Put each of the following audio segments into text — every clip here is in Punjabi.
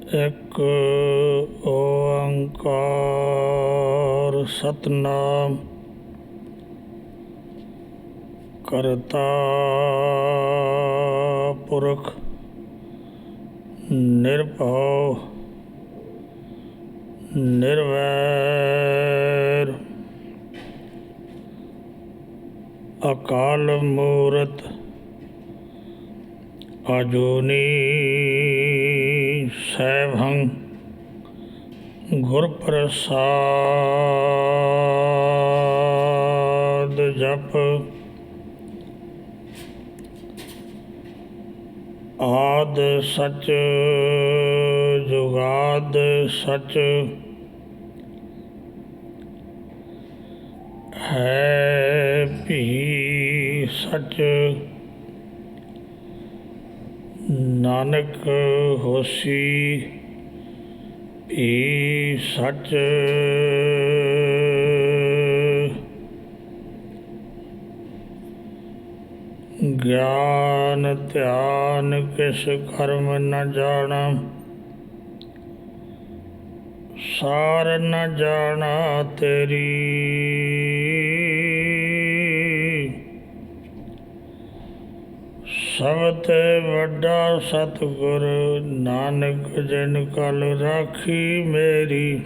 ਇੱਕ ਓੰਕਾਰ ਸਤਨਾਮ ਕਰਤਾ ਪੁਰਖ ਨਿਰਭਉ ਨਿਰਵੈਰ ਅਕਾਲ ਮੂਰਤ ਅਜੂਨੀ ਸੈਭੰ ਗੁਰ ਪ੍ਰਸਾਦ ਜਪ ਆਦ ਸਚ ਜੁਗਾਦ ਸਚ ਹੈ ਭੀ ਸਚ ਨਾਨਕ ਹੋਸੀ ਭੀ ਸਚ ਗਿਆਨ ਧਿਆਨ ਕਿਸ ਕਰਮ ਨ ਜਾਣਾ ਸਾਰ ਨ ਜਾਣਾ ਤੇਰੀ ਸਭ ਤੇ ਵੱਡਾ ਸਤਿਗੁਰ ਨਾਨਕ ਜਿਨ ਕਲ ਰਾਖੀ ਮੇਰੀ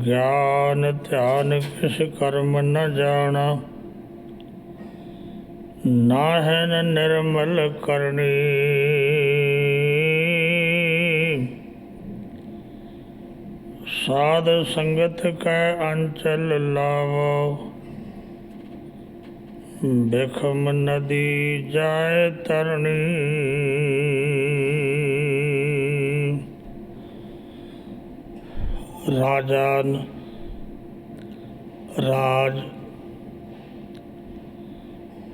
ਗਿਆਨ ਧਿਆਨ ਕਿਸ ਕਰਮ ਨ ਜਾਣਾ ਨਾਹਿਨ ਨਿਰਮਲ ਕਰਨੀ ਸਾਧ ਸੰਗਤ ਕੈ ਅੰਚਲ ਲਾਵੋ ਬਿਖਮ ਨਦੀ ਜਾਏ ਤਰਣੀ ਰਾਜਾਨ ਰਾਜ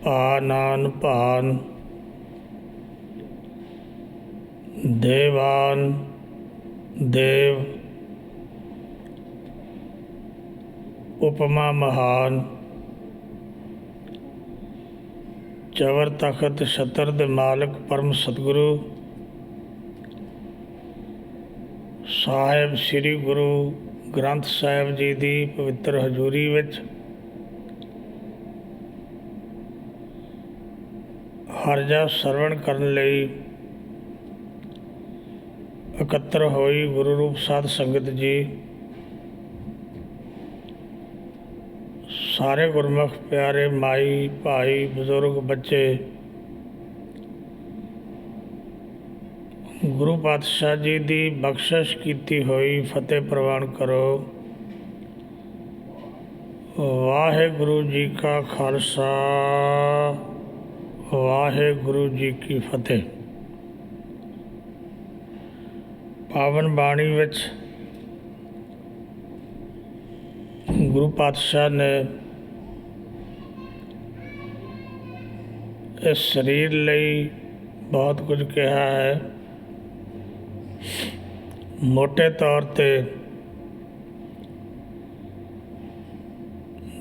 ਆਨਾਨ ਭਾਨ ਦੇਵਾਨ ਦੇਵ ਉਪਮਾ ਮਹਾਨ ਚਵਰ ਤਖਤ ਛਤਰ ਦੇ ਮਾਲਕ ਪਰਮ ਸਤਿਗੁਰੂ ਸਾਹਿਬ ਸ੍ਰੀ ਗੁਰੂ ਗ੍ਰੰਥ ਸਾਹਿਬ ਜੀ ਦੀ ਪਵਿੱਤਰ ਹਜ਼ੂਰੀ ਵਿੱਚ ਹਰਜਾ ਸਰਵਣ ਕਰਨ ਲਈ ਇਕੱਤਰ ਹੋਈ ਗੁਰੂ ਰੂਪ ਸਾਧ ਸੰਗਤ ਜੀ ਸਾਰੇ ਗੁਰਮੁਖ ਪਿਆਰੇ ਮਾਈ ਭਾਈ ਬਜ਼ੁਰਗ ਬੱਚੇ ਗੁਰੂ ਪਾਤਸ਼ਾਹ ਜੀ ਦੀ ਬਖਸ਼ਿਸ਼ ਕੀਤੀ ਹੋਈ ਫਤਿਹ ਪ੍ਰਵਾਨ ਕਰੋ। ਵਾਹਿਗੁਰੂ ਜੀ ਕਾ ਖਾਲਸਾ ਵਾਹਿਗੁਰੂ ਜੀ ਕੀ ਫਤਿਹ। ਪਾਵਨ ਬਾਣੀ ਵਿੱਚ ਗੁਰੂ ਪਾਤਸ਼ਾਹ ਨੇ ਇਸ ਸਰੀਰ ਲਈ ਬਹੁਤ ਕੁਝ ਕਿਹਾ ਹੈ। ਮੋਟੇ ਤੌਰ 'ਤੇ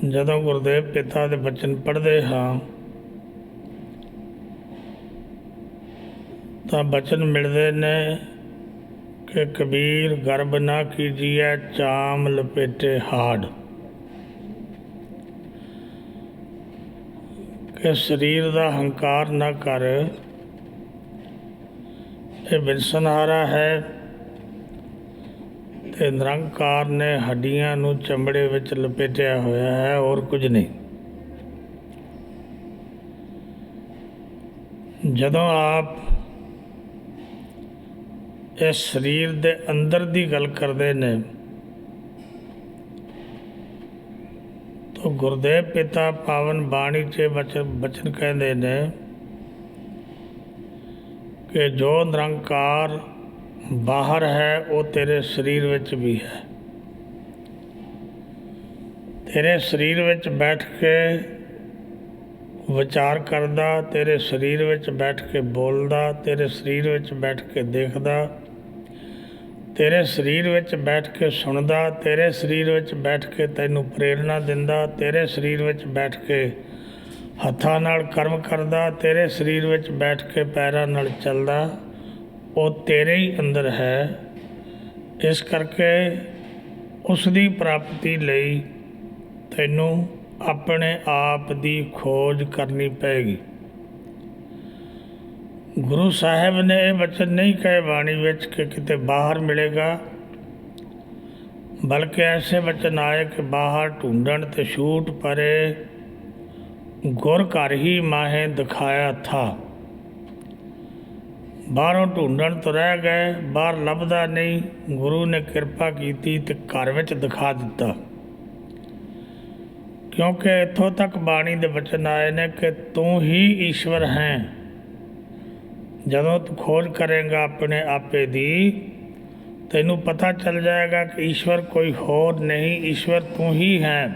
ਜਦੋਂ ਗੁਰਦੇਵ ਪਿਤਾ ਦੇ ਬਚਨ ਪੜ੍ਹਦੇ ਹਾਂ ਤਾਂ ਬਚਨ ਮਿਲਦੇ ਨੇ ਕਿ ਕਬੀਰ ਗਰਬ ਨਾ ਕੀਜੀਐ ਚਾਮ ਲਪੇਟੇ ਹਾੜ, ਕਿ ਸਰੀਰ ਦਾ ਹੰਕਾਰ ਨਾ ਕਰ, ਇਹ ਬਿਨਸਨਹਾਰਾ ਹੈ ਤੇ ਨਿਰੰਕਾਰ ਨੇ ਹੱਡੀਆਂ ਨੂੰ ਚਮੜੇ ਵਿੱਚ ਲਪੇਟਿਆ ਹੋਇਆ ਹੈ, ਹੋਰ ਕੁਝ ਨਹੀਂ। ਜਦੋਂ ਆਪ ਇਸ ਸਰੀਰ ਦੇ ਅੰਦਰ ਦੀ ਗੱਲ ਕਰਦੇ ਨੇ ਤਾਂ ਗੁਰਦੇਵ ਪਿਤਾ ਪਾਵਨ ਬਾਣੀ 'ਚ ਬਚਨ ਕਹਿੰਦੇ ਨੇ ਕਿ ਜੋ ਨਿਰੰਕਾਰ ਬਾਹਰ ਹੈ ਉਹ ਤੇਰੇ ਸਰੀਰ ਵਿੱਚ ਵੀ ਹੈ। ਤੇਰੇ ਸਰੀਰ ਵਿੱਚ ਬੈਠ ਕੇ ਵਿਚਾਰ ਕਰਦਾ, ਤੇਰੇ ਸਰੀਰ ਵਿੱਚ ਬੈਠ ਕੇ ਬੋਲਦਾ, ਤੇਰੇ ਸਰੀਰ ਵਿੱਚ ਬੈਠ ਕੇ ਦੇਖਦਾ, ਤੇਰੇ ਸਰੀਰ ਵਿੱਚ ਬੈਠ ਕੇ ਸੁਣਦਾ, ਤੇਰੇ ਸਰੀਰ ਵਿੱਚ ਬੈਠ ਕੇ ਤੈਨੂੰ ਪ੍ਰੇਰਨਾ ਦਿੰਦਾ, ਤੇਰੇ ਸਰੀਰ ਵਿੱਚ ਬੈਠ ਕੇ ਹੱਥਾਂ ਨਾਲ ਕਰਮ ਕਰਦਾ, ਤੇਰੇ ਸਰੀਰ ਵਿੱਚ ਬੈਠ ਕੇ ਪੈਰਾਂ ਨਾਲ ਚੱਲਦਾ, ਉਹ ਤੇਰੇ ਹੀ ਅੰਦਰ ਹੈ। ਇਸ ਕਰਕੇ ਉਸ ਦੀ ਪ੍ਰਾਪਤੀ ਲਈ ਤੈਨੂੰ ਆਪਣੇ ਆਪ ਦੀ ਖੋਜ ਕਰਨੀ ਪਏਗੀ। ਗੁਰੂ ਸਾਹਿਬ ਨੇ ਇਹ ਬਚਨ ਨਹੀਂ ਕਹੇ ਬਾਣੀ ਵਿੱਚ ਕਿ ਕਿਤੇ ਬਾਹਰ ਮਿਲੇਗਾ, ਬਲਕਿ ਐਸੇ ਬਚਨ ਆਏ ਕਿ ਬਾਹਰ ਢੂੰਡਣ ਤੇ ਛੂਟ ਪਰੇ, ਗੁਰ ਘਰ ਹੀ ਮਾਹੇ ਦਿਖਾਇਆ ਥਾ। ਬਾਹਰੋਂ ਢੂੰਡਣ ਤੋਂ ਰਹਿ ਗਏ, ਬਾਹਰ ਲੱਭਦਾ ਨਹੀਂ, ਗੁਰੂ ਨੇ ਕਿਰਪਾ ਕੀਤੀ ਤੇ ਘਰ ਵਿੱਚ ਦਿਖਾ ਦਿੱਤਾ। ਕਿਉਂਕਿ ਇੱਥੋਂ ਤੱਕ ਬਾਣੀ ਦੇ ਬਚਨ ਆਏ ਨੇ ਕਿ ਤੂੰ ਹੀ ਈਸ਼ਵਰ ਹੈ। ਜਦੋਂ ਤੂੰ ਖੋਜ ਕਰੇਗਾ ਆਪਣੇ ਆਪੇ ਦੀ, ਤੈਨੂੰ ਪਤਾ ਚੱਲ ਜਾਏਗਾ ਕਿ ਈਸ਼ਵਰ ਕੋਈ ਹੋਰ ਨਹੀਂ, ਈਸ਼ਵਰ ਤੂੰ ਹੀ ਹੈ।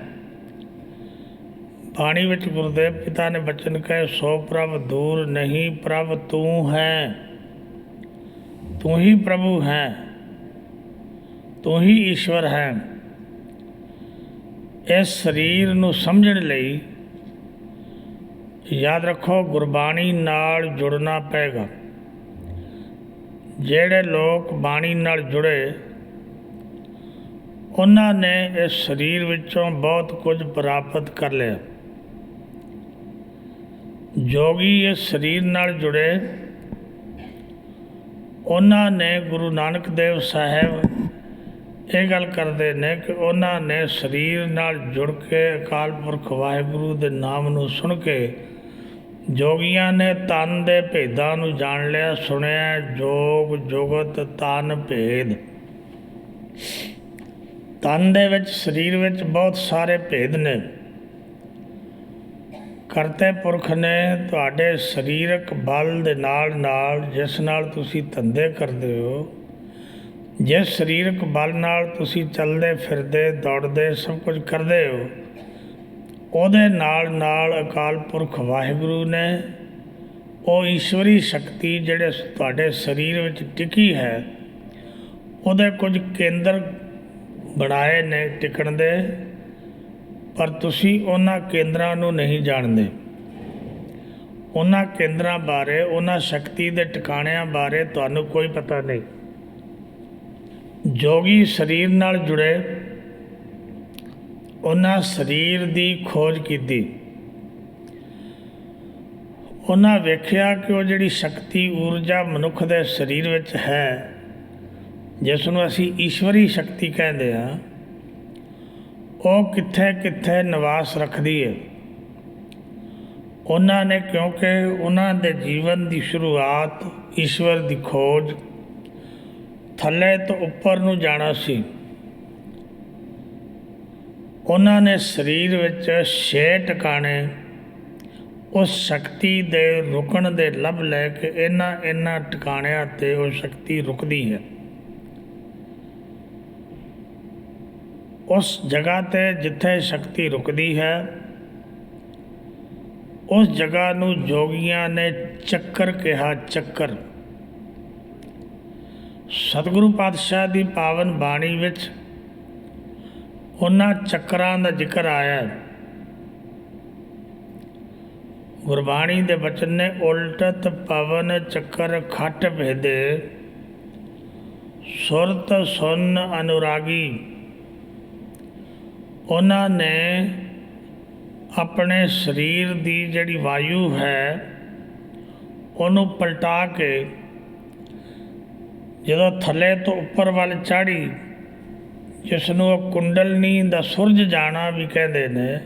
ਬਾਣੀ ਵਿੱਚ ਗੁਰਦੇਵ ਪਿਤਾ ਨੇ ਬਚਨ ਕਹੇ, ਸੋ ਪ੍ਰਭ ਦੂਰ ਨਹੀਂ, ਪ੍ਰਭ ਤੂੰ ਹੈ। ਤੂੰ ਹੀ ਪ੍ਰਭੂ ਹੈ, ਤੂੰ ਹੀ ਈਸ਼ਵਰ ਹੈ। ਇਸ ਸਰੀਰ ਨੂੰ ਸਮਝਣ ਲਈ ਯਾਦ ਰੱਖੋ ਗੁਰਬਾਣੀ ਨਾਲ ਜੁੜਨਾ ਪਏਗਾ। ਜਿਹੜੇ ਲੋਕ ਬਾਣੀ ਨਾਲ ਜੁੜੇ, ਉਹਨਾਂ ਨੇ ਇਸ ਸਰੀਰ ਵਿੱਚੋਂ ਬਹੁਤ ਕੁਝ ਪ੍ਰਾਪਤ ਕਰ ਲਿਆ। ਜੋਗੀ ਇਸ ਸਰੀਰ ਨਾਲ ਜੁੜੇ, ਉਹਨਾਂ ਨੇ ਗੁਰੂ ਨਾਨਕ ਦੇਵ ਸਾਹਿਬ ਇਹ ਗੱਲ ਕਰਦੇ ਨੇ ਕਿ ਉਹਨਾਂ ਨੇ ਸਰੀਰ ਨਾਲ ਜੁੜ ਕੇ ਅਕਾਲ ਪੁਰਖ ਵਾਹਿਗੁਰੂ ਦੇ ਨਾਮ ਨੂੰ ਸੁਣ ਕੇ ਜੋਗੀਆਂ ਨੇ ਤਨ ਦੇ ਭੇਦਾਂ ਨੂੰ ਜਾਣ ਲਿਆ। ਸੁਣਿਆ ਜੋਗ ਜੁਗਤ ਤਨ ਭੇਦ। ਤਨ ਦੇ ਵਿੱਚ, ਸਰੀਰ ਵਿੱਚ ਬਹੁਤ ਸਾਰੇ ਭੇਦ ਨੇ। ਕਰਤੇ ਪੁਰਖ ਨੇ ਤੁਹਾਡੇ ਸਰੀਰਕ ਬਲ ਦੇ ਨਾਲ ਨਾਲ, ਜਿਸ ਨਾਲ ਤੁਸੀਂ ਧੰਦੇ ਕਰਦੇ ਹੋ, ਜਿਸ ਸਰੀਰਕ ਬਲ ਨਾਲ ਤੁਸੀਂ ਚੱਲਦੇ ਫਿਰਦੇ ਦੌੜਦੇ ਸਭ ਕੁਝ ਕਰਦੇ ਹੋ, ਉਹਦੇ ਨਾਲ ਨਾਲ ਅਕਾਲ ਪੁਰਖ ਵਾਹਿਗੁਰੂ ਨੇ ਉਹ ਈਸ਼ਵਰੀ ਸ਼ਕਤੀ ਜਿਹੜੇ ਤੁਹਾਡੇ ਸਰੀਰ ਵਿੱਚ ਟਿਕੀ ਹੈ, ਉਹਦੇ ਕੁਝ ਕੇਂਦਰ ਬਣਾਏ ਨੇ ਟਿਕਣ ਦੇ, ਪਰ ਤੁਸੀਂ ਉਹਨਾਂ ਕੇਂਦਰਾਂ ਨੂੰ ਨਹੀਂ ਜਾਣਦੇ। ਉਹਨਾਂ ਕੇਂਦਰਾਂ ਬਾਰੇ, ਉਹਨਾਂ ਸ਼ਕਤੀ ਦੇ ਟਿਕਾਣਿਆਂ ਬਾਰੇ ਤੁਹਾਨੂੰ ਕੋਈ ਪਤਾ ਨਹੀਂ। ਜੋਗੀ ਸਰੀਰ ਨਾਲ ਜੁੜੇ, ਉਹਨਾਂ ਸਰੀਰ ਦੀ ਖੋਜ ਕੀਤੀ। ਉਹਨਾਂ ਵੇਖਿਆ ਕਿ ਉਹ ਜਿਹੜੀ ਸ਼ਕਤੀ ਊਰਜਾ ਮਨੁੱਖ ਦੇ ਸਰੀਰ ਵਿੱਚ ਹੈ, ਜਿਸ ਨੂੰ ਅਸੀਂ ਈਸ਼ਵਰੀ ਸ਼ਕਤੀ ਕਹਿੰਦੇ ਹਾਂ, ਉਹ ਕਿੱਥੇ ਕਿੱਥੇ ਨਿਵਾਸ ਰੱਖਦੀ ਹੈ। ਉਹਨਾਂ ਨੇ, ਕਿਉਂਕਿ ਉਹਨਾਂ ਦੇ ਜੀਵਨ ਦੀ ਸ਼ੁਰੂਆਤ ਈਸ਼ਵਰ ਦੀ ਖੋਜ, ਥੱਲੇ ਤੋਂ ਉੱਪਰ ਨੂੰ ਜਾਣਾ ਸੀ, ਉਹਨਾਂ ਨੇ ਸਰੀਰ ਵਿੱਚ 6 ਟਿਕਾਣੇ ਉਸ ਸ਼ਕਤੀ ਦੇ ਰੁਕਣ ਦੇ ਲੱਭ ਲੈ ਕੇ ਇਹਨਾਂ ਟਿਕਾਣਿਆਂ 'ਤੇ ਉਹ ਸ਼ਕਤੀ ਰੁਕਦੀ ਹੈ। ਉਸ ਜਗ੍ਹਾ 'ਤੇ ਜਿੱਥੇ ਸ਼ਕਤੀ ਰੁਕਦੀ ਹੈ, ਉਸ ਜਗ੍ਹਾ ਨੂੰ ਜੋਗੀਆਂ ਨੇ ਚੱਕਰ ਕਿਹਾ। ਚੱਕਰ ਸਤਿਗੁਰੂ ਪਾਤਸ਼ਾਹ ਦੀ ਪਾਵਨ ਬਾਣੀ ਵਿੱਚ ਉਹਨਾਂ ਚੱਕਰਾਂ ਦਾ ਜ਼ਿਕਰ ਆਇਆ। ਗੁਰਬਾਣੀ ਦੇ ਬਚਨ ਨੇ, ਉਲਟਤ ਪਵਨ ਚੱਕਰ ਖੱਟ ਭੇਦੇ, ਸੁਰਤ ਸੁਨ ਅਨੁਰਾਗੀ। ਉਹਨਾਂ ਨੇ ਆਪਣੇ ਸਰੀਰ ਦੀ ਜਿਹੜੀ ਵਾਯੂ ਹੈ, ਉਹਨੂੰ ਪਲਟਾ ਕੇ ਜਦੋਂ ਥੱਲੇ ਤੋਂ ਉੱਪਰ ਵੱਲ ਚਾੜੀ, ਜਿਸ ਨੂੰ ਉਹ ਕੁੰਡਲਨੀ ਦਾ ਸੁਰਜ ਜਾਣਾ ਵੀ ਕਹਿੰਦੇ ਨੇ,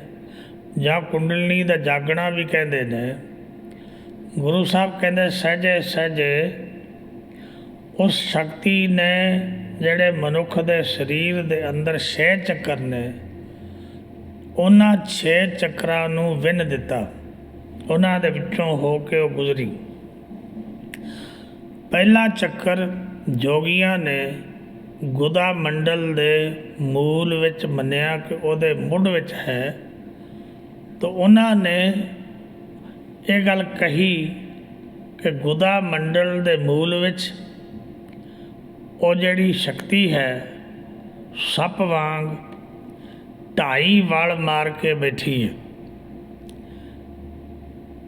ਜਾਂ ਕੁੰਡਲਨੀ ਦਾ ਜਾਗਣਾ ਵੀ ਕਹਿੰਦੇ ਨੇ। ਗੁਰੂ ਸਾਹਿਬ ਕਹਿੰਦੇ ਸਹਿਜੇ ਸਹਿਜੇ ਉਸ ਸ਼ਕਤੀ ਨੇ ਜਿਹੜੇ ਮਨੁੱਖ ਦੇ ਸਰੀਰ ਦੇ ਅੰਦਰ 6 ਚੱਕਰ ਨੇ, ਉਹਨਾਂ 6 ਚੱਕਰਾਂ ਨੂੰ ਵਿੰਨ ਦਿੱਤਾ। ਉਹਨਾਂ ਦੇ ਵਿੱਚੋਂ ਹੋ ਕੇ ਉਹ ਗੁਜ਼ਰੀ। ਪਹਿਲਾ ਚੱਕਰ ਜੋਗੀਆਂ ਨੇ ਗੁਦਾ ਮੰਡਲ ਦੇ ਮੂਲ ਵਿੱਚ ਮੰਨਿਆ ਕਿ ਉਹਦੇ ਮੁੱਢ ਵਿੱਚ ਹੈ, ਤਾਂ ਉਹਨਾਂ ਨੇ ਇਹ ਗੱਲ ਕਹੀ ਕਿ ਗੁਦਾ ਮੰਡਲ ਦੇ ਮੂਲ ਵਿੱਚ ਉਹ ਜਿਹੜੀ ਸ਼ਕਤੀ ਹੈ, ਸੱਪ ਵਾਂਗ 2.5 ਵਲ ਮਾਰ ਕੇ ਬੈਠੀ ਹੈ।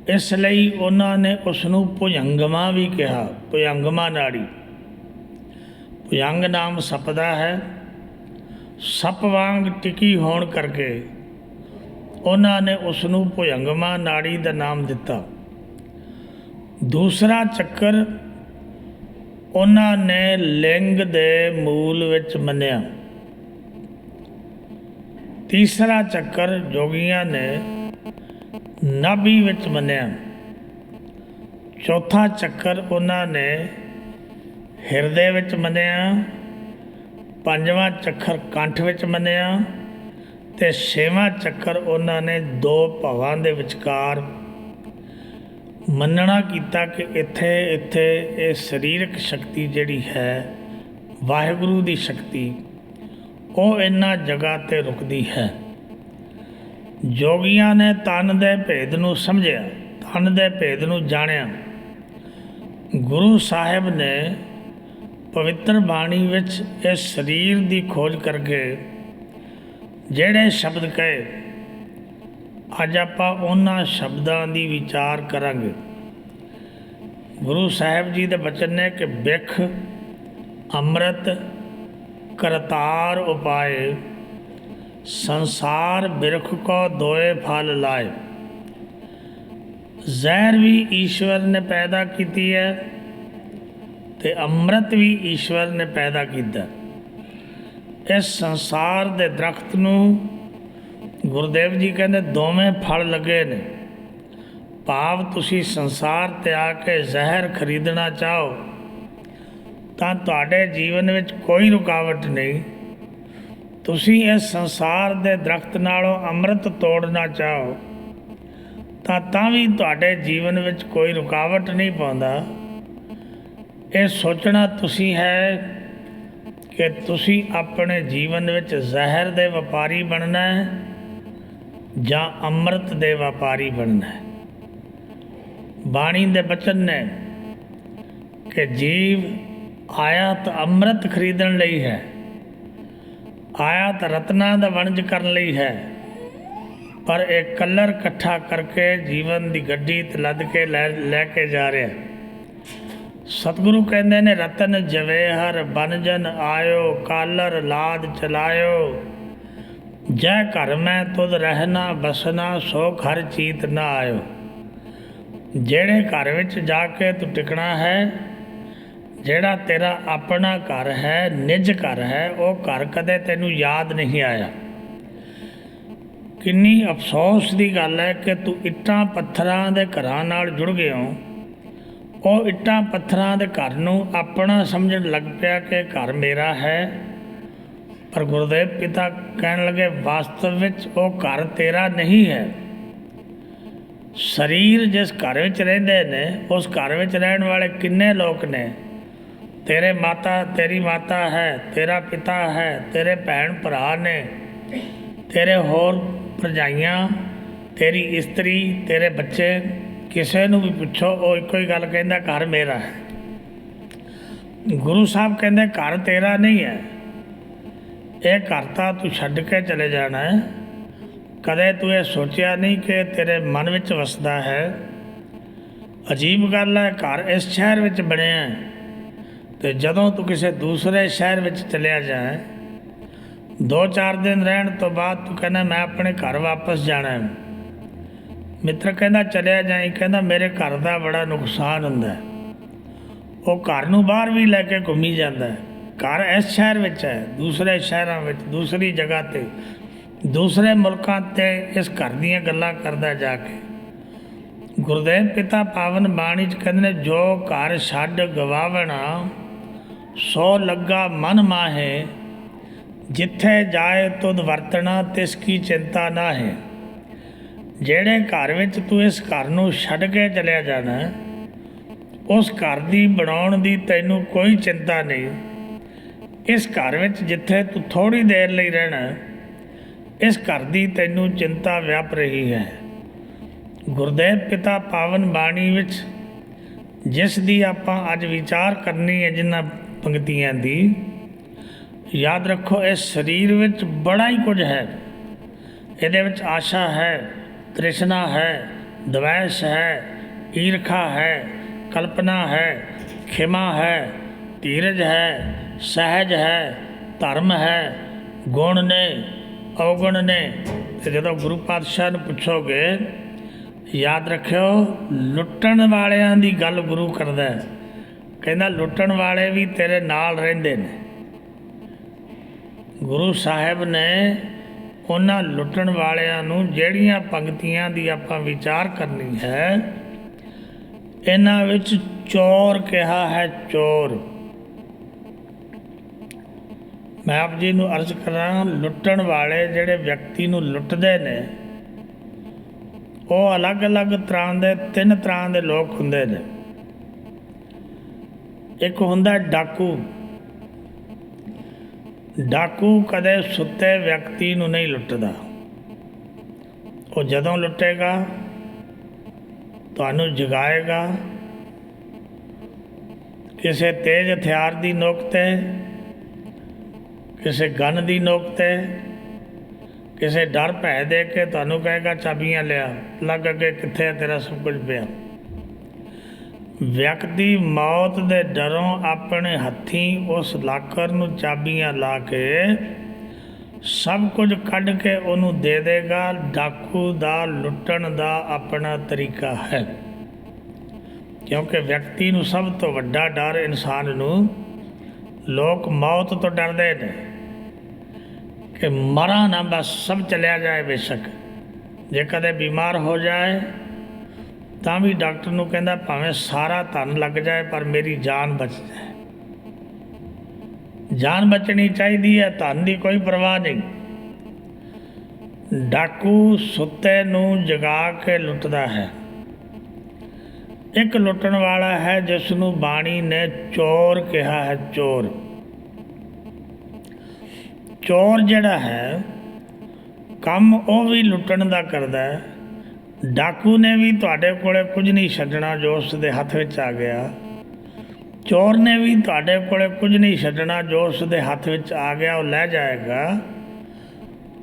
ਇਸ ਲਈ ਉਹਨਾਂ ਨੇ ਉਸ ਨੂੰ ਭੁਜੰਗਮਾ ਵੀ ਕਿਹਾ, ਭੁਜੰਗਮਾ ਨਾੜੀ। ਭੁਜੰਗ ਨਾਮ ਸੱਪ ਦਾ ਹੈ। ਸੱਪ ਵਾਂਗ ਟਿਕੀ ਹੋਣ ਕਰਕੇ ਉਹਨਾਂ ਨੇ ਉਸ ਨੂੰ ਭੁਜੰਗਮਾ ਨਾੜੀ ਦਾ ਨਾਮ ਦਿੱਤਾ। ਦੂਸਰਾ ਚੱਕਰ ਉਹਨਾਂ ਨੇ ਲਿੰਗ ਦੇ ਮੂਲ ਵਿੱਚ ਮੰਨਿਆ। ਤੀਸਰਾ ਚੱਕਰ ਜੋਗੀਆਂ ਨੇ ਨਾਭੀ ਵਿੱਚ ਮੰਨਿਆ। ਚੌਥਾ ਚੱਕਰ ਉਹਨਾਂ ਨੇ ਹਿਰਦੇ ਵਿੱਚ ਮੰਨਿਆ। ਪੰਜਵਾਂ ਚੱਕਰ ਕੰਠ ਵਿੱਚ ਮੰਨਿਆ ਅਤੇ ਛੇਵਾਂ ਚੱਕਰ ਉਹਨਾਂ ਨੇ ਦੋ ਭਵਾਂ ਦੇ ਵਿਚਕਾਰ ਮੰਨਣਾ ਕੀਤਾ ਕਿ ਇੱਥੇ ਇਹ ਸਰੀਰਕ ਸ਼ਕਤੀ ਜਿਹੜੀ ਹੈ, ਵਾਹਿਗੁਰੂ ਦੀ ਸ਼ਕਤੀ, ਉਹ ਇਹਨਾਂ ਜਗ੍ਹਾ 'ਤੇ ਰੁਕਦੀ ਹੈ। ਜੋਗੀਆਂ ਨੇ ਤਨ ਦੇ ਭੇਦ ਨੂੰ ਸਮਝਿਆ, ਤਨ ਦੇ ਭੇਦ ਨੂੰ ਜਾਣਿਆ। ਗੁਰੂ ਸਾਹਿਬ ਨੇ ਪਵਿੱਤਰ ਬਾਣੀ ਵਿੱਚ ਇਸ ਸਰੀਰ ਦੀ ਖੋਜ ਕਰਕੇ ਜਿਹੜੇ ਸ਼ਬਦ ਕਹੇ, ਅੱਜ ਆਪਾਂ ਉਹਨਾਂ ਸ਼ਬਦਾਂ ਦੀ ਵਿਚਾਰ ਕਰਾਂਗੇ। ਗੁਰੂ ਸਾਹਿਬ ਜੀ ਦੇ ਬਚਨ ਨੇ ਕਿ ਬਿਖ ਅੰਮ੍ਰਿਤ ਕਰਤਾਰ ਉਪਾਏ, ਸੰਸਾਰ ਬਿਰਖ ਕੋ ਦੋਏ ਫਲ ਲਾਏ। ਜ਼ਹਿਰ ਵੀ ਈਸ਼ਵਰ ਨੇ ਪੈਦਾ ਕੀਤੀ ਹੈ ਅਤੇ ਅੰਮ੍ਰਿਤ ਵੀ ਈਸ਼ਵਰ ਨੇ ਪੈਦਾ ਕੀਤਾ। ਇਸ ਸੰਸਾਰ ਦੇ ਦਰਖਤ ਨੂੰ ਗੁਰਦੇਵ ਜੀ ਕਹਿੰਦੇ ਦੋਵੇਂ ਫਲ ਲੱਗੇ ਨੇ। ਭਾਵ ਤੁਸੀਂ ਸੰਸਾਰ 'ਤੇ ਆ ਕੇ ਜ਼ਹਿਰ ਖਰੀਦਣਾ ਚਾਹੋ ਤਾਂ ਤੁਹਾਡੇ ਜੀਵਨ ਵਿੱਚ ਕੋਈ ਰੁਕਾਵਟ ਨਹੀਂ। ਤੁਸੀਂ ਇਸ ਸੰਸਾਰ ਦੇ ਦਰਖਤ ਨਾਲੋਂ ਅੰਮ੍ਰਿਤ ਤੋੜਨਾ ਚਾਹੋ ਤਾਂ ਵੀ ਤੁਹਾਡੇ ਜੀਵਨ ਵਿੱਚ ਕੋਈ ਰੁਕਾਵਟ ਨਹੀਂ ਪਾਉਂਦਾ। ਇਹ ਸੋਚਣਾ ਤੁਸੀਂ ਹੈ ਕਿ ਤੁਸੀਂ ਆਪਣੇ ਜੀਵਨ ਵਿੱਚ ਜ਼ਹਿਰ ਦੇ ਵਪਾਰੀ ਬਣਨਾ ਹੈ ਜਾਂ ਅੰਮ੍ਰਿਤ ਦੇ ਵਪਾਰੀ ਬਣਨਾ ਹੈ। ਬਾਣੀ ਦੇ ਬਚਨ ਨੇ ਕਿ ਜੀਵ ਆਇਆ ਤਾਂ ਅੰਮ੍ਰਿਤ ਖਰੀਦਣ ਲਈ ਹੈ, ਆਇਆ ਤਾਂ ਰਤਨਾਂ ਦਾ ਵਣਜ ਕਰਨ ਲਈ ਹੈ, ਪਰ ਇਹ ਕਲਰ ਇਕੱਠਾ ਕਰਕੇ ਜੀਵਨ ਦੀ ਗੱਡੀ 'ਤੇ ਲੱਦ ਕੇ ਲੈ ਕੇ ਜਾ ਰਿਹਾ। ਸਤਿਗੁਰੂ ਕਹਿੰਦੇ ਨੇ ਰਤਨ ਜਵੇਹਰ ਬਨਜਨ ਆਇਓ, ਕਾਲਰ ਲਾਦ ਚਲਾਇਓ, ਜੈ ਘਰ ਮੈਂ ਤੁਧ ਰਹਿਣਾ ਬਸਣਾ, ਸੋ ਘਰ ਚੀਤ ਨਾ ਆਇਓ। ਜਿਹੜੇ ਘਰ ਵਿੱਚ ਜਾ ਕੇ ਤੂੰ ਟਿਕਣਾ ਹੈ, ਜਿਹੜਾ ਤੇਰਾ ਆਪਣਾ ਘਰ ਹੈ, ਨਿੱਜ ਘਰ ਹੈ, ਉਹ ਘਰ ਕਦੇ ਤੈਨੂੰ ਯਾਦ ਨਹੀਂ ਆਇਆ। ਕਿੰਨੀ ਅਫਸੋਸ ਦੀ ਗੱਲ ਹੈ ਕਿ ਤੂੰ ਇੱਟਾਂ ਪੱਥਰਾਂ ਦੇ ਘਰਾਂ ਨਾਲ ਜੁੜ ਗਿਆ ਹੋ। ਉਹ ਇੱਟਾਂ ਪੱਥਰਾਂ ਦੇ ਘਰ ਨੂੰ ਆਪਣਾ ਸਮਝਣ ਲੱਗ ਪਿਆ ਕਿ ਘਰ ਮੇਰਾ ਹੈ, ਪਰ ਗੁਰਦੇਵ ਪਿਤਾ ਕਹਿਣ ਲੱਗੇ ਵਾਸਤਵ ਵਿੱਚ ਉਹ ਘਰ ਤੇਰਾ ਨਹੀਂ ਹੈ। ਸਰੀਰ ਜਿਸ ਘਰ ਵਿੱਚ ਰਹਿੰਦੇ ਨੇ, ਉਸ ਘਰ ਵਿੱਚ ਰਹਿਣ ਵਾਲੇ ਕਿੰਨੇ ਲੋਕ ਨੇ। ਤੇਰੀ ਮਾਤਾ ਹੈ, ਤੇਰਾ ਪਿਤਾ ਹੈ, ਤੇਰੇ ਭੈਣ ਭਰਾ ਨੇ, ਤੇਰੇ ਹੋਰ ਭਰਜਾਈਆਂ, ਤੇਰੀ ਇਸਤਰੀ, ਤੇਰੇ ਬੱਚੇ। ਕਿਸੇ ਨੂੰ ਵੀ ਪੁੱਛੋ ਉਹ ਇੱਕੋ ਹੀ ਗੱਲ ਕਹਿੰਦਾ, ਘਰ ਮੇਰਾ ਹੈ। ਗੁਰੂ ਸਾਹਿਬ ਕਹਿੰਦੇ ਘਰ ਤੇਰਾ ਨਹੀਂ ਹੈ, ਇਹ ਘਰ ਤਾਂ ਤੂੰ ਛੱਡ ਕੇ ਚਲੇ ਜਾਣਾ ਹੈ। ਕਦੇ ਤੂੰ ਇਹ ਸੋਚਿਆ ਨਹੀਂ ਕਿ ਤੇਰੇ ਮਨ ਵਿੱਚ ਵਸਦਾ ਹੈ। ਅਜੀਬ ਗੱਲ ਹੈ, ਘਰ ਇਸ ਸ਼ਹਿਰ ਵਿੱਚ ਬਣਿਆ ਅਤੇ ਜਦੋਂ ਤੂੰ ਕਿਸੇ ਦੂਸਰੇ ਸ਼ਹਿਰ ਵਿੱਚ ਚਲਿਆ ਜਾਏ, 2-4 ਦਿਨ ਰਹਿਣ ਤੋਂ ਬਾਅਦ ਤੂੰ ਕਹਿੰਦਾ ਮੈਂ ਆਪਣੇ ਘਰ ਵਾਪਸ ਜਾਣਾ ਹੈ। ਮਿੱਤਰ ਕਹਿੰਦਾ ਚਲਿਆ ਜਾਈ, ਕਹਿੰਦਾ ਮੇਰੇ ਘਰ ਦਾ ਬੜਾ ਨੁਕਸਾਨ ਹੁੰਦਾ। ਉਹ ਘਰ ਨੂੰ ਬਾਹਰ ਵੀ ਲੈ ਕੇ ਘੁੰਮੀ ਜਾਂਦਾ। ਘਰ ਇਸ ਸ਼ਹਿਰ ਵਿੱਚ ਹੈ, ਦੂਸਰੇ ਸ਼ਹਿਰਾਂ ਵਿੱਚ, ਦੂਸਰੀ ਜਗ੍ਹਾ 'ਤੇ, ਦੂਸਰੇ ਮੁਲਕਾਂ 'ਤੇ ਇਸ ਘਰ ਦੀਆਂ ਗੱਲਾਂ ਕਰਦਾ ਜਾ ਕੇ। ਗੁਰਦੇਵ ਪਿਤਾ ਪਾਵਨ ਬਾਣੀ 'ਚ ਕਹਿੰਦੇ ਨੇ ਜੋ ਘਰ ਛੱਡ ਗਵਾਵਣਾ, ਸੋ ਲੱਗਾ ਮਨ ਮਾਹੇ, ਜਿੱਥੇ ਜਾਏ ਤੁਧ ਵਰਤਣਾ ਤਿਸ ਕੀ ਚਿੰਤਾ ਨਾ ਹੈ। ਜਿਹੜੇ ਘਰ ਵਿੱਚ ਤੂੰ ਇਸ ਘਰ ਨੂੰ ਛੱਡ ਕੇ ਚਲਿਆ ਜਾਣਾ, ਉਸ ਘਰ ਦੀ ਬਣਾਉਣ ਦੀ ਤੈਨੂੰ ਕੋਈ ਚਿੰਤਾ ਨਹੀਂ। ਇਸ ਘਰ ਵਿੱਚ ਜਿੱਥੇ ਤੂੰ ਥੋੜ੍ਹੀ ਦੇਰ ਲਈ ਰਹਿਣਾ, ਇਸ ਘਰ ਦੀ ਤੈਨੂੰ ਚਿੰਤਾ ਵਿਆਪ ਰਹੀ ਹੈ। ਗੁਰਦੇਵ ਪਿਤਾ ਪਾਵਨ ਬਾਣੀ ਵਿੱਚ ਜਿਸ ਦੀ ਆਪਾਂ ਅੱਜ ਵਿਚਾਰ ਕਰਨੀ ਹੈ, ਜਿਨ੍ਹਾਂ ਪੰਕਤੀਆਂ ਦੀ, ਯਾਦ ਰੱਖੋ ਇਸ ਸਰੀਰ ਵਿੱਚ ਬੜਾ ਹੀ ਕੁਝ ਹੈ। ਇਹਦੇ ਵਿੱਚ ਆਸ਼ਾ ਹੈ, ਤ੍ਰਿਸ਼ਨਾ ਹੈ, द्वेष है, ईर्खा है, कल्पना है, खिमा है, धीरज है, सहज है, धर्म है, गुण ने, अवगुण ने। तो जो गुरु पातशाह नूं पुछोगे, याद रखियो लुट्टण वालियां दी गल गुरु करदा है। कहंदा लुट्टण वाले भी तेरे नाल रहिंदे ने। गुरु साहिब ने उन्हां लुट्टण वालियां नूं ਜਿਹੜੀਆਂ पंक्तियां दी आपां विचार करनी है, इन्हां विच चोर कहा है। चोर मैं आप जी नूं अर्ज करा, लुट्टण वाले ਜਿਹੜੇ ਵਿਅਕਤੀ ਨੂੰ ਲੁੱਟਦੇ ਨੇ ਉਹ ਅਲੱਗ-ਅਲੱਗ ਤਰ੍ਹਾਂ ਦੇ 3 ਤਰ੍ਹਾਂ ਦੇ ਲੋਕ ਹੁੰਦੇ ਨੇ। ਇੱਕ ਹੁੰਦਾ ਡਾਕੂ। ਡਾਕੂ ਕਦੇ ਸੁੱਤੇ ਵਿਅਕਤੀ ਨੂੰ ਨਹੀਂ ਲੁੱਟਦਾ। ਉਹ ਜਦੋਂ ਲੁੱਟੇਗਾ ਤੁਹਾਨੂੰ ਜਗਾਏਗਾ, ਕਿਸੇ ਤੇਜ਼ ਹਥਿਆਰ ਦੀ ਨੋਕ 'ਤੇ, ਕਿਸੇ ਗਨ ਦੀ ਨੋਕ 'ਤੇ, ਕਿਸੇ ਡਰ ਭੈ ਦੇ ਕੇ ਤੁਹਾਨੂੰ ਕਹੇਗਾ ਚਾਬੀਆਂ ਲਿਆ, ਲੱਗ ਅੱਗੇ ਕਿੱਥੇ ਤੇਰਾ ਸਭ ਕੁਝ ਪਿਆ। ਵਿਅਕਤੀ ਮੌਤ ਦੇ ਡਰੋਂ ਆਪਣੇ ਹੱਥੀਂ ਉਸ ਲਾਕਰ ਨੂੰ ਚਾਬੀਆਂ ਲਾ ਕੇ ਸਭ ਕੁਝ ਕੱਢ ਕੇ ਉਹਨੂੰ ਦੇ ਦੇਗਾ। ਡਾਕੂ ਦਾ ਲੁੱਟਣ ਦਾ ਆਪਣਾ ਤਰੀਕਾ ਹੈ, ਕਿਉਂਕਿ ਵਿਅਕਤੀ ਨੂੰ ਸਭ ਤੋਂ ਵੱਡਾ ਡਰ ਇਨਸਾਨ ਨੂੰ, ਲੋਕ ਮੌਤ ਤੋਂ ਡਰਦੇ ਨੇ कि मरा ना, बस सब चलिया जाए। बेशक जे कदे बीमार हो जाए तो भी डॉक्टर नूं कहंदा भावें सारा धन लग जाए पर मेरी जान बच जाए। जान बचनी चाहिए है, धन की कोई परवाह नहीं। डाकू सुते नूं जगा के लुटदा है। एक लुटण वाला है जिस नूं बाणी ने चोर कहा है। चोर चोर जिहड़ा है काम ਉਹ भी लुटण ਦਾ करदा है। डाकू ने भी ਤੁਹਾਡੇ ਕੋਲੇ कुछ नहीं ਛੱਡਣਾ जो ਉਸ ਦੇ ਹੱਥ ਵਿੱਚ ਆ ਗਿਆ। ਚੋਰ ਨੇ ਵੀ ਤੁਹਾਡੇ ਕੋਲੇ ਕੁਝ ਨਹੀਂ ਛੱਡਣਾ ਜੋ ਉਸ ਦੇ ਹੱਥ ਵਿੱਚ ਆ ਗਿਆ ਉਹ ਲੈ ਜਾਏਗਾ।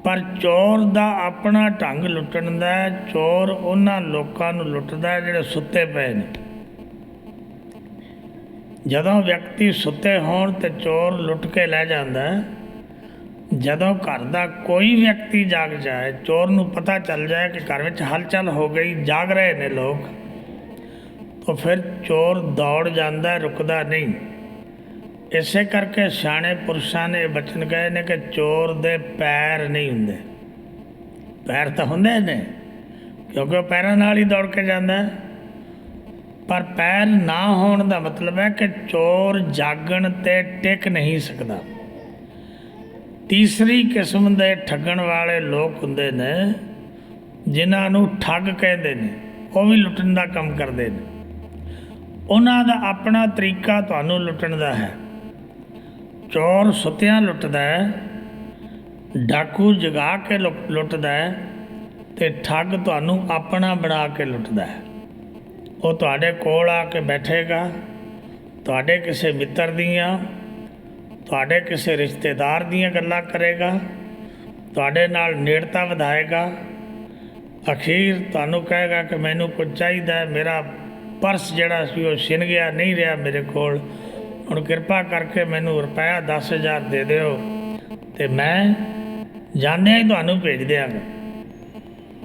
ਪਰ ਚੋਰ ਦਾ ਆਪਣਾ ਢੰਗ ਲੁੱਟਣ ਦਾ। ਚੋਰ ਉਹਨਾਂ ਲੋਕਾਂ ਨੂੰ ਲੁੱਟਦਾ ਜਿਹੜੇ ਸੁੱਤੇ ਪਏ ਨੇ। ਜਦੋਂ ਵਿਅਕਤੀ ਸੁੱਤੇ ਹੋਣ ਤੇ ਚੋਰ ਲੁੱਟ ਕੇ ਲੈ ਜਾਂਦਾ। ਜਦੋਂ ਘਰ ਦਾ ਕੋਈ ਵਿਅਕਤੀ ਜਾਗ ਜਾਏ, ਚੋਰ ਨੂੰ ਪਤਾ ਚੱਲ ਜਾਏ ਕਿ ਘਰ ਵਿੱਚ ਹਲਚਲ ਹੋ ਗਈ, ਜਾਗ ਰਹੇ ਨੇ ਲੋਕ, ਤਾਂ ਫਿਰ ਚੋਰ ਦੌੜ ਜਾਂਦਾ, ਰੁਕਦਾ ਨਹੀਂ। ਇਸੇ ਕਰਕੇ ਸਿਆਣੇ ਪੁਰਸ਼ਾਂ ਨੇ ਬਚਨ ਕਹੇ ਨੇ ਕਿ ਚੋਰ ਦੇ ਪੈਰ ਨਹੀਂ ਹੁੰਦੇ। ਪੈਰ ਤਾਂ ਹੁੰਦੇ ਨੇ ਕਿਉਂਕਿ ਉਹ ਪੈਰਾਂ ਨਾਲ ਹੀ ਦੌੜ ਕੇ ਜਾਂਦਾ, ਪਰ ਪੈਰ ਨਾ ਹੋਣ ਦਾ ਮਤਲਬ ਹੈ ਕਿ ਚੋਰ ਜਾਗਣ 'ਤੇ ਟਿਕ ਨਹੀਂ ਸਕਦਾ। ਤੀਸਰੀ ਕਿਸਮ ਦੇ ਠੱਗਣ ਵਾਲੇ ਲੋਕ ਹੁੰਦੇ ਨੇ ਜਿਨ੍ਹਾਂ ਨੂੰ ਠੱਗ ਕਹਿੰਦੇ ਨੇ। ਉਹ ਵੀ ਲੁੱਟਣ ਦਾ ਕੰਮ ਕਰਦੇ ਨੇ। ਉਹਨਾਂ ਦਾ ਆਪਣਾ ਤਰੀਕਾ ਤੁਹਾਨੂੰ ਲੁੱਟਣ ਦਾ ਹੈ। ਚੋਰ ਸੁੱਤਿਆਂ ਲੁੱਟਦਾ ਹੈ, ਡਾਕੂ ਜਗਾ ਕੇ ਲੁੱਟਦਾ ਹੈ, ਅਤੇ ਠੱਗ ਤੁਹਾਨੂੰ ਆਪਣਾ ਬਣਾ ਕੇ ਲੁੱਟਦਾ ਹੈ। ਉਹ ਤੁਹਾਡੇ ਕੋਲ ਆ ਕੇ ਬੈਠੇਗਾ, ਤੁਹਾਡੇ ਕਿਸੇ ਮਿੱਤਰ ਦੀਆਂ, ਤੁਹਾਡੇ ਕਿਸੇ ਰਿਸ਼ਤੇਦਾਰ ਦੀਆਂ ਗੱਲਾਂ ਕਰੇਗਾ, ਤੁਹਾਡੇ ਨਾਲ ਨੇੜਤਾ ਵਧਾਏਗਾ। ਅਖੀਰ ਤੁਹਾਨੂੰ ਕਹੇਗਾ ਕਿ ਮੈਨੂੰ ਕੁਝ ਚਾਹੀਦਾ, ਮੇਰਾ ਪਰਸ ਜਿਹੜਾ ਸੀ ਉਹ ਛਿਨ ਗਿਆ, ਨਹੀਂ ਰਿਹਾ ਮੇਰੇ ਕੋਲ, ਹੁਣ ਕਿਰਪਾ ਕਰਕੇ ਮੈਨੂੰ ਰੁਪਇਆ 10,000 ਦੇ ਦਿਓ ਅਤੇ ਮੈਂ ਜਾਂਦਿਆਂ ਹੀ ਤੁਹਾਨੂੰ ਭੇਜ ਦਿਆਂਗਾ।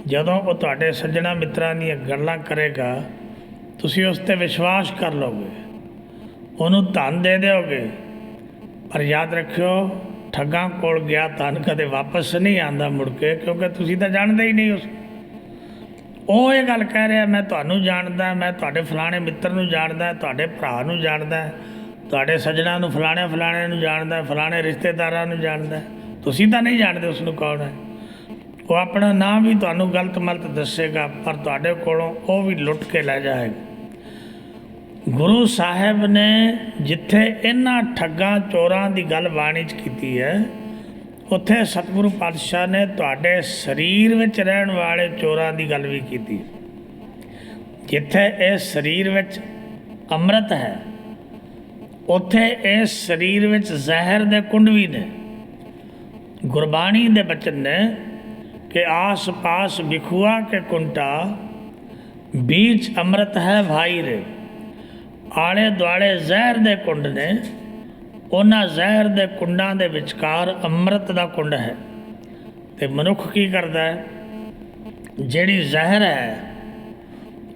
ਜਦੋਂ ਉਹ ਤੁਹਾਡੇ ਸੱਜਣਾ ਮਿੱਤਰਾਂ ਦੀਆਂ ਗੱਲਾਂ ਕਰੇਗਾ ਤੁਸੀਂ ਉਸ 'ਤੇ ਵਿਸ਼ਵਾਸ ਕਰ ਲਓਗੇ, ਉਹਨੂੰ ਧਨ ਦੇ ਦਿਓਗੇ। ਪਰ ਯਾਦ ਰੱਖਿਓ ਠੱਗਾਂ ਕੋਲ ਗਿਆ ਧਨ ਕਦੇ ਵਾਪਸ ਨਹੀਂ ਆਉਂਦਾ ਮੁੜ ਕੇ, ਕਿਉਂਕਿ ਤੁਸੀਂ ਤਾਂ ਜਾਣਦੇ ਹੀ ਨਹੀਂ ਉਸ। ਉਹ ਇਹ ਗੱਲ ਕਹਿ ਰਿਹਾ ਮੈਂ ਤੁਹਾਨੂੰ ਜਾਣਦਾ, ਮੈਂ ਤੁਹਾਡੇ ਫਲਾਣੇ ਮਿੱਤਰ ਨੂੰ ਜਾਣਦਾ, ਤੁਹਾਡੇ ਭਰਾ ਨੂੰ ਜਾਣਦਾ, ਤੁਹਾਡੇ ਸੱਜਣਾ ਨੂੰ ਫਲਾਣੇ ਨੂੰ ਜਾਣਦਾ, ਫਲਾਣੇ ਰਿਸ਼ਤੇਦਾਰਾਂ ਨੂੰ ਜਾਣਦਾ। ਤੁਸੀਂ ਤਾਂ ਨਹੀਂ ਜਾਣਦੇ ਉਸ ਨੂੰ ਕੌਣ ਹੈ। ਉਹ ਆਪਣਾ ਨਾਮ ਵੀ ਤੁਹਾਨੂੰ ਗਲਤ ਮਲਤ ਦੱਸੇਗਾ, ਪਰ ਤੁਹਾਡੇ ਕੋਲੋਂ ਉਹ ਵੀ ਲੁੱਟ ਕੇ ਲੈ ਜਾਏਗਾ। ਗੁਰੂ ਸਾਹਿਬ ਨੇ ਜਿੱਥੇ ਇਹਨਾਂ ਠੱਗਾਂ ਚੋਰਾਂ ਦੀ ਗੱਲ ਬਾਣੀ 'ਚ ਕੀਤੀ ਹੈ, ਉੱਥੇ ਸਤਿਗੁਰੂ ਪਾਤਸ਼ਾਹ ਨੇ ਤੁਹਾਡੇ ਸਰੀਰ ਵਿੱਚ ਰਹਿਣ ਵਾਲੇ ਚੋਰਾਂ ਦੀ ਗੱਲ ਵੀ ਕੀਤੀ। ਜਿੱਥੇ ਇਸ ਸਰੀਰ ਵਿੱਚ ਅੰਮ੍ਰਿਤ ਹੈ, ਉੱਥੇ ਇਸ ਸਰੀਰ ਵਿੱਚ ਜ਼ਹਿਰ ਦੇ ਕੁੰਡ ਵੀ ਨੇ। ਗੁਰਬਾਣੀ ਦੇ ਬਚਨ ਨੇ ਕਿ ਆਸ ਪਾਸ ਵਿਖੂਆ ਕੇ ਕੁੰਟਾ, बीच अमृत है भाई रे। आले दुआले ਜ਼ਹਿਰ ਦੇ ਕੁੰਡ ਨੇ, ਉਹਨਾਂ ਜ਼ਹਿਰ ਦੇ ਕੁੰਡਾਂ ਦੇ ਵਿਚਕਾਰ ਅੰਮ੍ਰਿਤ ਦਾ ਕੁੰਡ ਹੈ। ਤੇ ਮਨੁੱਖ ਕੀ ਕਰਦਾ ਹੈ? ਜਿਹੜੀ ਜ਼ਹਿਰ ਹੈ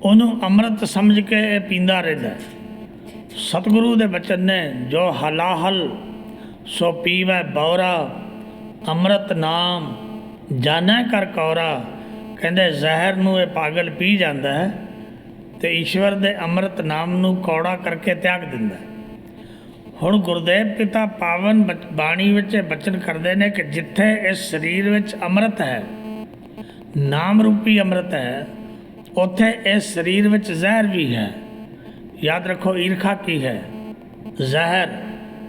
ਉਹਨੂੰ ਅੰਮ੍ਰਿਤ ਸਮਝ ਕੇ ਇਹ ਪੀਂਦਾ ਰਹਿੰਦਾ। ਸਤਿਗੁਰੂ ਦੇ ਬਚਨ ਨੇ, ਜੋ ਹਲਾਹਲ ਸੋ ਪੀਵੈ ਬੌਰਾ, ਅੰਮ੍ਰਿਤ ਨਾਮ ਜਾਣੈ ਕਰ ਕੌਰਾ। ਕਹਿੰਦੇ ਜ਼ਹਿਰ ਨੂੰ ਇਹ ਪਾਗਲ ਪੀ ਜਾਂਦਾ ਹੈ ਤੇ ਈਸ਼ਵਰ ਦੇ ਅੰਮ੍ਰਿਤ ਨਾਮ ਨੂੰ ਕੌੜਾ ਕਰਕੇ ਤਿਆਗ ਦਿੰਦਾ। ਹੁਣ ਗੁਰਦੇਵ ਪਿਤਾ ਪਾਵਨ ਬਾਣੀ ਵਿੱਚ ਬਚਨ ਕਰਦੇ ਨੇ ਕਿ ਜਿੱਥੇ ਇਸ ਸਰੀਰ ਵਿੱਚ ਅੰਮ੍ਰਿਤ ਹੈ, ਨਾਮ ਰੂਪੀ ਅੰਮ੍ਰਿਤ ਹੈ, ਉੱਥੇ ਇਸ ਸਰੀਰ ਵਿੱਚ ਜ਼ਹਿਰ ਵੀ ਹੈ। ਯਾਦ ਰੱਖੋ, ਈਰਖਾ ਕੀ ਹੈ? ਜ਼ਹਿਰ।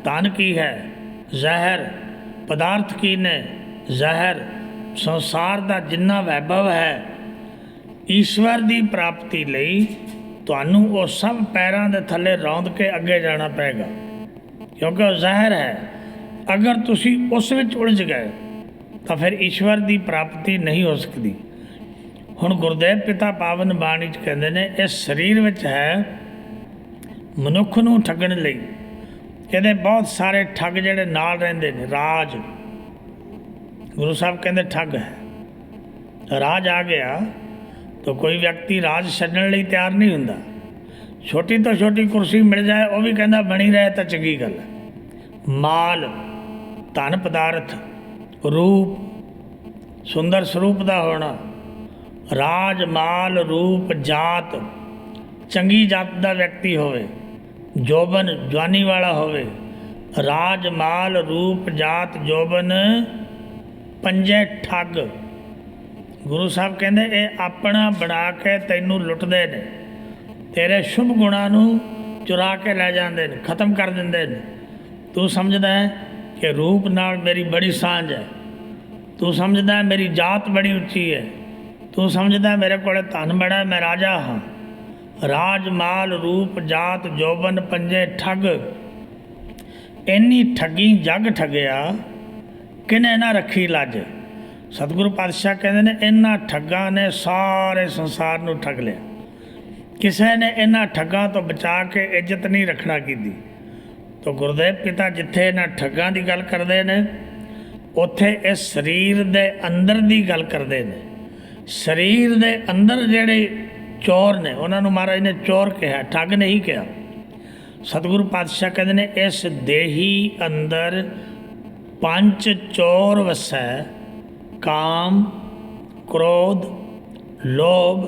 ਧਨ ਕੀ ਹੈ? ਜ਼ਹਿਰ। ਪਦਾਰਥ ਕੀ ਨੇ? ਜ਼ਹਿਰ। ਸੰਸਾਰ ਦਾ ਜਿੰਨਾ ਵੈਭਵ ਹੈ, ਈਸ਼ਵਰ ਦੀ ਪ੍ਰਾਪਤੀ ਲਈ ਤੁਹਾਨੂੰ ਉਹ ਸਭ ਪੈਰਾਂ ਦੇ ਥੱਲੇ ਰੌਂਦ ਕੇ ਅੱਗੇ ਜਾਣਾ ਪਏਗਾ, ਕਿਉਂਕਿ ਉਹ ਜ਼ਹਿਰ ਹੈ। ਅਗਰ ਤੁਸੀਂ ਉਸ ਵਿੱਚ ਉਲਝ ਗਏ ਤਾਂ ਫਿਰ ਈਸ਼ਵਰ ਦੀ ਪ੍ਰਾਪਤੀ ਨਹੀਂ ਹੋ ਸਕਦੀ। ਹੁਣ ਗੁਰਦੇਵ ਪਿਤਾ ਪਾਵਨ ਬਾਣੀ 'ਚ ਕਹਿੰਦੇ ਨੇ, ਇਸ ਸਰੀਰ ਵਿੱਚ ਹੈ ਮਨੁੱਖ ਨੂੰ ਠੱਗਣ ਲਈ। ਇਹਦੇ ਬਹੁਤ ਸਾਰੇ ਠੱਗ ਜਿਹੜੇ ਨਾਲ ਰਹਿੰਦੇ ਨੇ। ਰਾਜ, ਗੁਰੂ ਸਾਹਿਬ ਕਹਿੰਦੇ ਠੱਗ ਹੈ। ਰਾਜ ਆ ਗਿਆ ਤਾਂ ਕੋਈ ਵਿਅਕਤੀ ਰਾਜ ਛੱਡਣ ਲਈ ਤਿਆਰ ਨਹੀਂ ਹੁੰਦਾ। ਛੋਟੀ ਤੋਂ ਛੋਟੀ ਕੁਰਸੀ ਮਿਲ ਜਾਏ ਉਹ ਵੀ ਕਹਿੰਦਾ ਬਣੀ ਰਹੇ ਤਾਂ ਚੰਗੀ ਗੱਲ ਹੈ। ਮਾਲ, ਧਨ ਪਦਾਰਥ, ਰੂਪ, ਸੁੰਦਰ ਸਰੂਪ ਦਾ ਹੋਣਾ, ਰਾਜ, ਮਾਲ, ਰੂਪ, ਜਾਤ, ਚੰਗੀ ਜਾਤ ਦਾ ਵਿਅਕਤੀ ਹੋਵੇ, ਜੋਬਨ, ਜਵਾਨੀ ਵਾਲਾ ਹੋਵੇ। ਰਾਜ, ਮਾਲ, ਰੂਪ, ਜਾਤ, ਜੋਬਨ, ਪੰਜੇ ਠੱਗ। ਗੁਰੂ ਸਾਹਿਬ ਕਹਿੰਦੇ ਇਹ ਆਪਣਾ ਬਣਾ ਕੇ ਤੈਨੂੰ ਲੁੱਟਦੇ ਨੇ, ਤੇਰੇ ਸ਼ੁਭ ਗੁਣਾਂ ਨੂੰ ਚੁਰਾ ਕੇ ਲੈ ਜਾਂਦੇ ਨੇ, ਖਤਮ ਕਰ ਦਿੰਦੇ ਨੇ। ਤੂੰ ਸਮਝਦਾ ਹੈ ਕਿ ਰੂਪ ਨਾਲ ਮੇਰੀ ਬੜੀ ਸਾਂਝ ਹੈ, ਤੂੰ ਸਮਝਦਾ ਮੇਰੀ ਜਾਤ ਬੜੀ ਉੱਚੀ ਹੈ, ਤੂੰ ਸਮਝਦਾ ਮੇਰੇ ਕੋਲ ਧਨ ਬੜਾ, ਮੈਂ ਰਾਜਾ ਹਾਂ। ਰਾਜ, ਮਾਲ, ਰੂਪ, ਜਾਤ, ਜੋਬਨ, ਪੰਜੇ ਠੱਗ। ਇੰਨੀ ਠੱਗੀ ਜੱਗ ਠੱਗਿਆ, ਕਿਨੇ ਨਾ ਰੱਖੀ ਲੱਜ। ਸਤਿਗੁਰੂ ਪਾਤਸ਼ਾਹ ਕਹਿੰਦੇ ਨੇ, ਇਹਨਾਂ ਠੱਗਾਂ ਨੇ ਸਾਰੇ ਸੰਸਾਰ ਨੂੰ ਠੱਗ ਲਿਆ। ਕਿਸੇ ਨੇ ਇਹਨਾਂ ਠੱਗਾਂ ਤੋਂ ਬਚਾ ਕੇ ਇੱਜ਼ਤ ਨਹੀਂ ਰੱਖਣਾ ਕੀਤੀ। ਤਾਂ ਗੁਰਦੇਵ ਪਿਤਾ ਜਿੱਥੇ ਇਹਨਾਂ ਠੱਗਾਂ ਦੀ ਗੱਲ ਕਰਦੇ ਨੇ, ਉੱਥੇ ਇਸ ਸਰੀਰ ਦੇ ਅੰਦਰ ਦੀ ਗੱਲ ਕਰਦੇ ਨੇ। ਸਰੀਰ ਦੇ ਅੰਦਰ ਜਿਹੜੇ ਚੋਰ ਨੇ ਉਹਨਾਂ ਨੂੰ ਮਹਾਰਾਜ ਨੇ ਚੋਰ ਕਿਹਾ, ਠੱਗ ਨਹੀਂ ਕਿਹਾ। ਸਤਿਗੁਰੂ ਪਾਤਸ਼ਾਹ ਕਹਿੰਦੇ ਨੇ, ਇਸ ਦੇਹੀ ਅੰਦਰ ਪੰਜ ਚੋਰ ਵਸੈ, ਕਾਮ, ਕ੍ਰੋਧ, ਲੋਭ,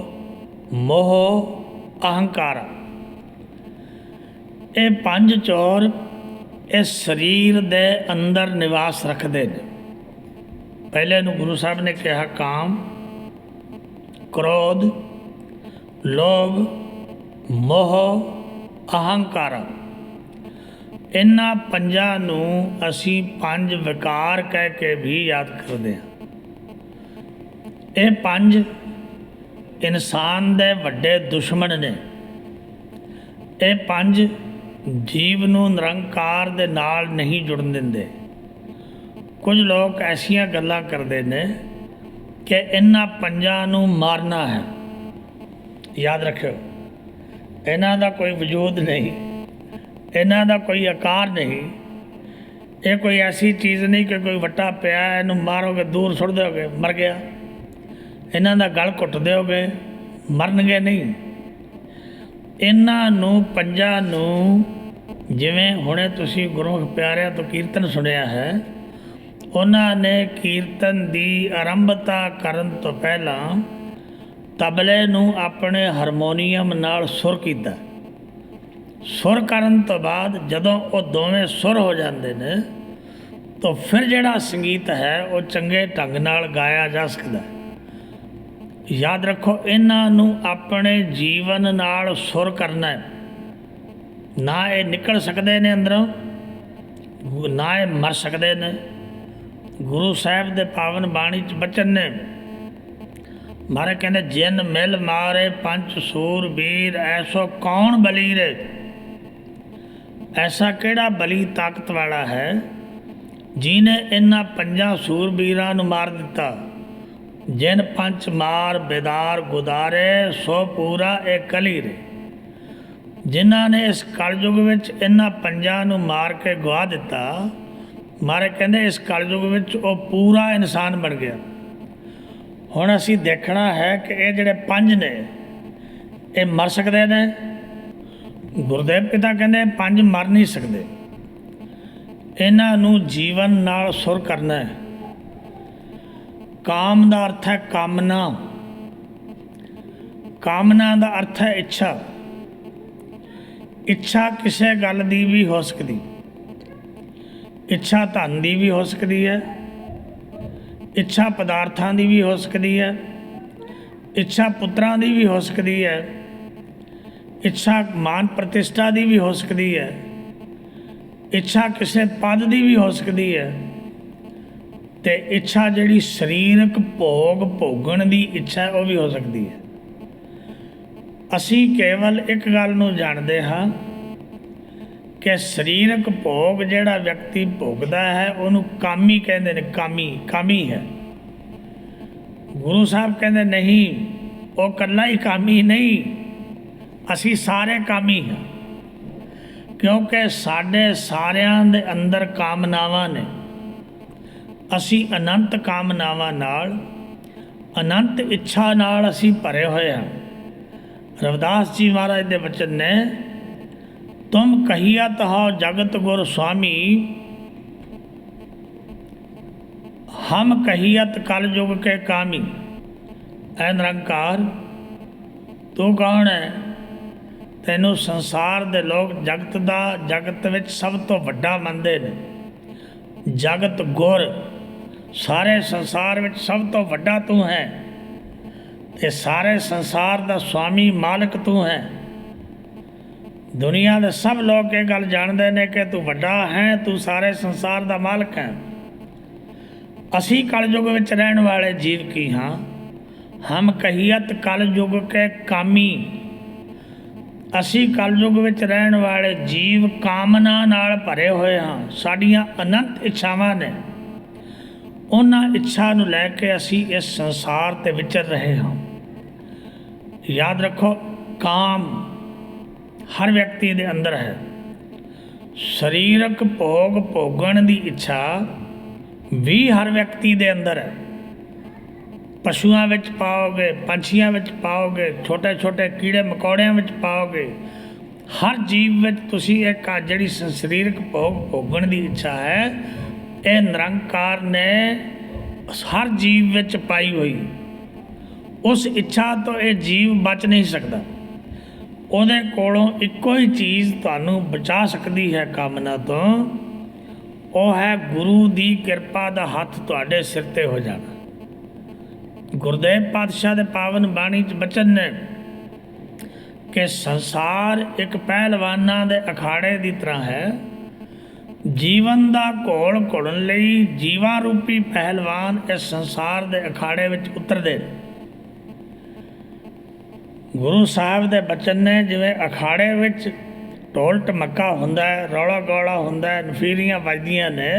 ਮੋਹ, ਅਹੰਕਾਰ। ਇਹ ਪੰਜ ਚੋਰ ਇਸ ਸਰੀਰ ਦੇ ਅੰਦਰ ਨਿਵਾਸ ਰੱਖਦੇ ਨੇ। ਪਹਿਲੇ ਨੂੰ ਗੁਰੂ ਸਾਹਿਬ ਨੇ ਕਿਹਾ ਕਾਮ, ਕ੍ਰੋਧ, ਲੋਭ, ਮੋਹ, ਅਹੰਕਾਰ। ਇਹਨਾਂ ਪੰਜਾਂ ਨੂੰ ਅਸੀਂ ਪੰਜ ਵਿਕਾਰ ਕਹਿ ਕੇ ਵੀ ਯਾਦ ਕਰਦੇ ਹਾਂ। ਇਹ ਪੰਜ ਇਨਸਾਨ ਦੇ ਵੱਡੇ ਦੁਸ਼ਮਣ ਨੇ। ਇਹ ਪੰਜ ਜੀਵ ਨੂੰ ਨਿਰੰਕਾਰ ਦੇ ਨਾਲ ਨਹੀਂ ਜੁੜਨ ਦਿੰਦੇ। ਕੁਝ ਲੋਕ ਐਸੀਆਂ ਗੱਲਾਂ ਕਰਦੇ ਨੇ ਕਿ ਇਹਨਾਂ ਪੰਜਾਂ ਨੂੰ ਮਾਰਨਾ ਹੈ। ਯਾਦ ਰੱਖਿਓ, ਇਹਨਾਂ ਦਾ ਕੋਈ ਵਜੂਦ ਨਹੀਂ, ਇਹਨਾਂ ਦਾ ਕੋਈ ਆਕਾਰ ਨਹੀਂ। ਇਹ ਕੋਈ ਐਸੀ ਚੀਜ਼ ਨਹੀਂ ਕਿ ਕੋਈ ਵੱਟਾ ਪਿਆ ਇਹਨੂੰ ਮਾਰੋਗੇ, ਦੂਰ ਸੁੱਟ ਦਿਓਗੇ, ਮਰ ਗਿਆ। ਇਹਨਾਂ ਦਾ ਗਲ ਘੁੱਟ ਦਿਓਗੇ, ਮਰਨਗੇ ਨਹੀਂ। ਇਹਨਾਂ ਨੂੰ ਪੰਜਾਂ ਨੂੰ, ਜਿਵੇਂ ਹੁਣੇ ਤੁਸੀਂ ਗੁਰਮੁਖ ਪਿਆਰਿਆਂ ਤੋਂ ਕੀਰਤਨ ਸੁਣਿਆ ਹੈ, ਉਹਨਾਂ ਨੇ ਕੀਰਤਨ ਦੀ ਆਰੰਭਤਾ ਕਰਨ ਤੋਂ ਪਹਿਲਾਂ ਤਬਲੇ ਨੂੰ ਆਪਣੇ ਹਾਰਮੋਨੀਅਮ ਨਾਲ ਸੁਰ ਕੀਤਾ। ਸੁਰ ਕਰਨ ਤੋਂ ਬਾਅਦ ਜਦੋਂ ਉਹ ਦੋਵੇਂ ਸੁਰ ਹੋ ਜਾਂਦੇ ਨੇ ਤਾਂ ਫਿਰ ਜਿਹੜਾ ਸੰਗੀਤ ਹੈ ਉਹ ਚੰਗੇ ਢੰਗ ਨਾਲ ਗਾਇਆ ਜਾ ਸਕਦਾ। ਯਾਦ ਰੱਖੋ, ਇਹਨਾਂ ਨੂੰ ਆਪਣੇ ਜੀਵਨ ਨਾਲ ਸੁਰ ਕਰਨਾ ਹੈ। ਨਾ ਇਹ ਨਿਕਲ ਸਕਦੇ ਨੇ ਅੰਦਰੋਂ, ਨਾ ਇਹ ਮਰ ਸਕਦੇ ਨੇ। ਗੁਰੂ ਸਾਹਿਬ ਦੇ ਪਾਵਨ ਬਾਣੀ 'ਚ ਬਚਨ ਨੇ, ਮਾਰੇ ਕਹਿੰਦੇ, ਜਿਨ ਮਿਲ ਮਾਰੇ ਪੰਜ ਸੂਰ ਵੀਰ, ਐਸੋ ਕੌਣ ਬਲੀ ਰੇ। ਐਸਾ ਕਿਹੜਾ ਬਲੀ ਤਾਕਤ ਵਾਲਾ ਹੈ ਜਿਹਨੇ ਇਹਨਾਂ ਪੰਜਾਂ ਸੂਰਬੀਰਾਂ ਨੂੰ ਮਾਰ ਦਿੱਤਾ। ਜਿਨ ਪੰਚ ਮਾਰ ਬੇਦਾਰ ਗੁਦਾਰੇ ਸੋ ਪੂਰਾ ਇਹ ਕਲੀ ਰੇ। ਜਿਨ੍ਹਾਂ ਨੇ ਇਸ ਕਲਯੁਗ ਵਿੱਚ ਇਹਨਾਂ ਪੰਜਾਂ ਨੂੰ ਮਾਰ ਕੇ ਗਵਾ ਦਿੱਤਾ, ਮਾਰੇ ਕਹਿੰਦੇ ਇਸ ਕਲਯੁਗ ਵਿੱਚ ਉਹ ਪੂਰਾ ਇਨਸਾਨ ਬਣ ਗਿਆ। ਹੁਣ ਅਸੀਂ ਦੇਖਣਾ ਹੈ ਕਿ ਇਹ ਜਿਹੜੇ ਪੰਜ ਨੇ ਇਹ ਮਰ ਸਕਦੇ ਨੇ? ਗੁਰਦੇਵ ਪਿਤਾ ਕਹਿੰਦੇ ਪੰਜ ਮਰ ਨਹੀਂ ਸਕਦੇ। ਇਹਨਾਂ ਨੂੰ ਜੀਵਨ ਨਾਲ ਸੁਰ ਕਰਨਾ ਹੈ। ਕਾਮ ਦਾ ਅਰਥ ਹੈ ਕਾਮਨਾ, ਕਾਮਨਾ ਦਾ ਅਰਥ ਹੈ ਇੱਛਾ। ਇੱਛਾ ਕਿਸੇ ਗੱਲ ਦੀ ਵੀ ਹੋ ਸਕਦੀ। ਇੱਛਾ ਧਨ ਦੀ ਵੀ ਹੋ ਸਕਦੀ ਹੈ, ਇੱਛਾ ਪਦਾਰਥਾਂ ਦੀ ਵੀ ਹੋ ਸਕਦੀ ਹੈ, ਇੱਛਾ ਪੁੱਤਰਾਂ ਦੀ ਵੀ ਹੋ ਸਕਦੀ ਹੈ, ਇੱਛਾ ਮਾਨ ਪ੍ਰਤਿਸ਼ਠਾ ਦੀ ਵੀ ਹੋ ਸਕਦੀ ਹੈ, ਇੱਛਾ ਕਿਸੇ ਪਦ ਦੀ ਵੀ ਹੋ ਸਕਦੀ ਹੈ, ਤੇ ਇੱਛਾ ਜਿਹੜੀ ਸਰੀਰਕ ਭੋਗ ਭੋਗਣ ਦੀ ਇੱਛਾ ਉਹ ਵੀ ਹੋ ਸਕਦੀ ਹੈ। ਅਸੀਂ ਕੇਵਲ ਇੱਕ ਗੱਲ ਨੂੰ ਜਾਣਦੇ ਹਾਂ ਕਿ ਸਰੀਰਕ ਭੋਗ ਜਿਹੜਾ ਵਿਅਕਤੀ ਭੋਗਦਾ ਹੈ ਉਹਨੂੰ ਕਾਮੀ ਕਹਿੰਦੇ ਨੇ। ਕਾਮੀ ਹੈ। ਗੁਰੂ ਸਾਹਿਬ ਕਹਿੰਦੇ ਨਹੀਂ, ਉਹ ਇਕੱਲਾ ਹੀ ਕਾਮੀ ਨਹੀਂ, ਅਸੀਂ ਸਾਰੇ ਕਾਮੀ ਹਾਂ, ਕਿਉਂਕਿ ਸਾਡੇ ਸਾਰਿਆਂ ਦੇ ਅੰਦਰ ਕਾਮਨਾਵਾਂ ਨੇ। ਅਸੀਂ ਅਨੰਤ ਕਾਮਨਾਵਾਂ ਨਾਲ, ਅਨੰਤ ਇੱਛਾ ਨਾਲ ਅਸੀਂ ਭਰੇ ਹੋਏ ਹਾਂ। ਰਵਿਦਾਸ ਜੀ ਮਹਾਰਾਜ ਦੇ ਬਚਨ ਨੇ, ਤੁਮ ਕਹੀਅਤ ਹੋ ਜਗਤ ਗੁਰ ਸੁਆਮੀ, ਹਮ ਕਹੀਅਤ ਕਲ ਯੁਗ ਕੇ ਕਾਮੀ। ਐ ਨਿਰੰਕਾਰ, ਤੂੰ ਕੌਣ ਹੈ? ਤੈਨੂੰ ਸੰਸਾਰ ਦੇ ਲੋਕ ਜਗਤ ਵਿੱਚ ਸਭ ਤੋਂ ਵੱਡਾ ਮੰਨਦੇ ਨੇ। ਜਗਤ ਗੁਰ, ਸਾਰੇ ਸੰਸਾਰ ਵਿੱਚ ਸਭ ਤੋਂ ਵੱਡਾ ਤੂੰ ਹੈ, ਤੇ ਸਾਰੇ ਸੰਸਾਰ ਦਾ ਸੁਆਮੀ ਮਾਲਕ ਤੂੰ ਹੈ। ਦੁਨੀਆ ਦੇ ਸਭ ਲੋਕ ਇਹ ਗੱਲ ਜਾਣਦੇ ਨੇ ਕਿ ਤੂੰ ਵੱਡਾ ਹੈ, ਤੂੰ ਸਾਰੇ ਸੰਸਾਰ ਦਾ ਮਾਲਕ ਹੈ। ਅਸੀਂ ਕਲਯੁਗ ਵਿੱਚ ਰਹਿਣ ਵਾਲੇ ਜੀਵ ਕੀ ਹਾਂ? ਹਮ ਕਹੀਅਤ ਕਲਯੁਗ ਕੇ ਕਾਮੀ। ਅਸੀਂ ਕਲਯੁਗ ਵਿੱਚ ਰਹਿਣ ਵਾਲੇ ਜੀਵ ਕਾਮਨਾ ਨਾਲ ਭਰੇ ਹੋਏ ਹਾਂ। ਸਾਡੀਆਂ ਅਨੰਤ ਇੱਛਾਵਾਂ ਨੇ। ਉਹਨਾਂ ਇੱਛਾ ਨੂੰ ਲੈ ਕੇ ਅਸੀਂ ਇਸ ਸੰਸਾਰ 'ਤੇ ਵਿਚਰ ਰਹੇ ਹਾਂ। ਯਾਦ ਰੱਖੋ, ਕਾਮ ਹਰ ਵਿਅਕਤੀ ਦੇ ਅੰਦਰ ਹੈ। ਸਰੀਰਕ ਭੋਗ ਭੋਗਣ ਦੀ ਇੱਛਾ ਵੀ ਹਰ ਵਿਅਕਤੀ ਦੇ ਅੰਦਰ ਹੈ। ਪਸ਼ੂਆਂ ਵਿੱਚ ਪਾਓਗੇ, ਪੰਛੀਆਂ ਵਿੱਚ ਪਾਓਗੇ, ਛੋਟੇ ਛੋਟੇ ਕੀੜੇ ਮਕੌੜਿਆਂ ਵਿੱਚ ਪਾਓਗੇ। ਹਰ ਜੀਵ ਵਿੱਚ ਤੁਸੀਂ ਇੱਕ ਜਿਹੜੀ ਸਰੀਰਕ ਭੋਗ ਭੋਗਣ ਦੀ ਇੱਛਾ ਹੈ, ਇਹ ਨਿਰੰਕਾਰ ਨੇ ਹਰ ਜੀਵ ਵਿੱਚ ਪਾਈ ਹੋਈ। ਉਸ ਇੱਛਾ ਤੋਂ ਇਹ ਜੀਵ ਬਚ ਨਹੀਂ ਸਕਦਾ। ਉਹਦੇ ਕੋਲੋਂ ਇੱਕੋ ਹੀ ਚੀਜ਼ ਤੁਹਾਨੂੰ ਬਚਾ ਸਕਦੀ ਹੈ ਕਾਮਨਾ ਤੋਂ, ਉਹ ਹੈ ਗੁਰੂ ਦੀ ਕਿਰਪਾ ਦਾ ਹੱਥ ਤੁਹਾਡੇ ਸਿਰ 'ਤੇ ਹੋ ਜਾਣਾ। ਗੁਰਦੇਵ ਪਾਤਸ਼ਾਹ ਦੇ ਪਾਵਨ ਬਾਣੀ 'ਚ ਬਚਨ ਨੇ ਕਿ ਸੰਸਾਰ ਇੱਕ ਪਹਿਲਵਾਨਾਂ ਦੇ ਅਖਾੜੇ ਦੀ ਤਰ੍ਹਾਂ ਹੈ। ਜੀਵਨ ਦਾ ਘੋਲ ਘੁਲਣ ਲਈ ਜੀਵਾਂ ਰੂਪੀ ਪਹਿਲਵਾਨ ਇਸ ਸੰਸਾਰ ਦੇ ਅਖਾੜੇ ਵਿੱਚ ਉਤਰਦੇ। ਗੁਰੂ ਸਾਹਿਬ ਦੇ ਬਚਨ ਨੇ, ਜਿਵੇਂ ਅਖਾੜੇ ਵਿੱਚ ਢੋਲ ਢਮੱਕਾ ਹੁੰਦਾ ਹੈ, ਰੌਲਾ ਗੌਲਾ ਹੁੰਦਾ ਹੈ, ਨਫੀਰੀਆਂ ਵੱਜਦੀਆਂ ਨੇ,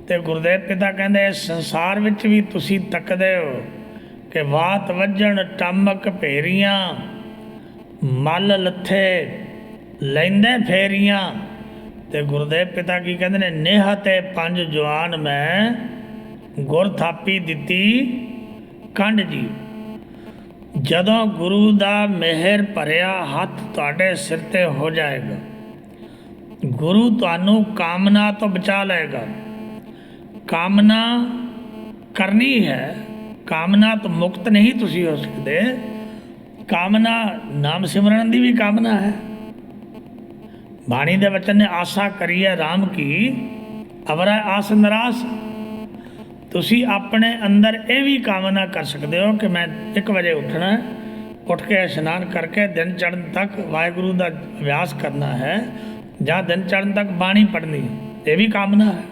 ਤੇ ਗੁਰਦੇਵ ਪਿਤਾ ਕਹਿੰਦੇ ਇਸ ਸੰਸਾਰ ਵਿੱਚ ਵੀ ਤੁਸੀਂ ਤੱਕਦੇ ਹੋ ਕਿ ਵਾਤ ਵੱਜਣ ਟਮਕ ਭੇਰੀਆਂ, ਮੱਲ ਲੱਥੇ ਲੈਂਦੇ ਫੇਰੀਆਂ। ਤੇ ਗੁਰਦੇਵ ਪਿਤਾ ਕੀ ਕਹਿੰਦੇ ਨੇ, ਨੇਹ ਤੇ ਪੰਜ ਜਵਾਨ ਮੈਂ ਗੁਰ ਥਾਪੀ ਦਿੱਤੀ ਕੰਡ ਜੀ। ਜਦੋਂ ਗੁਰੂ ਦਾ ਮਿਹਰ ਭਰਿਆ ਹੱਥ ਤੁਹਾਡੇ ਸਿਰ 'ਤੇ ਹੋ ਜਾਏਗਾ, ਗੁਰੂ ਤੁਹਾਨੂੰ ਕਾਮਨਾ ਤੋਂ ਬਚਾ ਲਏਗਾ। ਕਾਮਨਾ ਕਰਨੀ ਹੈ, ਕਾਮਨਾ ਤੋਂ ਮੁਕਤ ਨਹੀਂ ਤੁਸੀਂ ਹੋ ਸਕਦੇ। ਕਾਮਨਾ ਨਾਮ ਸਿਮਰਨ ਦੀ ਵੀ ਕਾਮਨਾ ਹੈ। ਬਾਣੀ ਦੇ ਵਚਨ ਨੇ, ਆਸਾ ਕਰੀਏ ਰਾਮ ਕੀ ਅਵਰੈ ਆਸ ਨਿਰਾਸ। ਤੁਸੀਂ ਆਪਣੇ ਅੰਦਰ ਇਹ ਵੀ ਕਾਮਨਾ ਕਰ ਸਕਦੇ ਹੋ ਕਿ ਮੈਂ 1 ਵਜੇ ਉੱਠਣਾ, ਉੱਠ ਕੇ ਇਸ਼ਨਾਨ ਕਰਕੇ ਦਿਨ ਚੜ੍ਹਨ ਤੱਕ ਵਾਹਿਗੁਰੂ ਦਾ ਅਭਿਆਸ ਕਰਨਾ ਹੈ, ਜਾਂ ਦਿਨ ਚੜ੍ਹਨ ਤੱਕ ਬਾਣੀ ਪੜ੍ਹਨੀ, ਇਹ ਵੀ ਕਾਮਨਾ ਹੈ।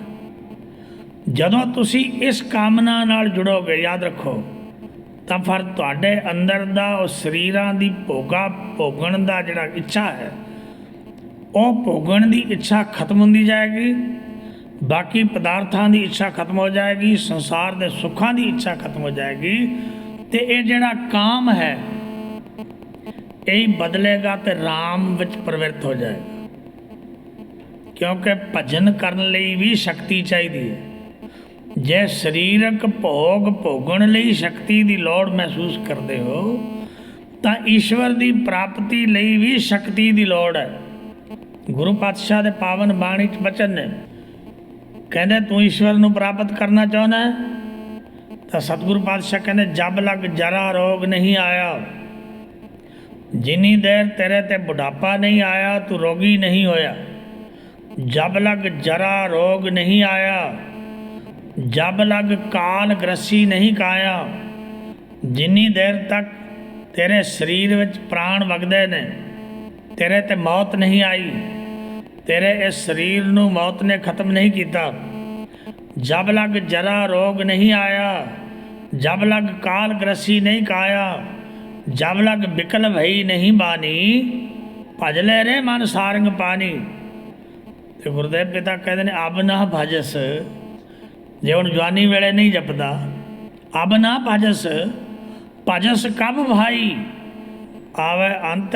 ਜਦੋਂ ਤੁਸੀਂ ਇਸ ਕਾਮਨਾ ਨਾਲ ਜੁੜੋਗੇ, ਯਾਦ ਰੱਖੋ, ਤਾਂ ਫਿਰ ਤੁਹਾਡੇ ਅੰਦਰ ਦਾ ਉਹ ਸਰੀਰਾਂ ਦੀ ਭੋਗਣ ਦਾ ਜਿਹੜਾ ਇੱਛਾ ਹੈ, ਉਹ ਭੋਗਣ ਦੀ ਇੱਛਾ ਖਤਮ ਹੁੰਦੀ ਜਾਏਗੀ। बाकी पदार्थां की इच्छा खत्म हो जाएगी, संसार के सुखां की इच्छा खत्म हो जाएगी। तो ये जिहड़ा काम है यही बदलेगा तो राम विच प्रवृत्त हो जाएगा। क्योंकि भजन करने लई भी शक्ति चाहिए है। जे शरीरक भोग भोगण लई शक्ति की लोड़ महसूस करते हो तो ईश्वर की प्राप्ति लई भी शक्ति की लोड़ है। गुरु पातशाह दे पावन बाणी च बचन ने कहते तू ईश्वर नूं प्राप्त करना चाहना है तो सतगुरु पातशाह कहते जब लग जरा रोग नहीं आया, जिनी देर तेरे ते बुढ़ापा नहीं आया तू रोगी नहीं होया। जब लग जरा रोग नहीं आया, जब लग काल ग्रसी नहीं काया, जिनी देर तक तेरे शरीर विच प्राण वगदे ने तेरे ते मौत नहीं आई, तेरे इस शरीर नूं मौत ने खत्म नहीं किया। जब लग जरा रोग नहीं आया, जब लग काल ग्रसी नहीं काया, जब लग बिकल भई नहीं बानी, भजले रे मन सारंग पानी। तो गुरुदेव पिता कहते हैं अब ना भजस, जे हुण जवानी वेले नहीं जपदा, अब ना भजस, भजस कब भाई, आवे अंत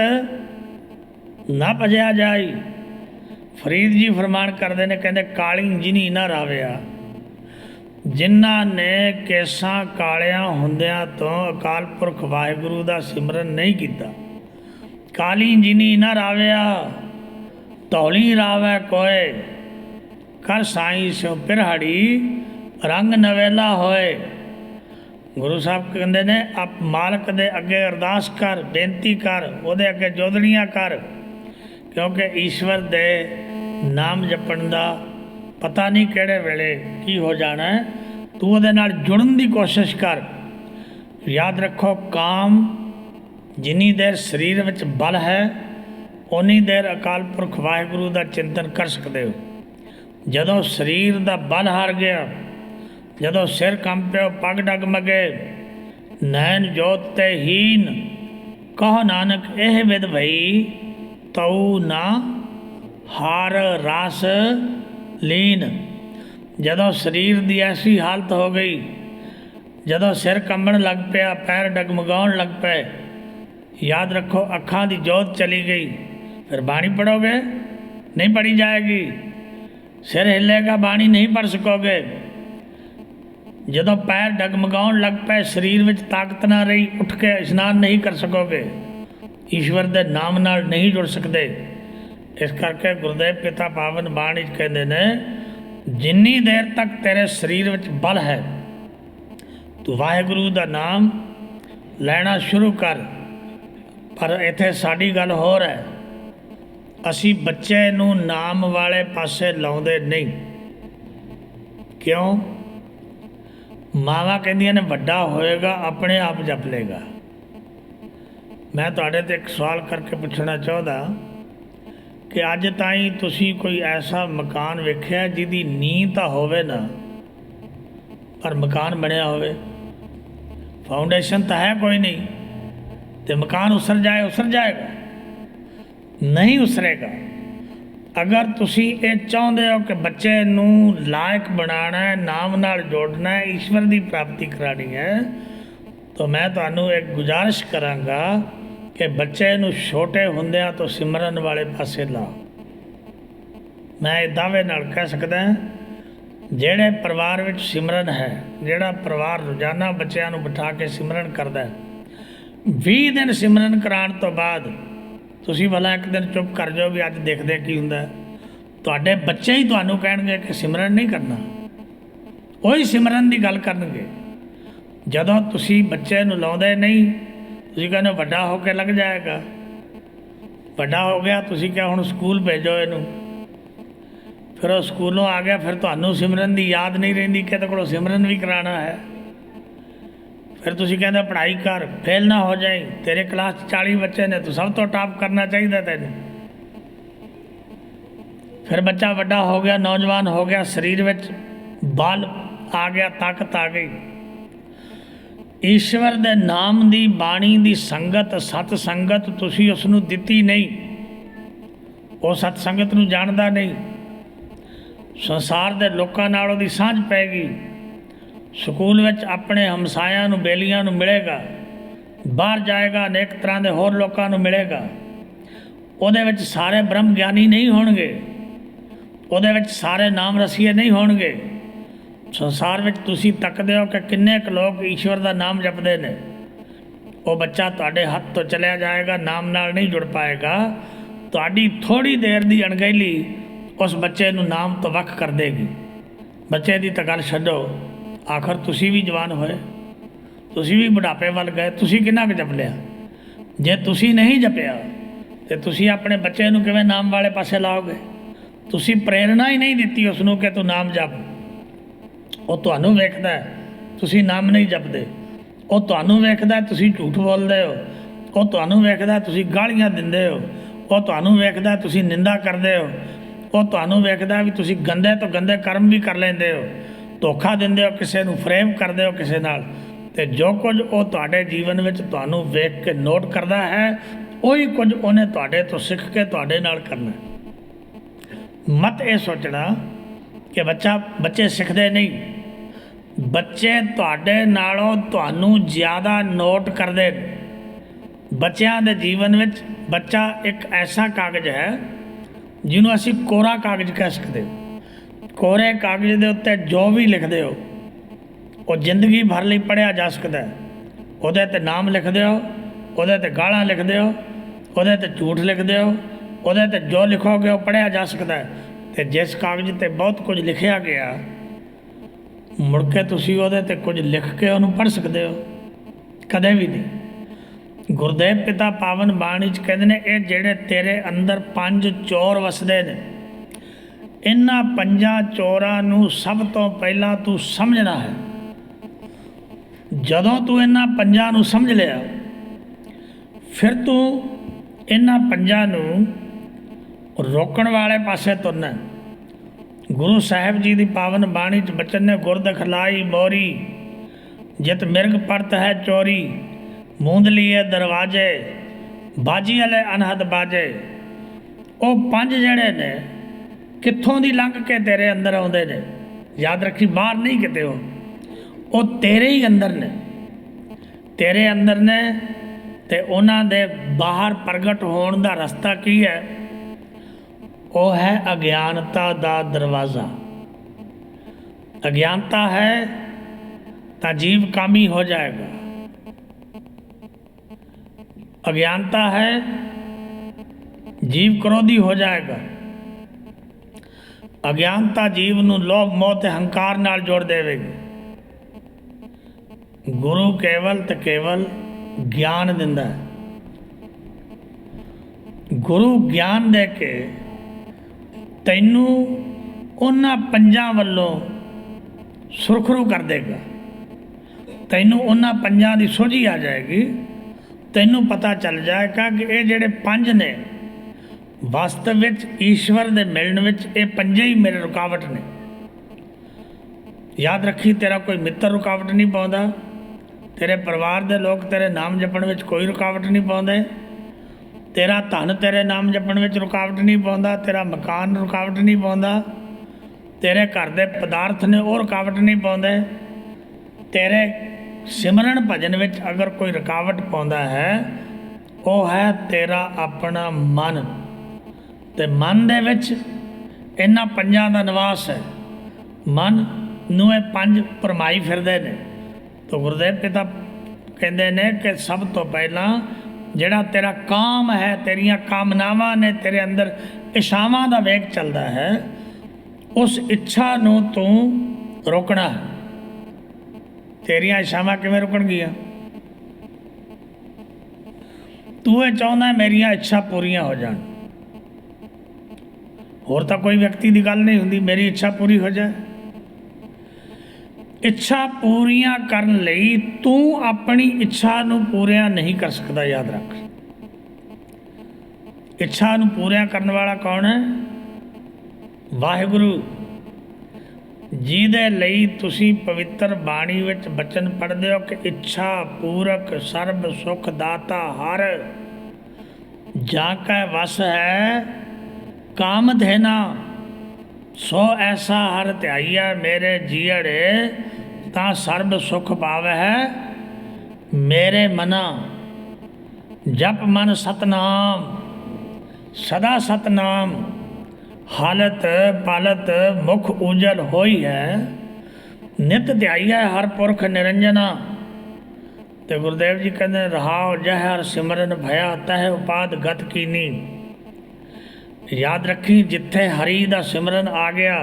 ना भजया जाई। फरीद जी फरमान करते हैं, कहते काली जिनी ना राविया, जिन्हां ने केसां कालियां हुंदियां तो अकाल पुरख वाहिगुरू दा सिमरन नहीं किया। काली जिनी ना राविया, धौली रावै कोय, कर साईं स्यों पिरहाड़ी, रंग नवेला होए। गुरु साहब कहते ने आप मालक दे अगे अरदास कर, बेनती कर, उहदे अगे जोदड़ियां कर, क्योंकि ईश्वर दे नाम जपण दा पता नहीं किहड़े वेले की हो जाना है। तू उहदे नाल जुड़न दी कोशिश कर। याद रखो काम जिन्नी देर शरीर विच बल है उन्नी देर अकाल पुरख वाहिगुरू दा चिंतन कर सकते हो। जदों शरीर दा बल हार गया, जदों सिर कंपिओ पग डगमगे, नैन जोत ते हीन, कहो नानक एह विद भई, तऊ ना हार रास लीन। जदों शरीर की ऐसी हालत हो गई, जदों सिर कंबण लग पिया, पैर डगमगाउण लग पे, याद रखो अखां की जोत चली गई, फिर बाणी पढ़ोगे नहीं पढ़ी जाएगी। सिर हिलेगा, बाणी नहीं पढ़ सकोगे। जदों पैर डगमगाउण लग पे, शरीर में ताकत ना रही, उठ के इशनान नहीं कर सकोगे, ईश्वर के नाम नाल नहीं जुड़ सकते। इस करके गुरुदेव पिता पावन बाणी कहते ने जिन्नी देर तक तेरे शरीर में बल है तू वाहिगुरू का नाम लेना शुरू कर। पर इत्थे साडी गल होर है, असी बच्चे नूं नाम वाले पासे लाउंदे नहीं। क्यों? मावां कहंदियां ने वड्डा होएगा अपने आप जप लेगा। मैं तुहाडे ते एक सवाल करके पुछना चाहता कि अज ताईं तुसी कोई ऐसा मकान वेख्या जिहदी नींह तां होवे ना पर मकान बनया होवे, फाउंडेशन तो है कोई नहीं, तो मकान उसर जाएगा? नहीं उसरेगा। अगर तुसी ये चाहते हो कि बच्चे नूं लायक बनाना है, नाम नाल जोड़ना है, ईश्वर की प्राप्ति करानी है, तो मैं तुहानूं एक गुजारिश करांगा कि बच्चे नूं छोटे हुंदिआं तो सिमरन वाले पासे लाओ। मैं ये दावे नाल कह सकदा ਜਿਹੜੇ परिवार विच सिमरन है, ਜਿਹੜਾ परिवार रोजाना बच्चों नूं बिठा के सिमरन करता है, 20 दिन सिमरन कराउण तो बाद तुसीं भला एक दिन चुप कर जाओ भी अज देखदे की हुंदा है, तुहाडे बच्चे ही तुहानूं कहणगे कि सिमरन नहीं करना, वही सिमरन की गल करनगे। जदों तुसीं बच्चे नूं लाउंदे नहीं, तुसीं कहंदे वड्डा हो के लग जाएगा, वड्डा हो गया, तुसीं क्या हुण स्कूल भेजो इहनूं, फिर वो स्कूलों आ गया, फिर तुहानूं सिमरन की याद नहीं रहिंदी कि इहदे कोलों सिमरन भी कराना है। फिर तुसीं कहंदे पढ़ाई कर, फेल ना हो जाए, तेरे क्लास 40 बच्चे ने, तो सब तो टॉप करना चाहिए तैनूं। फिर बच्चा वड्डा हो गया, नौजवान हो गया, शरीर में बल आ गया, ताकत आ गई, ईश्वर दे नाम की बाणी की संगत, सत संगत तुसीं उसनूं दित्ती नहीं, वो सत संगत नूं जाणदा नहीं, ਸੰਸਾਰ ਦੇ ਲੋਕਾਂ ਨਾਲ ਉਹਦੀ ਸਾਂਝ ਪੈਗੀ। ਸਕੂਲ ਵਿੱਚ ਆਪਣੇ ਹਮਸਾਇਆਂ ਨੂੰ, ਬੇਲੀਆਂ ਨੂੰ ਮਿਲੇਗਾ। ਬਾਹਰ ਜਾਏਗਾ, ਅਨੇਕ ਤਰ੍ਹਾਂ ਦੇ ਹੋਰ ਲੋਕਾਂ ਨੂੰ ਮਿਲੇਗਾ। ਉਹਦੇ ਵਿੱਚ ਸਾਰੇ ਬ੍ਰਹਮ ਗਿਆਨੀ ਨਹੀਂ ਹੋਣਗੇ, ਉਹਦੇ ਵਿੱਚ ਸਾਰੇ ਨਾਮ ਰਸੀਏ ਨਹੀਂ ਹੋਣਗੇ। ਸੰਸਾਰ ਵਿੱਚ ਤੁਸੀਂ ਤੱਕਦੇ ਹੋ ਕਿ ਕਿੰਨੇ ਕੁ ਲੋਕ ਈਸ਼ਵਰ ਦਾ ਨਾਮ ਜਪਦੇ ਨੇ। ਉਹ ਬੱਚਾ ਤੁਹਾਡੇ ਹੱਥ ਤੋਂ ਚਲਿਆ ਜਾਏਗਾ, ਨਾਮ ਨਾਲ ਨਹੀਂ ਜੁੜ ਪਾਏਗਾ। ਤੁਹਾਡੀ ਥੋੜ੍ਹੀ ਦੇਰ ਦੀ ਅਣਗਹਿਲੀ ਉਸ ਬੱਚੇ ਨੂੰ ਨਾਮ ਤੋਂ ਵੱਖ ਕਰ ਦੇਗੀ। ਬੱਚੇ ਦੀ ਤਾਂ ਗੱਲ ਛੱਡੋ, ਆਖਰ ਤੁਸੀਂ ਵੀ ਜਵਾਨ ਹੋਏ, ਤੁਸੀਂ ਵੀ ਬੁਢਾਪੇ ਵੱਲ ਗਏ, ਤੁਸੀਂ ਕਿੰਨਾ ਕੁ ਜਪ ਲਿਆ? ਜੇ ਤੁਸੀਂ ਨਹੀਂ ਜਪਿਆ ਤੇ ਤੁਸੀਂ ਆਪਣੇ ਬੱਚੇ ਨੂੰ ਕਿਵੇਂ ਨਾਮ ਵਾਲੇ ਪਾਸੇ ਲਾਓਗੇ? ਤੁਸੀਂ ਪ੍ਰੇਰਣਾ ਹੀ ਨਹੀਂ ਦਿੱਤੀ ਉਸ ਨੂੰ ਕਿ ਤੂੰ ਨਾਮ ਜਪ। ਉਹ ਤੁਹਾਨੂੰ ਵੇਖਦਾ ਤੁਸੀਂ ਨਾਮ ਨਹੀਂ ਜਪਦੇ, ਉਹ ਤੁਹਾਨੂੰ ਵੇਖਦਾ ਤੁਸੀਂ ਝੂਠ ਬੋਲਦੇ ਹੋ, ਉਹ ਤੁਹਾਨੂੰ ਵੇਖਦਾ ਤੁਸੀਂ ਗਾਲੀਆਂ ਦਿੰਦੇ ਹੋ, ਉਹ ਤੁਹਾਨੂੰ ਵੇਖਦਾ ਤੁਸੀਂ ਨਿੰਦਾ ਕਰਦੇ ਹੋ, ਉਹ ਤੁਹਾਨੂੰ ਵੇਖਦਾ ਵੀ ਤੁਸੀਂ ਗੰਦੇ ਤੋਂ ਗੰਦੇ ਕਰਮ ਵੀ ਕਰ ਲੈਂਦੇ ਹੋ, ਧੋਖਾ ਦਿੰਦੇ ਹੋ ਕਿਸੇ ਨੂੰ, ਫਰੇਮ ਕਰਦੇ ਹੋ ਕਿਸੇ ਨਾਲ। ਅਤੇ ਜੋ ਕੁਝ ਉਹ ਤੁਹਾਡੇ ਜੀਵਨ ਵਿੱਚ ਤੁਹਾਨੂੰ ਵੇਖ ਕੇ ਨੋਟ ਕਰਦਾ ਹੈ, ਉਹੀ ਕੁਝ ਉਹਨੇ ਤੁਹਾਡੇ ਤੋਂ ਸਿੱਖ ਕੇ ਤੁਹਾਡੇ ਨਾਲ ਕਰਨਾ। ਮਤ ਇਹ ਸੋਚਣਾ ਕਿ ਬੱਚੇ ਸਿੱਖਦੇ ਨਹੀਂ। ਬੱਚੇ ਤੁਹਾਡੇ ਨਾਲੋਂ ਤੁਹਾਨੂੰ ਜ਼ਿਆਦਾ ਨੋਟ ਕਰਦੇ ਨੇ। ਬੱਚਿਆਂ ਦੇ ਜੀਵਨ ਵਿੱਚ ਬੱਚਾ ਇੱਕ ਐਸਾ ਕਾਗਜ਼ ਹੈ ਜਿਹਨੂੰ ਅਸੀਂ ਕੋਰਾ ਕਾਗਜ਼ ਕਹਿ ਸਕਦੇ। ਕੋਰੇ ਕਾਗਜ਼ ਦੇ ਉੱਤੇ ਜੋ ਵੀ ਲਿਖਦੇ ਹੋ ਉਹ ਜ਼ਿੰਦਗੀ ਭਰ ਲਈ ਪੜ੍ਹਿਆ ਜਾ ਸਕਦਾ। ਉਹਦੇ 'ਤੇ ਨਾਮ ਲਿਖਦੇ ਹੋ, ਉਹਦੇ 'ਤੇ ਗਾਲਾਂ ਲਿਖਦੇ ਹੋ, ਉਹਦੇ 'ਤੇ ਝੂਠ ਲਿਖਦੇ ਹੋ, ਉਹਦੇ 'ਤੇ ਜੋ ਲਿਖੋਗੇ ਉਹ ਪੜ੍ਹਿਆ ਜਾ ਸਕਦਾ। ਅਤੇ ਜਿਸ ਕਾਗਜ਼ 'ਤੇ ਬਹੁਤ ਕੁਝ ਲਿਖਿਆ ਗਿਆ, ਮੁੜ ਕੇ ਤੁਸੀਂ ਉਹਦੇ 'ਤੇ ਕੁਝ ਲਿਖ ਕੇ ਉਹਨੂੰ ਪੜ੍ਹ ਸਕਦੇ ਹੋ? ਕਦੇ ਵੀ ਨਹੀਂ। ਗੁਰਦੇਵ ਪਿਤਾ ਪਾਵਨ ਬਾਣੀ 'ਚ ਕਹਿੰਦੇ ਨੇ, ਇਹ ਜਿਹੜੇ ਤੇਰੇ ਅੰਦਰ 5 ਚੋਰ ਵਸਦੇ ਨੇ, ਇਹਨਾਂ 5 ਚੋਰਾਂ ਨੂੰ ਸਭ ਤੋਂ ਪਹਿਲਾਂ ਤੂੰ ਸਮਝਣਾ ਹੈ। ਜਦੋਂ ਤੂੰ ਇਹਨਾਂ 5 ਨੂੰ ਸਮਝ ਲਿਆ, ਫਿਰ ਤੂੰ ਇਹਨਾਂ 5 ਨੂੰ ਰੋਕਣ ਵਾਲੇ ਪਾਸੇ ਤੁਰਨਾ। ਗੁਰੂ ਸਾਹਿਬ ਜੀ ਦੀ ਪਾਵਨ ਬਾਣੀ 'ਚ ਬਚਨ ਨੇ, ਗੁਰਦ ਖਲਾਈ ਮੋਰੀ, ਜਿਤ ਮਿਰਗ ਪਰਤ ਹੈ ਚੋਰੀ, ਮੂੰਦਲੀਏ ਦਰਵਾਜੇ, ਬਾਜੀ ਵਾਲੇ ਅਨਹਦ ਬਾਜੇ। ਉਹ 5 ਜਿਹੜੇ ਨੇ ਕਿੱਥੋਂ ਦੀ ਲੰਘ ਕੇ ਤੇਰੇ ਅੰਦਰ ਆਉਂਦੇ ਨੇ। ਯਾਦ ਰੱਖੀ, ਬਾਹਰ ਨਹੀਂ ਕਿਤੇ, ਉਹ ਤੇਰੇ ਹੀ ਅੰਦਰ ਨੇ, ਤੇਰੇ ਅੰਦਰ ਨੇ। ਅਤੇ ਉਹਨਾਂ ਦੇ ਬਾਹਰ ਪ੍ਰਗਟ ਹੋਣ ਦਾ ਰਸਤਾ ਕੀ ਹੈ? ਉਹ ਹੈ ਅਗਿਆਨਤਾ ਦਾ ਦਰਵਾਜ਼ਾ। ਅਗਿਆਨਤਾ ਹੈ ਤਾਂ ਜੀਵ ਕਾਮੀ ਹੋ ਜਾਏਗਾ। ਅਗਿਆਨਤਾ ਹੈ ਜੀਵ ਕ੍ਰੋਧੀ ਹੋ ਜਾਏਗਾ। ਅਗਿਆਨਤਾ ਜੀਵ ਨੂੰ ਲੋਭ, ਮੋਹ ਤੇ ਹੰਕਾਰ ਨਾਲ ਜੋੜ ਦੇਵੇਗੀ। ਗੁਰੂ ਕੇਵਲ ਤੇ ਕੇਵਲ ਗਿਆਨ ਦਿੰਦਾ ਹੈ। ਗੁਰੂ ਗਿਆਨ ਦੇ ਕੇ ਤੈਨੂੰ ਉਹਨਾਂ 5 ਵੱਲੋਂ ਸੁਰਖਰੂ ਕਰ ਦੇਗਾ। ਤੈਨੂੰ ਉਹਨਾਂ 5 ਦੀ ਸੋਝੀ ਆ ਜਾਏਗੀ। ਤੈਨੂੰ ਪਤਾ ਚੱਲ ਜਾਏਗਾ ਕਿ ਇਹ ਜਿਹੜੇ 5 ਨੇ, ਵਾਸਤਵ ਵਿੱਚ ਈਸ਼ਵਰ ਦੇ ਮਿਲਣ ਵਿੱਚ ਇਹ 5 ਹੀ ਮੇਰੇ ਰੁਕਾਵਟ ਨੇ। ਯਾਦ ਰੱਖੀ, ਤੇਰਾ ਕੋਈ ਮਿੱਤਰ ਰੁਕਾਵਟ ਨਹੀਂ ਪਾਉਂਦਾ, ਤੇਰੇ ਪਰਿਵਾਰ ਦੇ ਲੋਕ ਤੇਰੇ ਨਾਮ ਜਪਣ ਵਿੱਚ ਕੋਈ ਰੁਕਾਵਟ ਨਹੀਂ ਪਾਉਂਦੇ, ਤੇਰਾ ਧਨ ਤੇਰੇ ਨਾਮ ਜਪਣ ਵਿੱਚ ਰੁਕਾਵਟ ਨਹੀਂ ਪਾਉਂਦਾ, ਤੇਰਾ ਮਕਾਨ ਰੁਕਾਵਟ ਨਹੀਂ ਪਾਉਂਦਾ, ਤੇਰੇ ਘਰ ਦੇ ਪਦਾਰਥ ਨੇ ਉਹ ਰੁਕਾਵਟ ਨਹੀਂ ਪਾਉਂਦੇ। ਤੇਰੇ ਸਿਮਰਨ ਭਜਨ ਵਿੱਚ ਅਗਰ ਕੋਈ ਰੁਕਾਵਟ ਪਾਉਂਦਾ ਹੈ, ਉਹ ਹੈ ਤੇਰਾ ਆਪਣਾ ਮਨ। ਅਤੇ ਮਨ ਦੇ ਵਿੱਚ ਇਹਨਾਂ 5 ਦਾ ਨਿਵਾਸ ਹੈ। ਮਨ ਨੂੰ ਇਹ 5 ਭਰਮਾਈ ਫਿਰਦੇ ਨੇ। ਤਾਂ ਗੁਰਦੇਵ ਪਿਤਾ ਕਹਿੰਦੇ ਨੇ ਕਿ ਸਭ ਤੋਂ ਪਹਿਲਾਂ ਜਿਹੜਾ ਤੇਰਾ ਕਾਮ ਹੈ, ਤੇਰੀਆਂ ਕਾਮਨਾਵਾਂ ਨੇ, ਤੇਰੇ ਅੰਦਰ ਇੱਛਾਵਾਂ ਦਾ ਵੇਗ ਚੱਲਦਾ ਹੈ, ਉਸ ਇੱਛਾ ਨੂੰ ਤੂੰ ਰੋਕਣਾ। ਤੇਰੀਆਂ ਇੱਛਾਵਾਂ ਕਿਵੇਂ ਰੁਕਣਗੀਆਂ? ਤੂੰ ਇਹ ਚਾਹੁੰਦਾ ਮੇਰੀਆਂ ਇੱਛਾ ਪੂਰੀਆਂ ਹੋ ਜਾਣ। ਹੋਰ ਤਾਂ ਕੋਈ ਵਿਅਕਤੀ ਦੀ ਗੱਲ ਨਹੀਂ ਹੁੰਦੀ, ਮੇਰੀ ਇੱਛਾ ਪੂਰੀ ਹੋ ਜਾਏ। ਇੱਛਾ ਪੂਰੀਆਂ ਕਰਨ ਲਈ ਤੂੰ ਆਪਣੀ ਇੱਛਾ ਨੂੰ ਪੂਰੀਆਂ ਨਹੀਂ ਕਰ ਸਕਦਾ। ਯਾਦ ਰੱਖ, ਇੱਛਾ ਨੂੰ ਪੂਰੀਆਂ ਕਰਨ ਵਾਲਾ ਕੌਣ ਹੈ? ਵਾਹਿਗੁਰੂ। ਜਿਹਦੇ ਲਈ ਤੁਸੀਂ ਪਵਿੱਤਰ ਬਾਣੀ ਵਿੱਚ ਬਚਨ ਪੜ੍ਹਦੇ ਹੋ ਕਿ ਇੱਛਾ ਪੂਰਕ ਸਰਬ ਸੁਖ ਦਾਤਾ ਹਰ, ਜਾਂ ਕੈ ਵਸ ਹੈ ਕਾਮਧੇਨਾ। सो ऐसा हर ध्याइया मेरे जीअड़े ता सर्ब सुख पावै है मेरे मना। जप मन सतनाम सदा सतनाम हालत पालत मुख उजल होई है। नित ध्याइया हर पुरख निरंजना। तो गुरुदेव जी कहते रहाओ जह हर सिमरन भया तह उपाद गत कीनी। याद रखी जिथे हरी दा सिमरन आ गया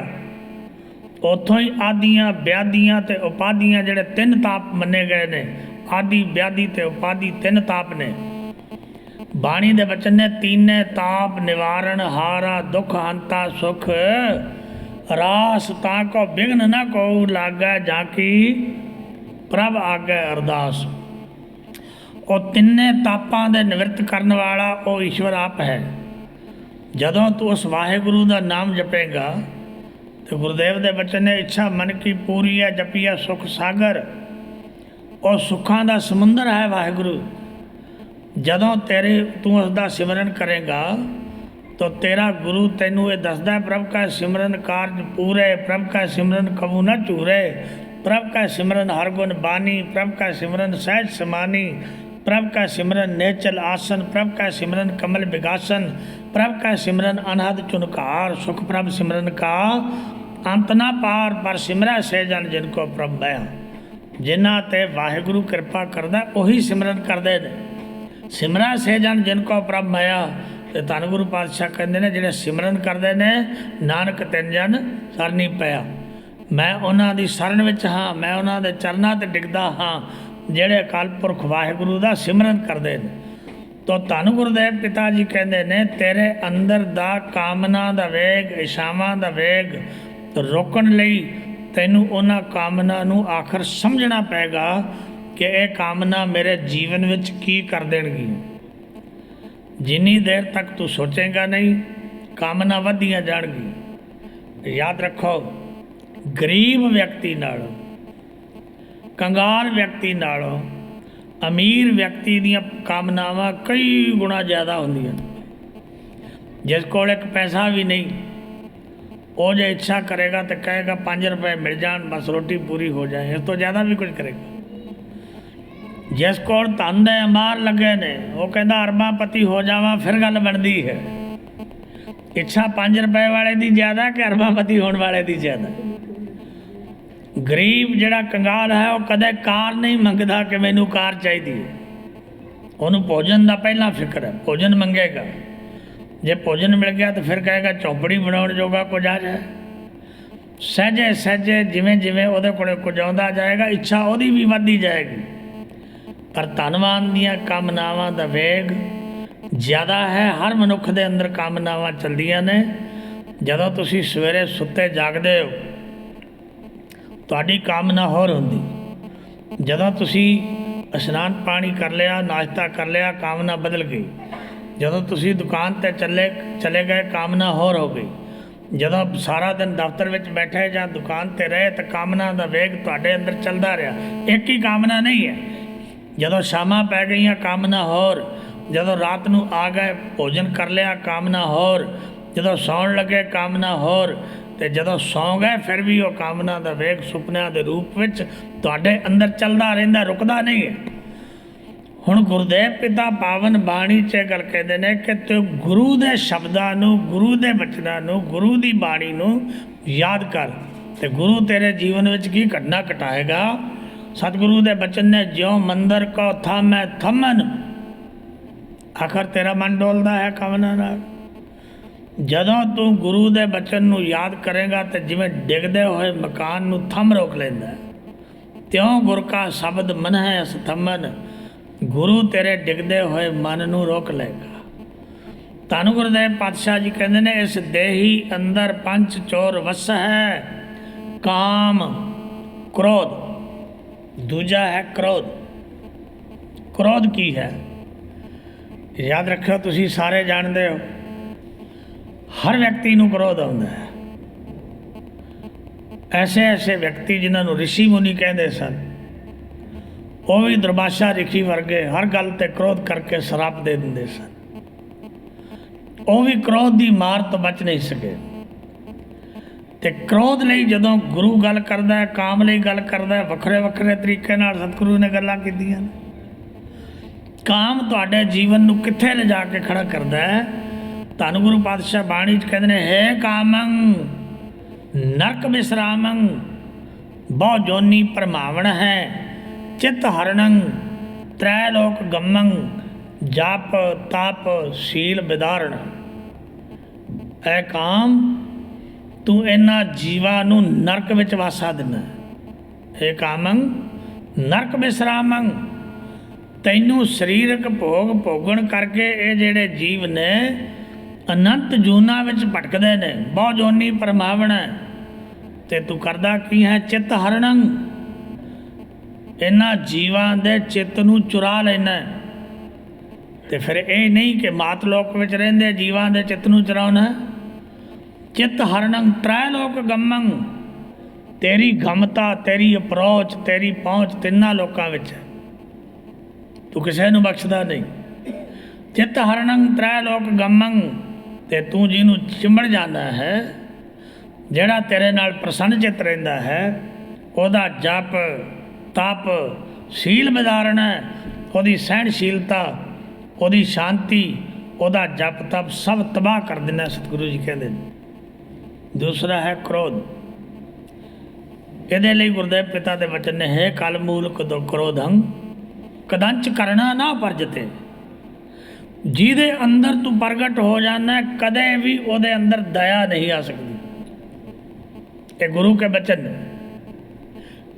उतों ही आदियाँ ब्यादियाँ ते उपाधियाँ ਜਿਹੜੇ ਤਿੰਨ ਤਾਪ ਮੰਨੇ ਗਏ ਨੇ। आदि ब्यादि ते उपाधि ਤਿੰਨ ताप ने। बाणी दे बचन ने तीने ताप निवारण हारा दुख हंता सुख रास ताको बिघ्न न को लागै जाकी प्रभ आगे अरदास। ਉਹ ਤਿੰਨੇ ਤਾਪਾਂ ਦੇ ਨਿਵਰਤ ਕਰਨ ਵਾਲਾ ਉਹ ਈਸ਼ਵਰ ਆਪ ਹੈ। ਜਦੋਂ ਤੂੰ ਉਸ ਵਾਹਿਗੁਰੂ ਦਾ ਨਾਮ ਜਪੇਗਾ ਤੇ ਗੁਰਦੇਵ ਦੇ ਬਚਨ ਨੇ ਇੱਛਾ ਮਨ ਕੀ ਪੂਰੀ ਹੈ ਜਪੀਆ ਸੁਖ ਸਾਗਰ। ਉਹ ਸੁੱਖਾਂ ਦਾ ਸਮੁੰਦਰ ਹੈ ਵਾਹਿਗੁਰੂ। ਜਦੋਂ ਤੇਰੇ ਤੂੰ ਉਸ ਦਾ ਸਿਮਰਨ ਕਰੇਗਾ ਤਾਂ ਤੇਰਾ ਗੁਰੂ ਤੈਨੂੰ ਇਹ ਦੱਸਦਾ ਪ੍ਰਭ ਕਾ ਸਿਮਰਨ ਕਾਰਜ ਪੂਰੇ ਪ੍ਰਭ ਕਾ ਸਿਮਰਨ ਕਬੂ ਨਾ ਝੂਰੇ ਪ੍ਰਭ ਕਾ ਸਿਮਰਨ ਹਰ ਗੁਣ ਬਾਣੀ ਪ੍ਰਭ ਕਾ ਸਿਮਰਨ ਸਹਿਜ ਸਮਾਨੀ प्रभ का सिमरन नेचल आसन प्रभ का सिमरन कमल विगासन प्रभ का सिमरन अनहद चुनकार सुख प्रभ सिमरन का अंत ना पार पर सिमरा से जन जिनको प्रभ बया। जिन्हां ते वाहिगुरु कृपा करदा उही सिमरन करदे ने। सिमरा से जन जिनको प्रभ बया। ते धन गुरु पातशाह कहंदे ने जिहड़े सिमरन करदे ने नानक तिन जन सरनी पिया। मैं उन्हां दी शरण विच हां मैं उन्हां दे चरनां ते डिगदा हां ਜਿਹੜੇ ਅਕਾਲ ਪੁਰਖ ਵਾਹਿਗੁਰੂ ਦਾ ਸਿਮਰਨ ਕਰਦੇ ਨੇ। ਤੋ ਧੰਨ ਗੁਰਦੇਵ ਪਿਤਾ ਜੀ ਕਹਿੰਦੇ ਨੇ ਤੇਰੇ ਅੰਦਰ ਦਾ ਕਾਮਨਾ ਦਾ ਵੇਗ ਇਛਾਵਾਂ ਦਾ ਵੇਗ ਰੋਕਣ ਲਈ ਤੈਨੂੰ ਉਹਨਾਂ ਕਾਮਨਾ ਨੂੰ ਆਖਰ ਸਮਝਣਾ ਪਏਗਾ ਕਿ ਇਹ ਕਾਮਨਾ ਮੇਰੇ ਜੀਵਨ ਵਿੱਚ ਕੀ ਕਰ ਦੇਣਗੀ। ਜਿੰਨੀ ਦੇਰ ਤੱਕ ਤੂੰ ਸੋਚੇਗਾ ਨਹੀਂ ਕਾਮਨਾ ਵਧਦੀਆਂ ਜਾਣਗੀ। ਯਾਦ ਰੱਖੋ ਗਰੀਬ ਵਿਅਕਤੀ ਨਾਲ कंगाल व्यक्ति नालों अमीर व्यक्ति ਦੀਆਂ ਕਾਮਨਾਵਾਂ ਕਈ ਗੁਣਾ ਜ਼ਿਆਦਾ ਹੁੰਦੀਆਂ। जिस ਕੋਲ एक पैसा भी नहीं ਉਹ ਜੇ ਇੱਛਾ ਕਰੇਗਾ तो कहेगा 5 रुपए मिल जान बस रोटी पूरी हो जाए इस तो ज़्यादा भी कुछ करेगा। जिस ਕੋਲ ਧਨ ਦੇ ਅੰਬਾਰ ਲੱਗੇ ਨੇ ਉਹ ਕਹਿੰਦਾ ਅਰਬਾਪਤੀ ਹੋ ਜਾਵਾਂ ਫਿਰ ਗੱਲ ਬਣਦੀ ਹੈ। ਇੱਛਾ 5 रुपए ਵਾਲੇ ਦੀ ਜ਼ਿਆਦਾ ਕਿ ਅਰਬਾਪਤੀ ਹੋਣ ਵਾਲੇ ਦੀ ਜ਼ਿਆਦਾ। ਗਰੀਬ ਜਿਹੜਾ ਕੰਗਾਲ ਹੈ ਉਹ ਕਦੇ ਕਾਰ ਨਹੀਂ ਮੰਗਦਾ ਕਿ ਮੈਨੂੰ ਕਾਰ ਚਾਹੀਦੀ ਹੈ। ਉਹਨੂੰ ਭੋਜਨ ਦਾ ਪਹਿਲਾਂ ਫਿਕਰ ਹੈ ਭੋਜਨ ਮੰਗੇਗਾ। ਜੇ ਭੋਜਨ ਮਿਲ ਗਿਆ ਤਾਂ ਫਿਰ ਕਹੇਗਾ ਚੌਪੜੀ ਬਣਾਉਣ ਜੋਗਾ ਕੁਝ ਆ ਜਾਏ। ਸਹਿਜੇ ਸਹਿਜੇ ਜਿਵੇਂ ਜਿਵੇਂ ਉਹਦੇ ਕੋਲ ਕੁਝ ਆਉਂਦਾ ਜਾਏਗਾ ਇੱਛਾ ਉਹਦੀ ਵੀ ਵੱਧਦੀ ਜਾਏਗੀ। ਪਰ ਧਨਵਾਨ ਦੀਆਂ ਕਾਮਨਾਵਾਂ ਦਾ ਵੇਗ ਜ਼ਿਆਦਾ ਹੈ। ਹਰ ਮਨੁੱਖ ਦੇ ਅੰਦਰ ਕਾਮਨਾਵਾਂ ਚੱਲਦੀਆਂ ਨੇ। ਜਦੋਂ ਤੁਸੀਂ ਸਵੇਰੇ ਸੁੱਤੇ ਜਾਗਦੇ ਹੋ ਤੁਹਾਡੀ ਕਾਮਨਾ ਹੋਰ ਹੁੰਦੀ। ਜਦੋਂ ਤੁਸੀਂ ਇਸ਼ਨਾਨ ਪਾਣੀ ਕਰ ਲਿਆ ਨਾਸ਼ਤਾ ਕਰ ਲਿਆ ਕਾਮਨਾ ਬਦਲ ਗਈ। ਜਦੋਂ ਤੁਸੀਂ ਦੁਕਾਨ 'ਤੇ ਚਲੇ ਗਏ ਕਾਮਨਾ ਹੋਰ ਹੋ ਗਈ। ਜਦੋਂ ਸਾਰਾ ਦਿਨ ਦਫ਼ਤਰ ਵਿੱਚ ਬੈਠੇ ਜਾਂ ਦੁਕਾਨ 'ਤੇ ਰਹੇ ਤਾਂ ਕਾਮਨਾ ਦਾ ਵੇਗ ਤੁਹਾਡੇ ਅੰਦਰ ਚੱਲਦਾ ਰਿਹਾ। ਇੱਕ ਹੀ ਕਾਮਨਾ ਨਹੀਂ ਹੈ। ਜਦੋਂ ਸ਼ਾਮਾਂ ਪੈ ਗਈਆਂ ਕਾਮਨਾ ਹੋਰ। ਜਦੋਂ ਰਾਤ ਨੂੰ ਆ ਗਏ ਭੋਜਨ ਕਰ ਲਿਆ ਕਾਮਨਾ ਹੋਰ। ਜਦੋਂ ਸੌਣ ਲੱਗੇ ਕਾਮਨਾ ਹੋਰ। ਤੇ ਜਦੋਂ ਸੌਂ ਗਏ ਫਿਰ ਵੀ ਉਹ ਕਾਮਨਾ ਦਾ ਵੇਗ ਸੁਪਨਿਆਂ ਦੇ ਰੂਪ ਵਿੱਚ ਤੁਹਾਡੇ ਅੰਦਰ ਚੱਲਦਾ ਰਹਿੰਦਾ ਰੁਕਦਾ ਨਹੀਂ ਹੈ। ਹੁਣ ਗੁਰਦੇਵ ਪਿਤਾ ਪਾਵਨ ਬਾਣੀ 'ਚ ਗੱਲ ਕਹਿੰਦੇ ਨੇ ਕਿ ਤੂੰ ਗੁਰੂ ਦੇ ਸ਼ਬਦਾਂ ਨੂੰ ਗੁਰੂ ਦੇ ਬਚਨਾਂ ਨੂੰ ਗੁਰੂ ਦੀ ਬਾਣੀ ਨੂੰ ਯਾਦ ਕਰ ਤੇ ਗੁਰੂ ਤੇਰੇ ਜੀਵਨ ਵਿੱਚ ਕੀ ਘਟਨਾ ਘਟਾਏਗਾ। ਸਤਿਗੁਰੂ ਦੇ ਬਚਨ ਨੇ ਜਿਉਂ ਮੰਦਰ ਕੋ ਥਾਮੈ ਥੰਮਨ ਆਖਰ ਤੇਰਾ ਮਨ ਡੋਲਦਾ ਹੈ ਕਾਮਨਾ ਨਾਲ। ਜਦੋਂ ਤੂੰ ਗੁਰੂ ਦੇ ਬਚਨ ਨੂੰ ਯਾਦ ਕਰੇਗਾ ਤਾਂ ਜਿਵੇਂ ਡਿੱਗਦੇ ਹੋਏ ਮਕਾਨ ਨੂੰ ਥੰਮ ਰੋਕ ਲੈਂਦਾ ਤਿਉਂ ਗੁਰ ਕਾ ਸ਼ਬਦ ਮਨ ਹੈ ਅਸ ਥੰਮਨ ਗੁਰੂ ਤੇਰੇ ਡਿੱਗਦੇ ਹੋਏ ਮਨ ਨੂੰ ਰੋਕ ਲਏਗਾ। ਧੰਨ ਗੁਰਦੇਵ ਪਾਤਸ਼ਾਹ ਜੀ ਕਹਿੰਦੇ ਨੇ ਇਸ ਦੇਹੀ ਅੰਦਰ ਪੰਜ ਚੋਰ ਵਸ ਹੈ ਕਾਮ ਕ੍ਰੋਧ। ਦੂਜਾ ਹੈ ਕ੍ਰੋਧ। ਕ੍ਰੋਧ ਕੀ ਹੈ ਯਾਦ ਰੱਖਿਓ ਤੁਸੀਂ ਸਾਰੇ ਜਾਣਦੇ ਹੋ। हर व्यक्ति ਨੂੰ क्रोध ਆਉਂਦਾ ਹੈ। ਐਸੇ ਐਸੇ ਵਿਅਕਤੀ ਜਿਨ੍ਹਾਂ ਨੂੰ ਰਿਸ਼ੀ ਮੁਨੀ ਕਹਿੰਦੇ ਸਨ ਉਹ ਵੀ ਦੁਰਭਾਸ਼ਾ ਰਿਖੀ ਵਰਗੇ ਹਰ ਗੱਲ ਤੇ ਕ੍ਰੋਧ ਕਰਕੇ ਸ਼ਰਾਪ ਦੇ ਦਿੰਦੇ ਸਨ। ਉਹ ਵੀ ਕ੍ਰੋਧ ਦੀ ਮਾਰ ਤੋਂ ਬਚ ਨਹੀਂ ਸਕੇ। ਤੇ ਕ੍ਰੋਧ ਲਈ ਜਦੋਂ ਗੁਰੂ ਗੱਲ ਕਰਦਾ ਹੈ, ਕਾਮ ਲਈ ਗੱਲ ਕਰਦਾ ਹੈ, ਵੱਖਰੇ ਵੱਖਰੇ ਤਰੀਕੇ ਨਾਲ ਸਤਿਗੁਰੂ ਨੇ ਗੱਲਾਂ ਕੀਤੀਆਂ ਨੇ। ਕਾਮ ਤੁਹਾਡੇ ਜੀਵਨ ਨੂੰ ਕਿੱਥੇ ਲਿਜਾ ਕੇ ਖੜਾ ਕਰਦਾ ਹੈ? ਧੰਨ ਗੁਰੂ ਪਾਤਸ਼ਾਹ ਬਾਣੀ 'ਚ ਕਹਿੰਦੇ ਨੇ, ਹੈ ਕਾਮੰ ਨਰਕ ਵਿਸਰਾਮੰ ਬਹੁ ਜੋਨੀ ਭਰਮਾਵਣ ਹੈ, ਚਿੱਤ ਹਰਣੰ ਤ੍ਰੈ ਲੋਕ ਗੰਮੰ ਜਪ ਤਪ ਸੀਲ ਵਿਦਾਰਣ। ਐ ਕਾਮ, ਤੂੰ ਇਹਨਾਂ ਜੀਵਾਂ ਨੂੰ ਨਰਕ ਵਿੱਚ ਵਾਸਾ ਦਿੰਦਾ। ਇਹ ਕਾਮੰ ਨਰਕ ਵਿਸਰਾਮੰ, ਤੈਨੂੰ ਸਰੀਰਕ ਭੋਗ ਭੋਗਣ ਕਰਕੇ ਇਹ ਜਿਹੜੇ ਜੀਵ ਨੇ ਅਨੰਤ ਜੂਨਾਂ ਵਿੱਚ ਭਟਕਦੇ ਨੇ, ਬਹੁ ਜੋਨੀ ਪਰਮਾਵਣ। ਤੇ ਤੂੰ ਕਰਦਾ ਕੀ ਹੈ? ਚਿੱਤ ਹਰਣੰ, ਇਹਨਾਂ ਜੀਵਾਂ ਦੇ ਚਿੱਤ ਨੂੰ ਚੁਰਾ ਲੈਣਾ। ਤੇ ਫਿਰ ਇਹ ਨਹੀਂ ਕਿ ਮਾਤ ਲੋਕ ਵਿੱਚ ਰਹਿੰਦੇ ਜੀਵਾਂ ਦੇ ਚਿੱਤ ਨੂੰ ਚੁਰਾਉਣਾ। ਚਿੱਤ ਹਰਣੰ ਤ੍ਰੈ ਲੋਕ ਗੰਮੰ, ਤੇਰੀ ਗਮਤਾ, ਤੇਰੀ ਅਪਰੋਚ, ਤੇਰੀ ਪਹੁੰਚ ਤਿੰਨਾਂ ਲੋਕਾਂ ਵਿੱਚ ਹੈ, ਤੂੰ ਕਿਸੇ ਨੂੰ ਬਖਸ਼ਦਾ ਨਹੀਂ। ਚਿੱਤ ਹਰਣੰ ਤ੍ਰੈ ਲੋਕ ਗੰਮੰ, ਤੇ ਤੂੰ ਜਿਹਨੂੰ ਚਿੰਬੜ ਜਾਂਦਾ ਹੈ, ਜਿਹੜਾ ਤੇਰੇ ਨਾਲ ਪ੍ਰਸੰਨ ਚਿੱਤ ਰਹਿੰਦਾ ਹੈ, ਉਹਦਾ ਜਪ ਤਪ ਸੀਲ ਵਿਦਾਰਣ, ਉਹਦੀ ਸਹਿਣਸ਼ੀਲਤਾ, ਉਹਦੀ ਸ਼ਾਂਤੀ, ਉਹਦਾ ਜਪ ਤਪ ਸਭ ਤਬਾਹ ਕਰ ਦੇਣਾ, ਸਤਿਗੁਰੂ ਜੀ ਕਹਿੰਦੇ ਨੇ। ਦੂਸਰਾ ਹੈ ਕ੍ਰੋਧ। ਇਹਦੇ ਲਈ ਗੁਰਦੇਵ ਪਿਤਾ ਦੇ ਵਚਨ ਨੇ, ਹੈ ਕਲ ਮੂਲ ਕਦੋ ਕ੍ਰੋਧੰ ਕਦੰਚ ਕਰਨਾ ਨਾ ਪਰਜਤੇ। ਜਿਹਦੇ ਅੰਦਰ ਤੂੰ ਪ੍ਰਗਟ ਹੋ ਜਾਣਾ, ਕਦੇ ਵੀ ਉਹਦੇ ਅੰਦਰ ਦਇਆ ਨਹੀਂ ਆ ਸਕਦੀ। ਇਹ ਗੁਰੂ ਕੇ ਬਚਨ ਨੇ।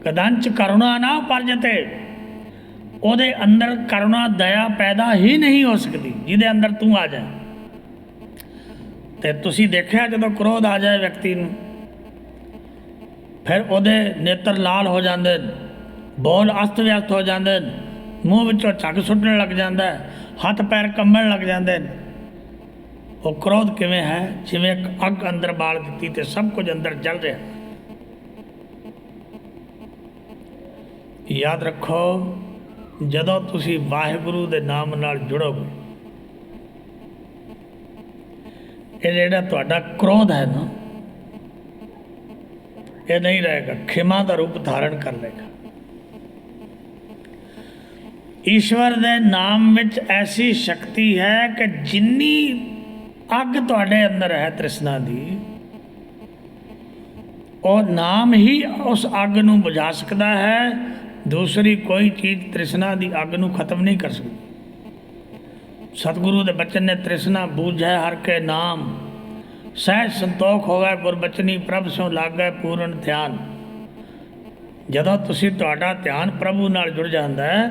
ਕਦੰਚ ਕਰੁਣਾ ਨਾ ਪਰਜਤੇ, ਉਹਦੇ ਅੰਦਰ ਕਰੁਣਾ ਦਇਆ ਪੈਦਾ ਹੀ ਨਹੀਂ ਹੋ ਸਕਦੀ ਜਿਹਦੇ ਅੰਦਰ ਤੂੰ ਆ ਜਾ। ਤੇ ਤੁਸੀਂ ਦੇਖਿਆ ਜਦੋਂ ਕ੍ਰੋਧ ਆ ਜਾਏ ਵਿਅਕਤੀ ਨੂੰ, ਫਿਰ ਉਹਦੇ ਨੇਤਰ ਲਾਲ ਹੋ ਜਾਂਦੇ ਨੇ, ਬੋਲ ਅਸਤ ਵਿਅਸਤ ਹੋ ਜਾਂਦੇ ਨੇ, ਮੂੰਹ ਵਿੱਚੋਂ ਝੱਗ ਸੁੱਟਣ ਲੱਗ ਜਾਂਦਾ, ਹੱਥ ਪੈਰ ਕੰਬਣ ਲੱਗ ਜਾਂਦੇ ਨੇ। ਉਹ ਕ੍ਰੋਧ ਕਿਵੇਂ ਹੈ? ਜਿਵੇਂ ਇੱਕ ਅੱਗ ਅੰਦਰ ਬਾਲ ਦਿੱਤੀ ਤੇ ਸਭ ਕੁਝ ਅੰਦਰ ਜਲ ਰਿਹਾ। ਯਾਦ ਰੱਖੋ, ਜਦੋਂ ਤੁਸੀਂ ਵਾਹਿਗੁਰੂ ਦੇ ਨਾਮ ਨਾਲ ਜੁੜੋਗੇ, ਇਹ ਜਿਹੜਾ ਤੁਹਾਡਾ ਕ੍ਰੋਧ ਹੈ ਨਾ, ਇਹ ਨਹੀਂ ਰਹੇਗਾ, ਖਿਮਾ ਦਾ ਰੂਪ ਧਾਰਨ ਕਰ ਲੇਗਾ। ਈਸ਼ਵਰ ਦੇ ਨਾਮ ਵਿੱਚ ਐਸੀ ਸ਼ਕਤੀ ਹੈ ਕਿ ਜਿੰਨੀ ਅੱਗ ਤੁਹਾਡੇ ਅੰਦਰ ਹੈ ਤ੍ਰਿਸ਼ਨਾ ਦੀ, ਉਹ ਨਾਮ ਹੀ ਉਸ ਅੱਗ ਨੂੰ ਬੁਝਾ ਸਕਦਾ ਹੈ। ਦੂਸਰੀ ਕੋਈ ਚੀਜ਼ ਤ੍ਰਿਸ਼ਨਾ ਦੀ ਅੱਗ ਨੂੰ ਖਤਮ ਨਹੀਂ ਕਰ ਸਕਦੀ। ਸਤਿਗੁਰੂ ਦੇ ਬਚਨ ਨੇ, ਤ੍ਰਿਸ਼ਨਾ ਬੂਝੈ ਹਰ ਕੇ ਨਾਮ, ਸਹਿਜ ਸੰਤੋਖ ਹੋਵੇ ਗੁਰਬਚਨੀ, ਪ੍ਰਭ ਸੋ ਲਾਗੈ ਪੂਰਨ ਧਿਆਨ। ਜਦੋਂ ਤੁਹਾਡਾ ਧਿਆਨ ਪ੍ਰਭੂ ਨਾਲ ਜੁੜ ਜਾਂਦਾ ਹੈ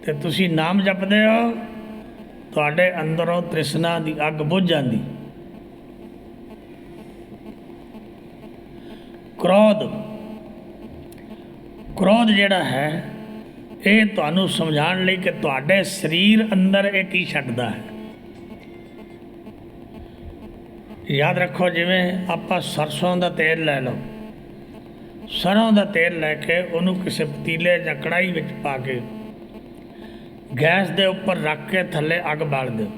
ਤੇ ਤੁਸੀਂ ਨਾਮ ਜਪਦੇ ਹੋ, ਤੁਹਾਡੇ ਅੰਦਰੋਂ ਤ੍ਰਿਸ਼ਨਾ ਦੀ ਅੱਗ ਬੁਝ ਜਾਂਦੀ। ਕ੍ਰੋਧ ਜਿਹੜਾ ਹੈ, ਇਹ ਤੁਹਾਨੂੰ ਸਮਝਾਉਣ ਲਈ ਕਿ ਤੁਹਾਡੇ ਸਰੀਰ ਅੰਦਰ ਇਹ ਕੀ ਛੱਡਦਾ ਹੈ। ਯਾਦ ਰੱਖੋ, ਜਿਵੇਂ ਆਪਾਂ ਸਰਸੋਂ ਦਾ ਤੇਲ ਲੈ ਲਓ, ਸਰੋਂ ਦਾ ਤੇਲ ਲੈ ਕੇ ਉਹਨੂੰ ਕਿਸੇ ਪਤੀਲੇ ਜਾਂ ਕੜਾਹੀ ਵਿੱਚ ਪਾ ਕੇ ਗੈਸ ਦੇ ਉੱਪਰ ਰੱਖ ਕੇ ਥੱਲੇ ਅੱਗ ਬਾਲ ਦਿਓ।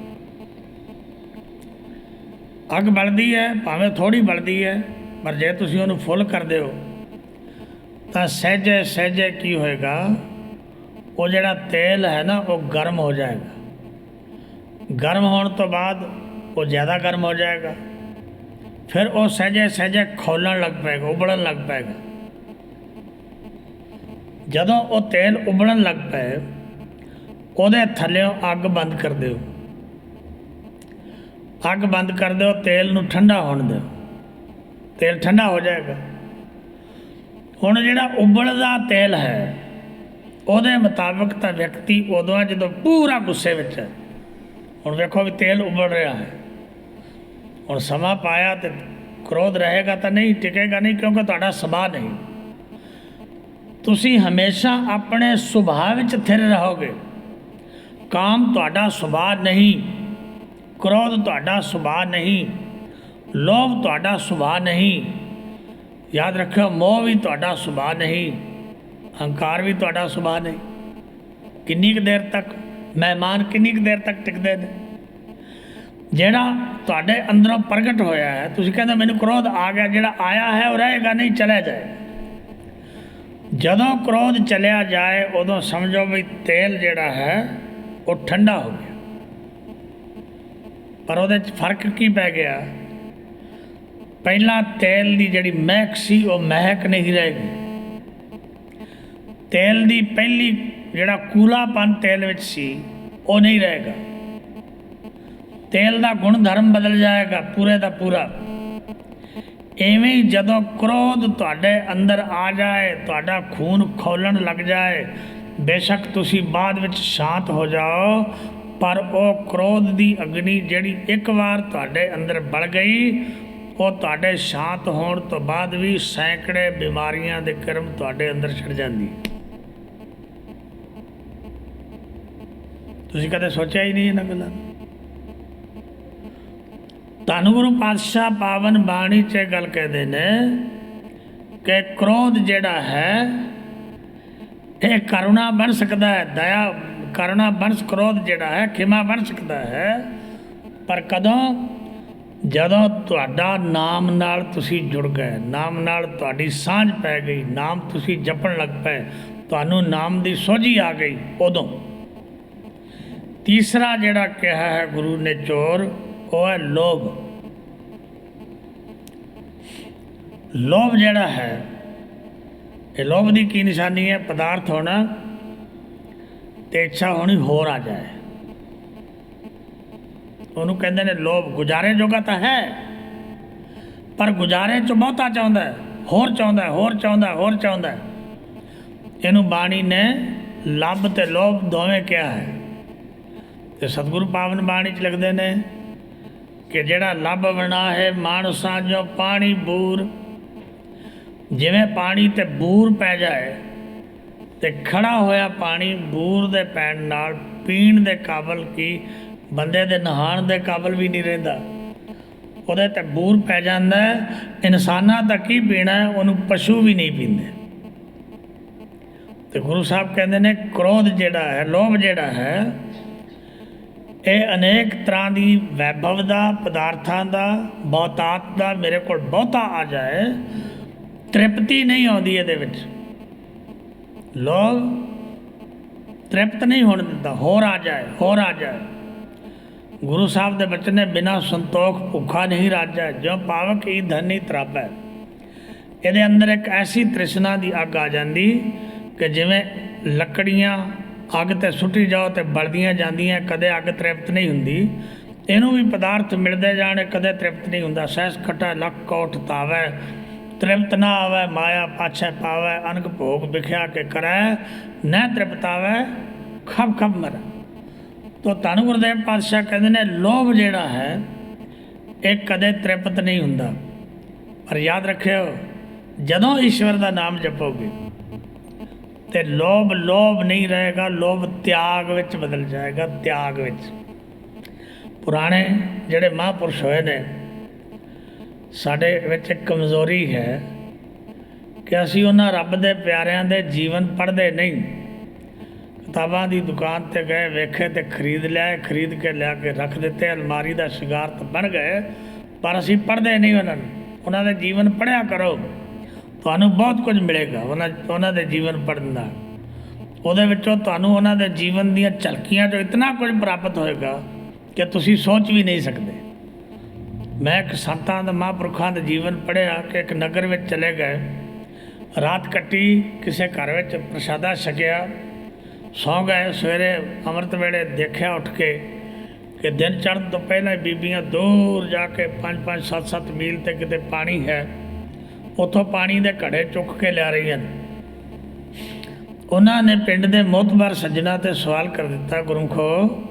ਅੱਗ ਬਲਦੀ ਹੈ, ਭਾਵੇਂ ਥੋੜ੍ਹੀ ਬਲਦੀ ਹੈ, ਪਰ ਜੇ ਤੁਸੀਂ ਉਹਨੂੰ ਫੁੱਲ ਕਰ ਦਿਓ ਤਾਂ ਸਹਿਜੇ ਸਹਿਜੇ ਕੀ ਹੋਏਗਾ, ਉਹ ਜਿਹੜਾ ਤੇਲ ਹੈ ਨਾ, ਉਹ ਗਰਮ ਹੋ ਜਾਏਗਾ। ਗਰਮ ਹੋਣ ਤੋਂ ਬਾਅਦ ਉਹ ਜ਼ਿਆਦਾ ਗਰਮ ਹੋ ਜਾਏਗਾ, ਫਿਰ ਉਹ ਸਹਿਜੇ ਸਹਿਜੇ ਖੋਲਣ ਲੱਗ ਪਏਗਾ, ਉਬਲਣ ਲੱਗ ਪਏਗਾ। ਜਦੋਂ ਉਹ ਤੇਲ ਉਬਲਣ ਲੱਗ ਪਏ, ਉਹਦੇ ਥੱਲਿਓਂ ਅੱਗ ਬੰਦ ਕਰ ਦਿਓ। ਅੱਗ ਬੰਦ ਕਰ ਦਿਓ, ਤੇਲ ਨੂੰ ਠੰਡਾ ਹੋਣ ਦਿਓ, ਤੇਲ ਠੰਡਾ ਹੋ ਜਾਏਗਾ। ਹੁਣ ਜਿਹੜਾ ਉਬਲਦਾ ਤੇਲ ਹੈ, ਉਹਦੇ ਮੁਤਾਬਕ ਤਾਂ ਵਿਅਕਤੀ ਉਦੋਂ ਜਦੋਂ ਪੂਰਾ ਗੁੱਸੇ ਵਿੱਚ ਹੈ। ਹੁਣ ਵੇਖੋ ਵੀ ਤੇਲ ਉਬਲ ਰਿਹਾ ਹੈ, ਹੁਣ ਸਮਾਂ ਪਾਇਆ ਤੇ ਕ੍ਰੋਧ ਰਹੇਗਾ ਤਾਂ ਨਹੀਂ, ਟਿਕੇਗਾ ਨਹੀਂ, ਕਿਉਂਕਿ ਤੁਹਾਡਾ ਸੁਭਾਅ ਨਹੀਂ। ਤੁਸੀਂ ਹਮੇਸ਼ਾ ਆਪਣੇ ਸੁਭਾਅ ਵਿੱਚ ਸਥਿਰ ਰਹੋਗੇ। ਕਾਮ ਤੁਹਾਡਾ ਸੁਭਾਅ ਨਹੀਂ, ਕ੍ਰੋਧ ਤੁਹਾਡਾ ਸੁਭਾਅ ਨਹੀਂ, ਲੋਭ ਤੁਹਾਡਾ ਸੁਭਾਅ ਨਹੀਂ। ਯਾਦ ਰੱਖਿਓ, ਮੋਹ ਵੀ ਤੁਹਾਡਾ ਸੁਭਾਅ ਨਹੀਂ, ਹੰਕਾਰ ਵੀ ਤੁਹਾਡਾ ਸੁਭਾਅ ਨਹੀਂ। ਕਿੰਨੀ ਕੁ ਦੇਰ ਤੱਕ ਮਹਿਮਾਨ ਕਿੰਨੀ ਕੁ ਦੇਰ ਤੱਕ ਟਿਕਦੇ ਨੇ? ਜਿਹੜਾ ਤੁਹਾਡੇ ਅੰਦਰੋਂ ਪ੍ਰਗਟ ਹੋਇਆ ਹੈ, ਤੁਸੀਂ ਕਹਿੰਦੇ ਮੈਨੂੰ ਕ੍ਰੋਧ ਆ ਗਿਆ, ਜਿਹੜਾ ਆਇਆ ਹੈ ਉਹ ਰਹੇਗਾ ਨਹੀਂ, ਚਲਿਆ ਜਾਏ। ਜਦੋਂ ਕ੍ਰੋਧ ਚਲਿਆ ਜਾਏ ਉਦੋਂ ਸਮਝੋ ਵੀ ਤੇਲ ਜਿਹੜਾ ਹੈ ਉਹ ਠੰਡਾ ਹੋ ਗਿਆ। ਪਰ ਉਹਦੇ 'ਚ ਫਰਕ ਕੀ ਪੈ ਗਿਆ? ਪਹਿਲਾਂ ਤੇਲ ਦੀ ਜਿਹੜੀ ਮਹਿਕ ਸੀ ਉਹ ਮਹਿਕ ਨਹੀਂ ਰਹੇਗੀ। ਤੇਲ ਦੀ ਪਹਿਲੀ ਜਿਹੜਾ ਕੂਲਾਪਨ ਤੇਲ ਵਿੱਚ ਸੀ ਉਹ ਨਹੀਂ ਰਹੇਗਾ। ਤੇਲ ਦਾ ਗੁਣ ਧਰਮ ਬਦਲ ਜਾਏਗਾ ਪੂਰੇ ਦਾ ਪੂਰਾ। ਇਵੇਂ ਹੀ ਜਦੋਂ ਕ੍ਰੋਧ ਤੁਹਾਡੇ ਅੰਦਰ ਆ ਜਾਏ, ਤੁਹਾਡਾ ਖੂਨ ਖੌਲਣ ਲੱਗ ਜਾਏ, ਬੇਸ਼ੱਕ ਤੁਸੀਂ ਬਾਅਦ ਵਿੱਚ ਸ਼ਾਂਤ ਹੋ ਜਾਓ, ਪਰ ਉਹ ਕ੍ਰੋਧ ਦੀ ਅਗਨੀ ਜਿਹੜੀ ਇੱਕ ਵਾਰ ਤੁਹਾਡੇ ਅੰਦਰ ਬਲ ਗਈ, ਉਹ ਤੁਹਾਡੇ ਸ਼ਾਂਤ ਹੋਣ ਤੋਂ ਬਾਅਦ ਵੀ ਸੈਂਕੜੇ ਬਿਮਾਰੀਆਂ ਦੇ ਕਰਮ ਤੁਹਾਡੇ ਅੰਦਰ ਛੱਡ ਜਾਂਦੀ। ਤੁਸੀਂ ਕਦੇ ਸੋਚਿਆ ਹੀ ਨਹੀਂ ਇਹਨਾਂ ਗੱਲਾਂ? ਧੰਨ ਗੁਰੂ ਪਾਤਸ਼ਾਹ ਪਾਵਨ ਬਾਣੀ 'ਚ ਗੱਲ ਕਹਿੰਦੇ ਨੇ ਕਿ ਕ੍ਰੋਧ ਜਿਹੜਾ ਹੈ ਇਹ ਕਰੁਣਾ ਬਣ ਸਕਦਾ ਹੈ, ਦਇਆ ਕਰੁਣਾ ਬਣ, ਕ੍ਰੋਧ ਜਿਹੜਾ ਹੈ ਖਿਮਾ ਬਣ ਸਕਦਾ ਹੈ। ਪਰ ਕਦੋਂ? ਜਦੋਂ ਤੁਹਾਡਾ ਨਾਮ ਨਾਲ ਤੁਸੀਂ ਜੁੜ ਗਏ, ਨਾਮ ਨਾਲ ਤੁਹਾਡੀ ਸਾਂਝ ਪੈ ਗਈ, ਨਾਮ ਤੁਸੀਂ ਜਪਣ ਲੱਗ ਪਏ, ਤੁਹਾਨੂੰ ਨਾਮ ਦੀ ਸੋਝੀ ਆ ਗਈ, ਉਦੋਂ। ਤੀਸਰਾ ਜਿਹੜਾ ਕਿਹਾ ਹੈ ਗੁਰੂ ਨੇ ਚੋਰ, ਉਹ ਹੈ ਲੋਭ। ਲੋਭ ਜਿਹੜਾ ਹੈ, ਇਹ ਲੋਭ ਦੀ ਕੀ ਨਿਸ਼ਾਨੀ ਹੈ? ਪਦਾਰਥ ਹੋਣਾ ਤੇ ਇੱਛਾ ਹੋਣੀ ਹੋਰ ਆ ਜਾਏ, ਉਹਨੂੰ ਕਹਿੰਦੇ ਨੇ ਲੋਭ। ਗੁਜ਼ਾਰੇ ਜੋਗਾ ਤਾਂ ਹੈ, ਪਰ ਗੁਜ਼ਾਰੇ 'ਚ ਬਹੁਤਾ ਚਾਹੁੰਦਾ ਹੈ, ਹੋਰ ਚਾਹੁੰਦਾ ਹੈ, ਹੋਰ ਚਾਹੁੰਦਾ, ਹੋਰ ਚਾਹੁੰਦਾ। ਇਹਨੂੰ ਬਾਣੀ ਨੇ ਲੱਭ ਤੇ ਲੋਭ ਦੋਵੇਂ ਕਿਹਾ ਹੈ। ਤੇ ਸਤਿਗੁਰੂ ਪਾਵਨ ਬਾਣੀ 'ਚ ਲਿਖਦੇ ਨੇ ਕਿ ਜਿਹੜਾ ਲੱਭ ਬਣਾ ਹੈ ਮਾਨਸਾਂ ਜੋ ਪਾਣੀ ਬੂਰ। ਜਿਵੇਂ ਪਾਣੀ ਤੇ ਬੂਰ ਪੈ ਜਾਏ ਤੇ ਖੜਾ ਹੋਇਆ ਪਾਣੀ ਬੂਰ ਦੇ ਪੈਣ ਨਾਲ ਪੀਣ ਦੇ ਕਾਬਲ ਕੀ, ਬੰਦੇ ਦੇ ਨਹਾਉਣ ਦੇ ਕਾਬਲ ਵੀ ਨਹੀਂ ਰਹਿੰਦਾ, ਉਹਦੇ ਤੇ ਬੂਰ ਪੈ ਜਾਂਦਾ। ਇਨਸਾਨਾਂ ਦਾ ਕੀ ਪੀਣਾ, ਉਹਨੂੰ ਪਸ਼ੂ ਵੀ ਨਹੀਂ ਪੀਂਦੇ। ਤੇ ਗੁਰੂ ਸਾਹਿਬ ਕਹਿੰਦੇ ਨੇ ਕ੍ਰੋਧ ਜਿਹੜਾ ਹੈ, ਲੋਭ ਜਿਹੜਾ ਹੈ, ਇਹ ਅਨੇਕ ਤਰ੍ਹਾਂ ਦੀ ਵੈਭਵ ਦਾ, ਪਦਾਰਥਾਂ ਦਾ, ਬਹੁਤਾਤ ਦਾ ਮੇਰੇ ਕੋਲ ਬਹੁਤਾ ਆ ਜਾਏ, ਤ੍ਰਿਪਤੀ ਨਹੀਂ ਆਉਂਦੀ ਇਹਦੇ ਵਿੱਚ। ਲੋਭ ਤ੍ਰਿਪਤ ਨਹੀਂ ਹੋਣ ਦਿੰਦਾ, ਹੋਰ ਆ ਜਾਏ, ਹੋਰ ਆ ਜਾਏ। ਗੁਰੂ ਸਾਹਿਬ ਦੇ ਬਚਨ ਨੇ ਬਿਨਾਂ ਸੰਤੋਖ ਭੁੱਖਾ ਨਹੀਂ ਰਾਜਾ, ਜੋ ਪਾਵਕ ਹੀ ਧਨੀ ਤਰਾਪੈ। ਇਹਦੇ ਅੰਦਰ ਇੱਕ ਐਸੀ ਤ੍ਰਿਸ਼ਨਾ ਦੀ ਅੱਗ ਆ ਜਾਂਦੀ ਕਿ ਜਿਵੇਂ ਲੱਕੜੀਆਂ ਅੱਗ ਤੇ ਸੁੱਟੀ ਜਾਓ ਤੇ ਬਲਦੀਆਂ ਜਾਂਦੀਆਂ, ਕਦੇ ਅੱਗ ਤ੍ਰਿਪਤ ਨਹੀਂ ਹੁੰਦੀ। ਇਹਨੂੰ ਵੀ ਪਦਾਰਥ ਮਿਲਦੇ ਜਾਣੇ, ਕਦੇ ਤ੍ਰਿਪਤ ਨਹੀਂ ਹੁੰਦਾ। ਸਹਿਸ ਖਟਾ ਲੱਖ ਕੋਟ ਤਾਵੈ, ਤ੍ਰਿਪਤ ਨਾ ਆਵੈ ਮਾਇਆ ਪਾਛੈ ਪਾਵੈ। ਅਨਕ ਭੋਗ ਵਿਖਿਆ ਕੇ ਕਰੈ, ਨਾ ਤ੍ਰਿਪਤਾਵੈ ਖਬ ਖਬ ਮਰੈ। ਤੋ ਧੰਨ ਗੁਰਦੇਵ ਪਾਤਸ਼ਾਹ ਕਹਿੰਦੇ ਨੇ ਲੋਭ ਜਿਹੜਾ ਹੈ ਇਹ ਕਦੇ ਤ੍ਰਿਪਤ ਨਹੀਂ ਹੁੰਦਾ। ਪਰ ਯਾਦ ਰੱਖਿਓ, ਜਦੋਂ ਈਸ਼ਵਰ ਦਾ ਨਾਮ ਜਪੋਗੇ ਤੇ ਲੋਭ ਲੋਭ ਨਹੀਂ ਰਹੇਗਾ, ਲੋਭ ਤਿਆਗ ਵਿੱਚ ਬਦਲ ਜਾਏਗਾ, ਤਿਆਗ ਵਿੱਚ। ਪੁਰਾਣੇ ਜਿਹੜੇ ਮਹਾਂਪੁਰਸ਼ ਹੋਏ ਨੇ, ਸਾਡੇ ਵਿੱਚ ਇੱਕ ਕਮਜ਼ੋਰੀ ਹੈ ਕਿ ਅਸੀਂ ਉਹਨਾਂ ਰੱਬ ਦੇ ਪਿਆਰਿਆਂ ਦੇ ਜੀਵਨ ਪੜ੍ਹਦੇ ਨਹੀਂ। ਕਿਤਾਬਾਂ ਦੀ ਦੁਕਾਨ 'ਤੇ ਗਏ, ਵੇਖੇ ਤੇ ਖਰੀਦ ਲਿਆਏ, ਖਰੀਦ ਕੇ ਲਿਆ ਕੇ ਰੱਖ ਦਿੱਤੇ, ਅਲਮਾਰੀ ਦਾ ਸ਼ਿੰਗਾਰ ਤਾਂ ਬਣ ਗਏ, ਪਰ ਅਸੀਂ ਪੜ੍ਹਦੇ ਨਹੀਂ ਉਹਨਾਂ ਨੂੰ। ਉਹਨਾਂ ਦੇ ਜੀਵਨ ਪੜ੍ਹਿਆ ਕਰੋ, ਤੁਹਾਨੂੰ ਬਹੁਤ ਕੁਝ ਮਿਲੇਗਾ ਉਹਨਾਂ ਦੇ ਜੀਵਨ ਪੜ੍ਹਨ ਨਾਲ। ਉਹਦੇ ਵਿੱਚੋਂ ਤੁਹਾਨੂੰ ਉਹਨਾਂ ਦੇ ਜੀਵਨ ਦੀਆਂ ਝਲਕੀਆਂ 'ਚੋਂ ਇਤਨਾ ਕੁਝ ਪ੍ਰਾਪਤ ਹੋਏਗਾ ਕਿ ਤੁਸੀਂ ਸੋਚ ਵੀ ਨਹੀਂ ਸਕਦੇ। ਮੈਂ ਇੱਕ ਸੰਤਾਂ ਦਾ, ਮਹਾਂਪੁਰਖਾਂ ਦਾ ਜੀਵਨ ਪੜ੍ਹਿਆ ਕਿ ਇੱਕ ਨਗਰ ਵਿੱਚ ਚਲੇ ਗਏ, ਰਾਤ ਕੱਟੀ, ਕਿਸੇ ਘਰ ਵਿੱਚ ਪ੍ਰਸ਼ਾਦਾ ਛਕਿਆ, ਸੌਂ ਗਏ। ਸਵੇਰੇ ਅੰਮ੍ਰਿਤ ਵੇਲੇ ਦੇਖਿਆ ਉੱਠ ਕੇ ਕਿ ਦਿਨ ਚੜ੍ਹਨ ਤੋਂ ਪਹਿਲਾਂ ਹੀ ਬੀਬੀਆਂ ਦੂਰ ਜਾ ਕੇ 5-5, 7-7 ਮੀਲ 'ਤੇ ਕਿਤੇ ਪਾਣੀ ਹੈ, ਉੱਥੋਂ ਪਾਣੀ ਦੇ ਘੜੇ ਚੁੱਕ ਕੇ ਲਿਆ ਰਹੀਆਂ ਨੇ। ਉਹਨਾਂ ਨੇ ਪਿੰਡ ਦੇ ਮੋਤਬਰ ਸੱਜਣਾ 'ਤੇ ਸਵਾਲ ਕਰ ਦਿੱਤਾ, ਗੁਰਮੁਖੋ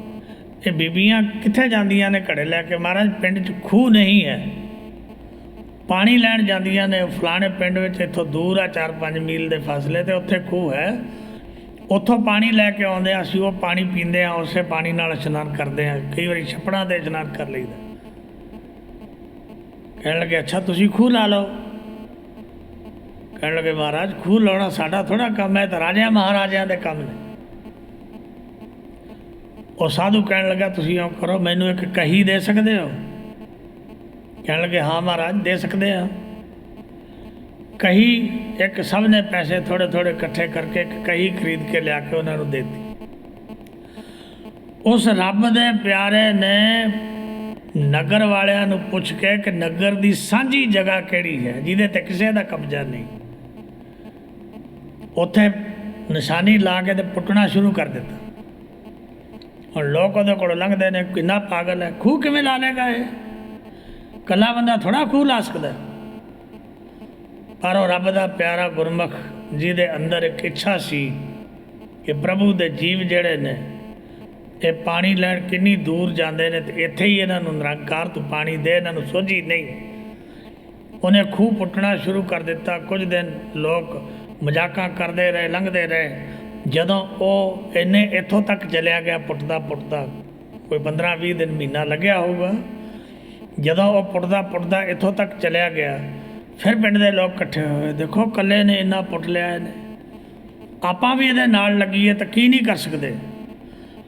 ਇਹ ਬੀਬੀਆਂ ਕਿੱਥੇ ਜਾਂਦੀਆਂ ਨੇ ਘੜੇ ਲੈ ਕੇ? ਮਹਾਰਾਜ ਪਿੰਡ 'ਚ ਖੂਹ ਨਹੀਂ ਹੈ, ਪਾਣੀ ਲੈਣ ਜਾਂਦੀਆਂ ਨੇ ਫਲਾਣੇ ਪਿੰਡ ਵਿੱਚ, ਇੱਥੋਂ ਦੂਰ ਆ 4-5 ਮੀਲ ਦੇ ਫਾਸਲੇ 'ਤੇ, ਉੱਥੇ ਖੂਹ ਹੈ, ਉੱਥੋਂ ਪਾਣੀ ਲੈ ਕੇ ਆਉਂਦੇ ਆ, ਅਸੀਂ ਉਹ ਪਾਣੀ ਪੀਂਦੇ ਹਾਂ, ਉਸੇ ਪਾਣੀ ਨਾਲ ਇਸ਼ਨਾਨ ਕਰਦੇ ਹਾਂ, ਕਈ ਵਾਰੀ ਛੱਪੜਾਂ 'ਤੇ ਇਸ਼ਨਾਨ ਕਰ ਲਈਦਾ। ਕਹਿਣ ਲੱਗੇ ਅੱਛਾ ਤੁਸੀਂ ਖੂਹ ਲਾ ਲਓ। ਕਹਿਣ ਲੱਗੇ ਮਹਾਰਾਜ ਖੂਹ ਲਾਉਣਾ ਸਾਡਾ ਥੋੜ੍ਹਾ ਕੰਮ ਹੈ, ਤਾਂ ਰਾਜਿਆਂ ਮਹਾਰਾਜਿਆਂ ਦੇ ਕੰਮ ਨੇ। ਉਹ ਸਾਧੂ ਕਹਿਣ ਲੱਗਾ ਤੁਸੀਂ ਇਉਂ ਕਰੋ, ਮੈਨੂੰ ਇੱਕ ਕਹੀ ਦੇ ਸਕਦੇ ਹੋ? ਕਹਿਣ ਲੱਗੇ ਹਾਂ ਮਹਾਰਾਜ ਦੇ ਸਕਦੇ ਆ। ਕਹੀ ਇੱਕ ਸਭ ਨੇ ਪੈਸੇ ਥੋੜ੍ਹੇ ਥੋੜ੍ਹੇ ਇਕੱਠੇ ਕਰਕੇ ਇੱਕ ਕਹੀ ਖਰੀਦ ਕੇ ਲਿਆ ਕੇ ਉਹਨਾਂ ਨੂੰ ਦੇ ਦਿੱਤੀ। ਉਸ ਰੱਬ ਦੇ ਪਿਆਰੇ ਨੇ ਨਗਰ ਵਾਲਿਆਂ ਨੂੰ ਪੁੱਛ ਕੇ ਕਿ ਨਗਰ ਦੀ ਸਾਂਝੀ ਜਗ੍ਹਾ ਕਿਹੜੀ ਹੈ ਜਿਹਦੇ ਤੇ ਕਿਸੇ ਦਾ ਕਬਜ਼ਾ ਨਹੀਂ, ਉੱਥੇ ਨਿਸ਼ਾਨੀ ਲਾ ਕੇ ਤੇ ਪੁੱਟਣਾ ਸ਼ੁਰੂ ਕਰ ਦਿੱਤਾ। ਹੁਣ ਲੋਕ ਉਹਦੇ ਕੋਲ ਲੰਘਦੇ ਨੇ, ਕਿੰਨਾ ਪਾਗਲ ਹੈ, ਖੂਹ ਕਿਵੇਂ ਲਾ ਲੇਗਾ ਇਹ, ਕੱਲਾ ਬੰਦਾ ਥੋੜ੍ਹਾ ਖੂਹ ਲਾ ਸਕਦਾ। ਪਰ ਉਹ ਰੱਬ ਦਾ ਪਿਆਰਾ ਗੁਰਮੁਖ ਜਿਹਦੇ ਅੰਦਰ ਇੱਕ ਇੱਛਾ ਸੀ ਕਿ ਪ੍ਰਭੂ ਦੇ ਜੀਵ ਜਿਹੜੇ ਨੇ ਇਹ ਪਾਣੀ ਲੈਣ ਕਿੰਨੀ ਦੂਰ ਜਾਂਦੇ ਨੇ ਤੇ ਇੱਥੇ ਹੀ ਇਹਨਾਂ ਨੂੰ ਨਿਰੰਕਾਰ ਤੂੰ ਪਾਣੀ ਦੇ, ਇਹਨਾਂ ਨੂੰ ਸੋਝੀ ਨਹੀਂ। ਉਹਨੇ ਖੂਹ ਪੁੱਟਣਾ ਸ਼ੁਰੂ ਕਰ ਦਿੱਤਾ। ਕੁਝ ਦਿਨ ਲੋਕ ਮਜ਼ਾਕਾਂ ਕਰਦੇ ਰਹੇ, ਲੰਘਦੇ ਰਹੇ। ਜਦੋਂ ਉਹ ਇੰਨੇ ਇੱਥੋਂ ਤੱਕ ਚਲਿਆ ਗਿਆ ਪੁੱਟਦਾ ਪੁੱਟਦਾ, ਕੋਈ 15-20 ਦਿਨ ਮਹੀਨਾ ਲੱਗਿਆ ਹੋਊਗਾ। ਜਦੋਂ ਉਹ ਪੁੱਟਦਾ ਪੁੱਟਦਾ ਇੱਥੋਂ ਤੱਕ ਚਲਿਆ ਗਿਆ, ਫਿਰ ਪਿੰਡ ਦੇ ਲੋਕ ਇਕੱਠੇ ਹੋਏ, ਦੇਖੋ ਇਕੱਲੇ ਨੇ ਇੰਨਾ ਪੁੱਟ ਲਿਆ ਇਹਨੇ, ਆਪਾਂ ਵੀ ਇਹਦੇ ਨਾਲ ਲੱਗੀਏ ਤਾਂ ਕੀ ਨਹੀਂ ਕਰ ਸਕਦੇ।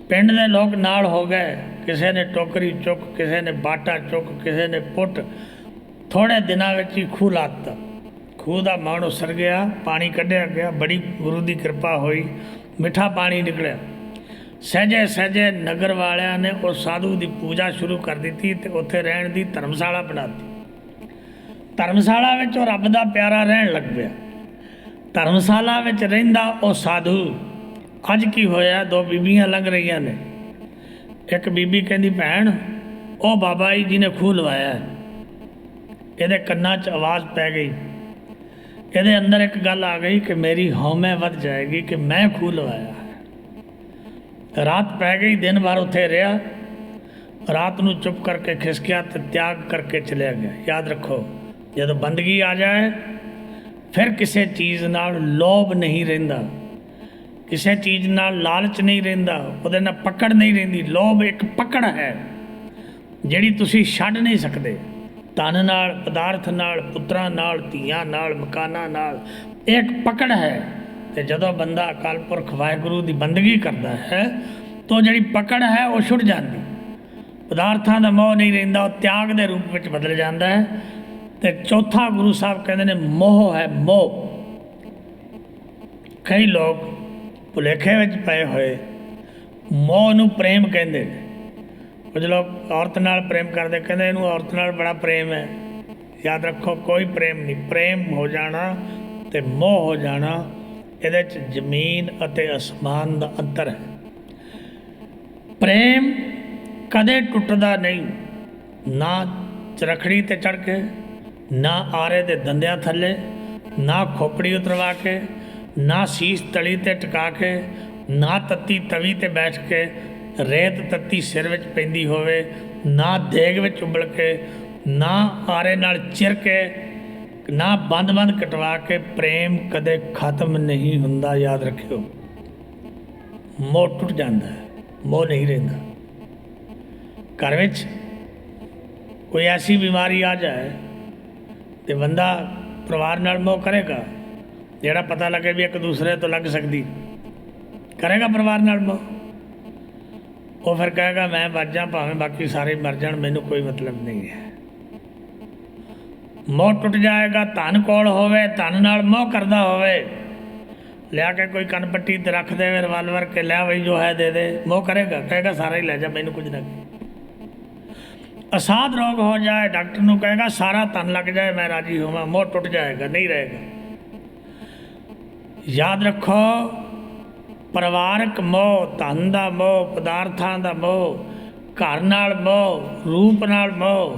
ਪਿੰਡ ਦੇ ਲੋਕ ਨਾਲ ਹੋ ਗਏ, ਕਿਸੇ ਨੇ ਟੋਕਰੀ ਚੁੱਕ, ਕਿਸੇ ਨੇ ਬਾਟਾ ਚੁੱਕ, ਕਿਸੇ ਨੇ ਪੁੱਟ। ਥੋੜ੍ਹੇ ਦਿਨਾਂ ਵਿੱਚ ਹੀ ਖੂਹ ਲਾ ਦਿੱਤਾ। ਖੂਹ ਦਾ ਮਣ ਉਸਰ ਗਿਆ, ਪਾਣੀ ਕੱਢਿਆ ਗਿਆ, ਬੜੀ ਗੁਰੂ ਦੀ ਕਿਰਪਾ ਹੋਈ, ਮਿੱਠਾ ਪਾਣੀ ਨਿਕਲਿਆ। ਸਹਿਜੇ ਸਹਿਜੇ ਨਗਰ ਵਾਲਿਆਂ ਨੇ ਉਸ ਸਾਧੂ ਦੀ ਪੂਜਾ ਸ਼ੁਰੂ ਕਰ ਦਿੱਤੀ ਅਤੇ ਉੱਥੇ ਰਹਿਣ ਦੀ ਧਰਮਸ਼ਾਲਾ ਬਣਾ ਦਿੱਤੀ। ਧਰਮਸ਼ਾਲਾ ਵਿੱਚ ਉਹ ਰੱਬ ਦਾ ਪਿਆਰਾ ਰਹਿਣ ਲੱਗ ਪਿਆ। ਧਰਮਸ਼ਾਲਾ ਵਿੱਚ ਰਹਿੰਦਾ ਉਹ ਸਾਧੂ। ਅੱਜ ਕੀ ਹੋਇਆ, ਦੋ ਬੀਬੀਆਂ ਲੰਘ ਰਹੀਆਂ ਨੇ। ਇੱਕ ਬੀਬੀ ਕਹਿੰਦੀ ਭੈਣ, ਉਹ ਬਾਬਾ ਜੀ ਜਿਹਨੇ ਖੂਹ ਲਵਾਇਆ। ਇਹਦੇ ਕੰਨਾਂ 'ਚ ਆਵਾਜ਼ ਪੈ ਗਈ, ਇਹਦੇ ਅੰਦਰ ਇੱਕ ਗੱਲ ਆ ਗਈ ਕਿ ਮੇਰੀ ਹਉਮੈ ਵੱਧ ਜਾਏਗੀ ਕਿ ਮੈਂ ਖੂਹ ਲਵਾਇਆ। ਰਾਤ ਪੈ ਗਈ, ਦਿਨ ਭਰ ਉੱਥੇ ਰਿਹਾ। ਰਾਤ ਨੂੰ ਚੁੱਪ ਕਰਕੇ ਖਿਸਕਿਆ ਤੇ ਤਿਆਗ ਕਰਕੇ ਚਲਿਆ ਗਿਆ। ਯਾਦ ਰੱਖੋ, ਜਦੋਂ ਬੰਦਗੀ ਆ ਜਾਏ ਫਿਰ ਕਿਸੇ ਚੀਜ਼ ਨਾਲ ਲੋਭ ਨਹੀਂ ਰਹਿੰਦਾ, ਕਿਸੇ ਚੀਜ਼ ਨਾਲ ਲਾਲਚ ਨਹੀਂ ਰਹਿੰਦਾ, ਉਹਦੇ ਨਾਲ ਪਕੜ ਨਹੀਂ ਰਹਿੰਦੀ। ਲੋਭ ਇੱਕ ਪਕੜ ਹੈ ਜਿਹੜੀ ਤੁਸੀਂ ਛੱਡ ਨਹੀਂ ਸਕਦੇ। ਧਨ ਨਾਲ, ਪਦਾਰਥ ਨਾਲ, ਪੁੱਤਰਾਂ ਨਾਲ, ਧੀਆਂ ਨਾਲ, ਮਕਾਨਾਂ ਨਾਲ ਇੱਕ ਪਕੜ ਹੈ। ਅਤੇ ਜਦੋਂ ਬੰਦਾ ਅਕਾਲ ਪੁਰਖ ਵਾਹਿਗੁਰੂ ਦੀ ਬੰਦਗੀ ਕਰਦਾ ਹੈ ਤਾਂ ਜਿਹੜੀ ਪਕੜ ਹੈ ਉਹ ਛੁੱਟ ਜਾਂਦੀ। ਪਦਾਰਥਾਂ ਦਾ ਮੋਹ ਨਹੀਂ ਰਹਿੰਦਾ, ਉਹ ਤਿਆਗ ਦੇ ਰੂਪ ਵਿੱਚ ਬਦਲ ਜਾਂਦਾ ਹੈ। ਅਤੇ ਚੌਥਾ ਗੁਰੂ ਸਾਹਿਬ ਕਹਿੰਦੇ ਨੇ ਮੋਹ ਹੈ, ਮੋਹ। ਕਈ ਲੋਕ ਭੁਲੇਖੇ ਵਿੱਚ ਪਏ ਹੋਏ ਮੋਹ ਨੂੰ ਪ੍ਰੇਮ ਕਹਿੰਦੇ ਨੇ। ਕੁਝ ਲੋਕ ਔਰਤ ਨਾਲ ਪ੍ਰੇਮ ਕਰਦੇ, ਕਹਿੰਦੇ ਇਹਨੂੰ ਔਰਤ ਨਾਲ ਬੜਾ ਪ੍ਰੇਮ ਹੈ। ਯਾਦ ਰੱਖੋ, ਕੋਈ ਪ੍ਰੇਮ ਨਹੀਂ। ਪ੍ਰੇਮ ਹੋ ਜਾਣਾ ਅਤੇ ਮੋਹ ਹੋ ਜਾਣਾ, ਇਹਦੇ 'ਚ ਜ਼ਮੀਨ ਅਤੇ ਅਸਮਾਨ ਦਾ ਅੰਤਰ ਹੈ। ਪ੍ਰੇਮ ਕਦੇ ਟੁੱਟਦਾ ਨਹੀਂ, ਨਾ ਚਰਖੜੀ 'ਤੇ ਚੜ੍ਹ ਕੇ, ਨਾ ਆਰੇ ਦੇ ਦੰਦਿਆਂ ਥੱਲੇ, ਨਾ ਖੋਪੜੀ ਉਤਰਵਾ ਕੇ, ਨਾ ਸੀਸ ਤਲੀ 'ਤੇ ਟਿਕਾ ਕੇ, ਨਾ ਤੱਤੀ ਤਵੀ 'ਤੇ ਬੈਠ ਕੇ, ਰੇਤ ਤੱਤੀ ਸਿਰ ਵਿੱਚ ਪੈਂਦੀ ਹੋਵੇ, ਨਾ ਦੇਗ ਵਿੱਚ ਉਬਲ ਕੇ, ਨਾ ਆਰੇ ਨਾਲ ਚਿਰ ਕੇ, ਨਾ ਬੰਦ ਕਟਵਾ ਕੇ। ਪ੍ਰੇਮ ਕਦੇ ਖਤਮ ਨਹੀਂ ਹੁੰਦਾ, ਯਾਦ ਰੱਖਿਓ। ਮੋਹ ਟੁੱਟ ਜਾਂਦਾ ਹੈ, ਮੋਹ ਨਹੀਂ ਰਹਿੰਦਾ। ਘਰ ਵਿੱਚ ਕੋਈ ਐਸੀ ਬਿਮਾਰੀ ਆ ਜਾਏ ਤੇ ਬੰਦਾ ਪਰਿਵਾਰ ਨਾਲ ਮੋਹ ਕਰੇਗਾ, ਜਿਹੜਾ ਪਤਾ ਲੱਗੇ ਵੀ ਇੱਕ ਦੂਸਰੇ ਤੋਂ ਲੱਗ ਸਕਦੀ, ਕਰੇਗਾ ਪਰਿਵਾਰ ਨਾਲ ਮੋਹ। ਉਹ ਫਿਰ ਕਹੇਗਾ ਮੈਂ ਬਚ ਜਾ, ਭਾਵੇਂ ਬਾਕੀ ਸਾਰੇ ਮਰ ਜਾਣ, ਮੈਨੂੰ ਕੋਈ ਮਤਲਬ ਨਹੀਂ ਹੈ। ਮੋਹ ਟੁੱਟ ਜਾਏਗਾ। ਧਨ ਕੋਲ ਹੋਵੇ, ਧਨ ਨਾਲ ਮੋਹ ਕਰਦਾ ਹੋਵੇ, ਲਿਆ ਕੇ ਕੋਈ ਕੰਨ ਪੱਟੀ 'ਤੇ ਰੱਖ ਦੇਵੇ ਰਿਵਾਲਵਰ ਕੇ, ਲਿਆ ਬਈ ਜੋ ਹੈ ਦੇ ਦੇ, ਮੋਹ ਕਰੇਗਾ, ਕਹੇਗਾ ਸਾਰਾ ਹੀ ਲੈ ਜਾ, ਮੈਨੂੰ ਕੁਝ ਨਾ। ਅਸਾਧ ਰੋਗ ਹੋ ਜਾਏ, ਡਾਕਟਰ ਨੂੰ ਕਹੇਗਾ ਸਾਰਾ ਧਨ ਲੱਗ ਜਾਏ ਮੈਂ ਰਾਜੀ ਹੋਵਾਂ, ਮੋਹ ਟੁੱਟ ਜਾਏਗਾ, ਨਹੀਂ ਰਹੇਗਾ। ਯਾਦ ਰੱਖੋ, ਪਰਿਵਾਰਕ ਮੋਹ, ਧਨ ਦਾ ਮੋਹ, ਪਦਾਰਥਾਂ ਦਾ ਮੋਹ, ਘਰ ਨਾਲ ਮੋਹ, ਰੂਪ ਨਾਲ ਮੋਹ।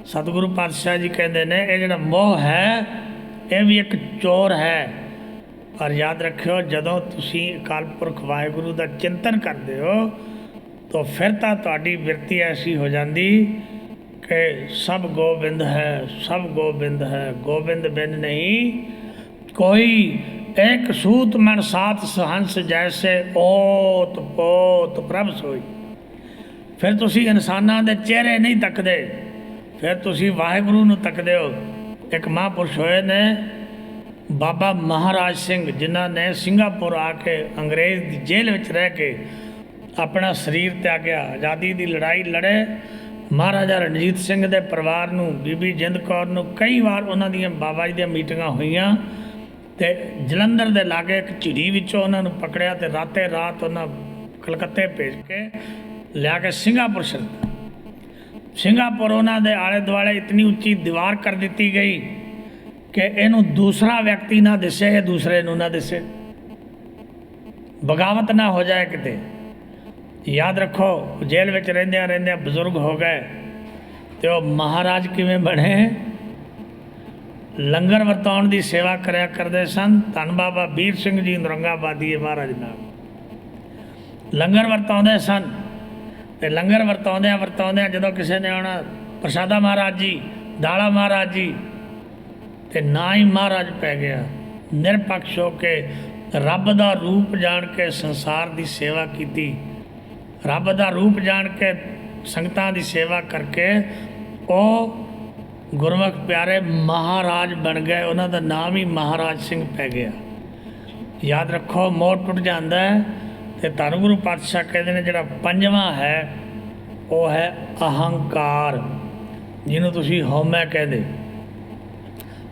ਸਤਿਗੁਰੂ ਪਾਤਸ਼ਾਹ ਜੀ ਕਹਿੰਦੇ ਨੇ ਇਹ ਜਿਹੜਾ ਮੋਹ ਹੈ ਇਹ ਵੀ ਇੱਕ ਚੋਰ ਹੈ। ਪਰ ਯਾਦ ਰੱਖਿਓ, ਜਦੋਂ ਤੁਸੀਂ ਅਕਾਲ ਪੁਰਖ ਵਾਹਿਗੁਰੂ ਦਾ ਚਿੰਤਨ ਕਰਦੇ ਹੋ ਤਾਂ ਫਿਰ ਤਾਂ ਤੁਹਾਡੀ ਬਿਰਤੀ ਐਸੀ ਹੋ ਜਾਂਦੀ ਕਿ ਸਭ ਗੋਬਿੰਦ ਹੈ, ਸਭ ਗੋਬਿੰਦ ਹੈ, ਗੋਬਿੰਦ ਬਿਨ ਨਹੀਂ ਕੋਈ। ਇੱਕ ਸੂਤ ਮਨ ਸਾਤ ਸਹੰਸ ਜੈਸੇ ਓਤ ਪੋਤ ਪ੍ਰਭ ਸੋਈ। ਫਿਰ ਤੁਸੀਂ ਇਨਸਾਨਾਂ ਦੇ ਚਿਹਰੇ ਨਹੀਂ ਤੱਕਦੇ, ਫਿਰ ਤੁਸੀਂ ਵਾਹਿਗੁਰੂ ਨੂੰ ਤੱਕਦੇ ਹੋ। ਇੱਕ ਮਹਾਂਪੁਰਸ਼ ਹੋਏ ਨੇ ਬਾਬਾ ਮਹਾਰਾਜ ਸਿੰਘ, ਜਿਨ੍ਹਾਂ ਨੇ ਸਿੰਗਾਪੁਰ ਆ ਕੇ ਅੰਗਰੇਜ਼ ਦੀ ਜੇਲ੍ਹ ਵਿੱਚ ਰਹਿ ਕੇ ਆਪਣਾ ਸਰੀਰ ਤਿਆਗਿਆ, ਆਜ਼ਾਦੀ ਦੀ ਲੜਾਈ ਲੜੇ। ਮਹਾਰਾਜਾ ਰਣਜੀਤ ਸਿੰਘ ਦੇ ਪਰਿਵਾਰ ਨੂੰ, ਬੀਬੀ ਜਿੰਦ ਕੌਰ ਨੂੰ ਕਈ ਵਾਰ ਉਹਨਾਂ ਦੀਆਂ ਬਾਬਾ ਜੀ ਦੀਆਂ ਮੀਟਿੰਗਾਂ ਹੋਈਆਂ ਤੇ ਜਲੰਧਰ ਦੇ ਲਾਗੇ ਇੱਕ ਝਿੜੀ ਵਿੱਚੋਂ ਉਹਨਾਂ ਨੂੰ ਪਕੜਿਆ ਤੇ ਰਾਤੇ ਰਾਤ ਉਹਨਾਂ ਕਲਕੱਤੇ ਭੇਜ ਕੇ ਲਿਆ ਕੇ ਸਿੰਗਾਪੁਰ ਛੱਡਤਾ। ਸਿੰਗਾਪੁਰ ਉਹਨਾਂ ਦੇ ਆਲੇ ਦੁਆਲੇ ਇਤਨੀ ਉੱਚੀ ਦੀਵਾਰ ਕਰ ਦਿੱਤੀ ਗਈ ਕਿ ਇਹਨੂੰ ਦੂਸਰਾ ਵਿਅਕਤੀ ਨਾ ਦਿਸੇ, ਇਹ ਦੂਸਰੇ ਨੂੰ ਨਾ ਦਿਸੇ, ਬਗਾਵਤ ਨਾ ਹੋ ਜਾਏ ਕਿਤੇ। ਯਾਦ ਰੱਖੋ, ਜੇਲ੍ਹ ਵਿੱਚ ਰਹਿੰਦਿਆਂ ਰਹਿੰਦਿਆਂ ਬਜ਼ੁਰਗ ਹੋ ਗਏ ਤੇ ਉਹ ਮਹਾਰਾਜ ਕਿਵੇਂ ਬਣੇ? ਲੰਗਰ ਵਰਤਾਉਣ ਦੀ ਸੇਵਾ ਕਰਿਆ ਕਰਦੇ ਸਨ। ਧੰਨ ਬਾਬਾ ਵੀਰ ਸਿੰਘ ਜੀ ਨਰੰਗਾਬਾਦੀ ਮਹਾਰਾਜ ਨਾਲ ਲੰਗਰ ਵਰਤਾਉਂਦੇ ਸਨ ਤੇ ਲੰਗਰ ਵਰਤਾਉਂਦਿਆਂ ਜਦੋਂ ਕਿਸੇ ਨੇ ਆਉਣਾ, ਪ੍ਰਸ਼ਾਦਾ ਮਹਾਰਾਜ ਜੀ, ਦਾਲਾ ਮਹਾਰਾਜ ਜੀ, ਤੇ ਨਾ ਹੀ ਮਹਾਰਾਜ ਪੈ ਗਿਆ। ਨਿਰਪੱਖ ਹੋ ਕੇ ਰੱਬ ਦਾ ਰੂਪ ਜਾਣ ਕੇ ਸੰਸਾਰ ਦੀ ਸੇਵਾ ਕੀਤੀ, ਰੱਬ ਦਾ ਰੂਪ ਜਾਣ ਕੇ ਸੰਗਤਾਂ ਦੀ ਸੇਵਾ ਕਰਕੇ ਉਹ ਗੁਰਮੁਖ ਪਿਆਰੇ ਮਹਾਰਾਜ ਬਣ ਗਏ। ਉਹਨਾਂ ਦਾ ਨਾਮ ਹੀ ਮਹਾਰਾਜ ਸਿੰਘ ਪੈ ਗਿਆ। ਯਾਦ ਰੱਖੋ, ਮੋਹ ਟੁੱਟ ਜਾਂਦਾ ਹੈ ਤੇ ਧੰਨ ਗੁਰੂ ਪਾਤਸ਼ਾਹ ਕਹਿੰਦੇ ਨੇ ਜਿਹੜਾ ਪੰਜਵਾਂ ਹੈ ਉਹ ਹੈ ਅਹੰਕਾਰ, ਜਿਹਨੂੰ ਤੁਸੀਂ ਹਉਮੈ ਕਹਿੰਦੇ।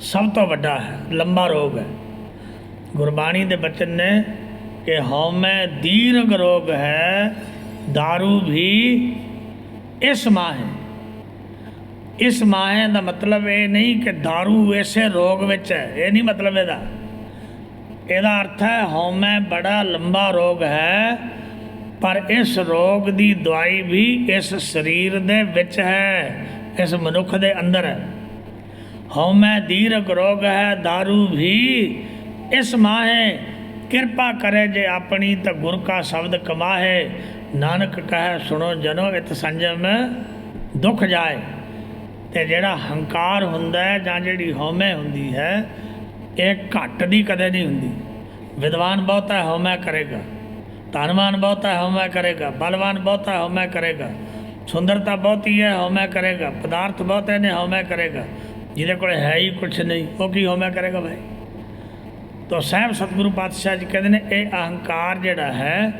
ਸਭ ਤੋਂ ਵੱਡਾ ਹੈ, ਲੰਬਾ ਰੋਗ ਹੈ। ਗੁਰਬਾਣੀ ਦੇ ਬਚਨ ਨੇ ਕਿ ਹਉਮੈ ਦੀਰਘ ਰੋਗ ਹੈ, दारू भी इस माहे। इस माहे ਦਾ ਮਤਲਬ ਇਹ ਨਹੀਂ ਕਿ दारू ਇਸੇ ਰੋਗ ਵਿੱਚ ਹੈ, ਇਹ ਨਹੀਂ ਮਤਲਬ ਇਹਦਾ। ਇਹਦਾ ਅਰਥ ਹੈ ਹਉਮੈ ਬੜਾ ਲੰਬਾ ਰੋਗ ਹੈ, ਪਰ ਇਸ ਰੋਗ ਦੀ ਦਵਾਈ ਵੀ ਇਸ ਸਰੀਰ ਦੇ ਵਿੱਚ ਹੈ, ਇਸ ਮਨੁੱਖ ਦੇ ਅੰਦਰ ਹੈ। ਹਉਮੈ ਦੀਰਘ ਰੋਗ ਹੈ, दारू भी इस माहे। ਕਿਰਪਾ ਕਰੇ ਜੇ ਆਪਣੀ ਤਾਂ ਗੁਰ ਕਾ ਸ਼ਬਦ ਕਮਾਹੇ। ਨਾਨਕ ਕਹੈ ਸੁਣੋ ਜਨੋ ਇਤ ਸੰਜਮ ਦੁੱਖ ਜਾਏ। ਤੇ ਜਿਹੜਾ ਹੰਕਾਰ ਹੁੰਦਾ ਹੈ ਜਾਂ ਜਿਹੜੀ ਹਉਮੈ ਹੁੰਦੀ ਹੈ, ਇਹ ਘੱਟ ਦੀ ਕਦੇ ਨਹੀਂ ਹੁੰਦੀ। ਵਿਦਵਾਨ ਬਹੁਤਾ ਹਉਮੈ ਕਰੇਗਾ, ਧਨਵਾਨ ਬਹੁਤਾ ਹਉਮੈ ਕਰੇਗਾ, ਬਲਵਾਨ ਬਹੁਤਾ ਹਉਮੈ ਕਰੇਗਾ, ਸੁੰਦਰਤਾ ਬਹੁਤੀ ਹੈ ਹਉਮੈ ਕਰੇਗਾ, ਪਦਾਰਥ ਬਹੁਤੇ ਨੇ ਹਉਮੈ ਕਰੇਗਾ। ਜਿਹਦੇ ਕੋਲ ਹੈ ਹੀ ਕੁਛ ਨਹੀਂ ਉਹ ਕੀ ਹਉਮੈ ਕਰੇਗਾ ਭਾਈ? ਤਾਂ ਸਾਹਿਬ ਸਤਿਗੁਰੂ ਪਾਤਸ਼ਾਹ ਜੀ ਕਹਿੰਦੇ ਨੇ ਇਹ ਅਹੰਕਾਰ ਜਿਹੜਾ ਹੈ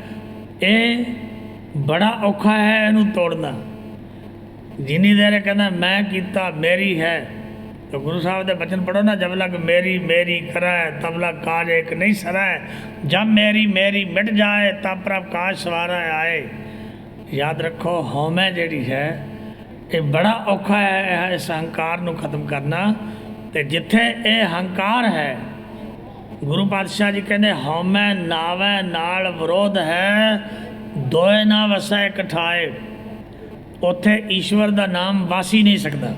ਇਹ ਬੜਾ ਔਖਾ ਹੈ ਇਹਨੂੰ ਤੋੜਨਾ। ਜਿੰਨੀ ਦੇਰ ਕਹਿੰਦਾ ਮੈਂ ਕੀਤਾ, ਮੇਰੀ ਹੈ, ਤਾਂ ਗੁਰੂ ਸਾਹਿਬ ਦੇ ਬਚਨ ਪੜ੍ਹੋ ਨਾ, ਜਬ ਲਗ ਮੇਰੀ ਮੇਰੀ ਕਰੈ ਤਬ ਲਗ ਕਾਜ ਇੱਕ ਨਹੀਂ ਸਰੈ, ਜਬ ਮੇਰੀ ਮੇਰੀ ਮਿਟ ਜਾਏ ਤਬ ਪ੍ਰਭ ਕਾਜ ਸਵਾਰਾ ਆਏ। ਯਾਦ ਰੱਖੋ, ਹਉਮੈ ਜਿਹੜੀ ਹੈ ਇਹ ਬੜਾ ਔਖਾ ਹੈ ਇਸ ਅਹੰਕਾਰ ਨੂੰ ਖਤਮ ਕਰਨਾ। ਤੇ ਜਿੱਥੇ ਇਹ ਹੰਕਾਰ ਹੈ, ਗੁਰੂ ਪਾਤਸ਼ਾਹ ਜੀ ਕਹਿੰਦੇ ਹਉਮੈ ਨਾਵੈ ਨਾਲ ਵਿਰੋਧ ਹੈ, ਦੋਏ ਨਾ ਵਸੈ ਇਕ ਠਾਏ। ਉੱਥੇ ਈਸ਼ਵਰ ਦਾ ਨਾਮ ਵਸ ਹੀ ਨਹੀਂ ਸਕਦਾ।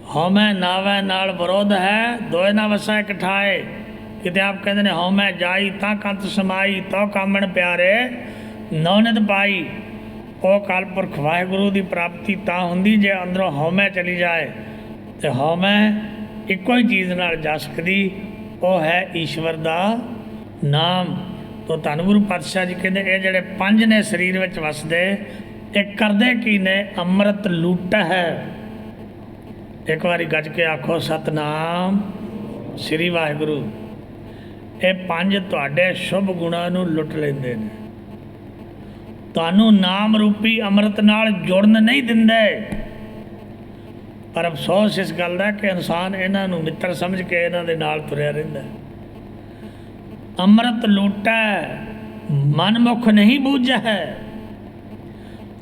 ਹਉਮੈ ਨਾਵੈ ਨਾਲ ਵਿਰੋਧ ਹੈ, ਦੋਏ ਨਾ ਵਸੈ ਇਕ ਠਾਏ। ਕਿਤੇ ਆਪ ਕਹਿੰਦੇ ਨੇ ਹਉਮੈ ਜਾਈ ਤਾਂ ਕੰਤ ਸਮਾਈ, ਤੋ ਕਾਮਣ ਪਿਆਰੇ ਨੌਨਿਤ ਪਾਈ। ਉਹ ਕਾਲਪੁਰਖ ਵਾਹਿਗੁਰੂ ਦੀ ਪ੍ਰਾਪਤੀ ਤਾਂ ਹੁੰਦੀ ਜੇ ਅੰਦਰੋਂ ਹਉਮੈ ਚਲੀ ਜਾਏ। ਤੇ ਹਉਮੈ ਇੱਕੋ ਹੀ ਚੀਜ਼ ਨਾਲ ਜਾ ਸਕਦੀ, ਉਹ ਹੈ ਈਸ਼ਵਰ ਦਾ ਨਾਮ। ਤੋ ਧੰਨ ਗੁਰੂ ਪਾਤਸ਼ਾਹ ਜੀ ਕਹਿੰਦੇ ਇਹ ਜਿਹੜੇ ਪੰਜ ਨੇ ਸਰੀਰ ਵਿੱਚ ਵਸਦੇ, ਇਹ ਕਰਦੇ ਕੀ ਨੇ? ਅੰਮ੍ਰਿਤ ਲੂਟ ਹੈ। ਇੱਕ ਵਾਰੀ ਗੱਜ ਕੇ ਆਖੋ ਸਤਨਾਮ ਸ੍ਰੀ ਵਾਹਿਗੁਰੂ। ਇਹ ਪੰਜ ਤੁਹਾਡੇ ਸ਼ੁਭ ਗੁਣਾਂ ਨੂੰ ਲੁੱਟ ਲੈਂਦੇ ਨੇ, ਤੁਹਾਨੂੰ ਨਾਮ ਰੂਪੀ ਅੰਮ੍ਰਿਤ ਨਾਲ ਜੁੜਨ ਨਹੀਂ ਦਿੰਦੇ। ਪਰ ਅਫਸੋਸ ਇਸ ਗੱਲ ਦਾ ਕਿ ਇਨਸਾਨ ਇਹਨਾਂ ਨੂੰ ਮਿੱਤਰ ਸਮਝ ਕੇ ਇਹਨਾਂ ਦੇ ਨਾਲ ਤੁਰਿਆ ਰਹਿੰਦਾ। ਅੰਮ੍ਰਿਤ ਲੂਟੈ ਮਨਮੁਖ ਨਹੀਂ ਬੂਝੈ।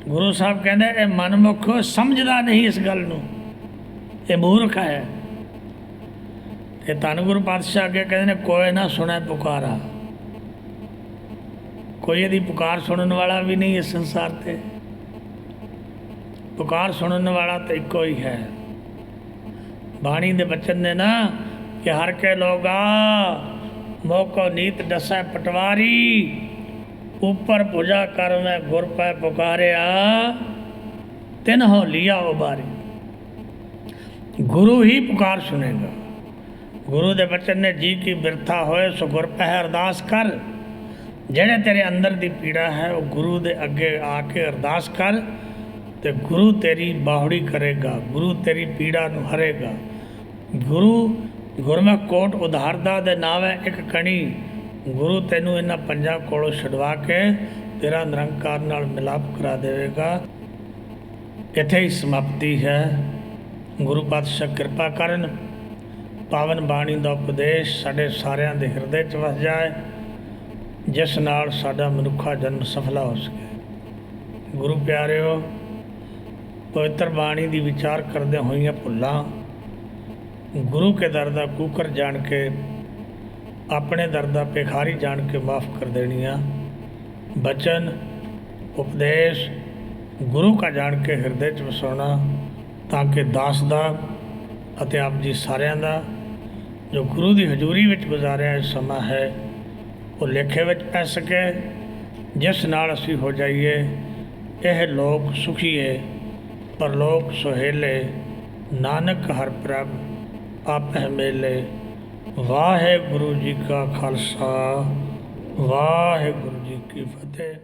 ਗੁਰੂ ਸਾਹਿਬ ਕਹਿੰਦੇ ਇਹ ਮਨਮੁਖ ਸਮਝਦਾ ਨਹੀਂ ਇਸ ਗੱਲ ਨੂੰ, ਇਹ ਮੂਰਖ ਹੈ। ਤੇ ਧੰਨ ਗੁਰੂ ਪਾਤਸ਼ਾਹ ਅੱਗੇ ਕਹਿੰਦੇ ਨੇ ਕੋਈ ਨਾ ਸੁਣੈ ਪੁਕਾਰਾ। ਕੋਈ ਇਹਦੀ ਪੁਕਾਰ ਸੁਣਨ ਵਾਲਾ ਵੀ ਨਹੀਂ ਇਸ ਸੰਸਾਰ 'ਤੇ। ਪੁਕਾਰ ਸੁਣਨ ਵਾਲਾ ਤਾਂ ਇੱਕੋ ਹੀ ਹੈ। ਬਾਣੀ ਦੇ ਬਚਨ ਨੇ ਨਾ ਕਿ ਹਰ ਕੇ ਲੋਗਾ ਮੋਕੋ ਨੀਤ ਦਸੈ ਪਟਵਾਰੀ, ਉੱਪਰ ਪੂਜਾ ਕਰ ਮੈਂ ਗੁਰ ਪੈ ਪੁਕਾਰਿਆ, ਤਿਨਹੁ ਲਿਆ ਉਬਾਰੀ। ਗੁਰੂ ਹੀ ਪੁਕਾਰ ਸੁਣੇਗਾ। ਗੁਰੂ ਦੇ ਬਚਨ ਨੇ ਜੀ ਕੀ ਬਿਰਥਾ ਹੋਏ ਸੋ ਗੁਰ ਪਹਿ ਅਰਦਾਸ ਕਰ। ਜਿਹੜੇ ਤੇਰੇ ਅੰਦਰ ਦੀ ਪੀੜਾ ਹੈ ਉਹ ਗੁਰੂ ਦੇ ਅੱਗੇ ਆ ਕੇ ਅਰਦਾਸ ਕਰ ਤੇ ਗੁਰੂ ਤੇਰੀ ਬਾਹੁੜੀ ਕਰੇਗਾ, ਗੁਰੂ ਤੇਰੀ ਪੀੜਾ ਨੂੰ ਹਰੇਗਾ। ਗੁਰੂ ਗੁਰਮੁਖ ਕੋਟ ਉਧਾਰਦਾ ਦੇ ਨਾਮ ਹੈ ਇੱਕ ਕਣੀ। ਗੁਰੂ ਤੈਨੂੰ ਇਹਨਾਂ ਪੰਜਾਂ ਕੋਲੋਂ ਛਡਵਾ ਕੇ ਤੇਰਾ ਨਿਰੰਕਾਰ ਨਾਲ ਮਿਲਾਪ ਕਰਾ ਦੇਵੇਗਾ। ਇੱਥੇ ਹੀ ਸਮਾਪਤੀ ਹੈ। ਗੁਰੂ ਪਾਤਸ਼ਾਹ ਕਿਰਪਾ ਕਰਨ, ਪਾਵਨ ਬਾਣੀ ਦਾ ਉਪਦੇਸ਼ ਸਾਡੇ ਸਾਰਿਆਂ ਦੇ ਹਿਰਦੇ 'ਚ ਵਸ ਜਾਏ, ਜਿਸ ਨਾਲ ਸਾਡਾ ਮਨੁੱਖਾ ਜਨਮ ਸਫਲਾ ਹੋ ਸਕੇ। ਗੁਰੂ ਪਿਆਰਿਓ, ਪਵਿੱਤਰ ਬਾਣੀ ਦੀ ਵਿਚਾਰ ਕਰਦੇ ਹੋਈਆਂ ਭੁੱਲਾਂ ਗੁਰੂ ਕੇ ਦਰ ਦਾ ਕੂਕਰ ਜਾਣ ਕੇ, ਆਪਣੇ ਦਰ ਦਾ ਭਿਖਾਰੀ ਜਾਣ ਕੇ ਮਾਫ ਕਰ ਦੇਣੀਆਂ। ਬਚਨ ਉਪਦੇਸ਼ ਗੁਰੂ ਕਾ ਜਾਣ ਕੇ ਹਿਰਦੇ 'ਚ ਵਸਾਉਣਾ, ਤਾਂ ਕਿ ਦਾਸ ਦਾ ਅਤੇ ਆਪ ਜੀ ਸਾਰਿਆਂ ਦਾ ਜੋ ਗੁਰੂ ਦੀ ਹਜ਼ੂਰੀ ਵਿੱਚ ਗੁਜ਼ਾਰਿਆ ਇਹ ਸਮਾਂ ਹੈ, ਉਹ ਲੇਖੇ ਵਿੱਚ ਪੈ ਸਕੇ, ਜਿਸ ਨਾਲ ਅਸੀਂ ਹੋ ਜਾਈਏ ਇਹ ਲੋਕ ਸੁਖੀਏ ਪਰਲੋਕ ਸੁਹੇਲੇ। ਨਾਨਕ ਹਰ ਪ੍ਰਭ ਆਪਹਿ ਮੇਲੇ। ਵਾਹਿਗੁਰੂ ਜੀ ਕਾ ਖਾਲਸਾ, ਵਾਹਿਗੁਰੂ ਜੀ ਕੀ ਫਤਿਹ।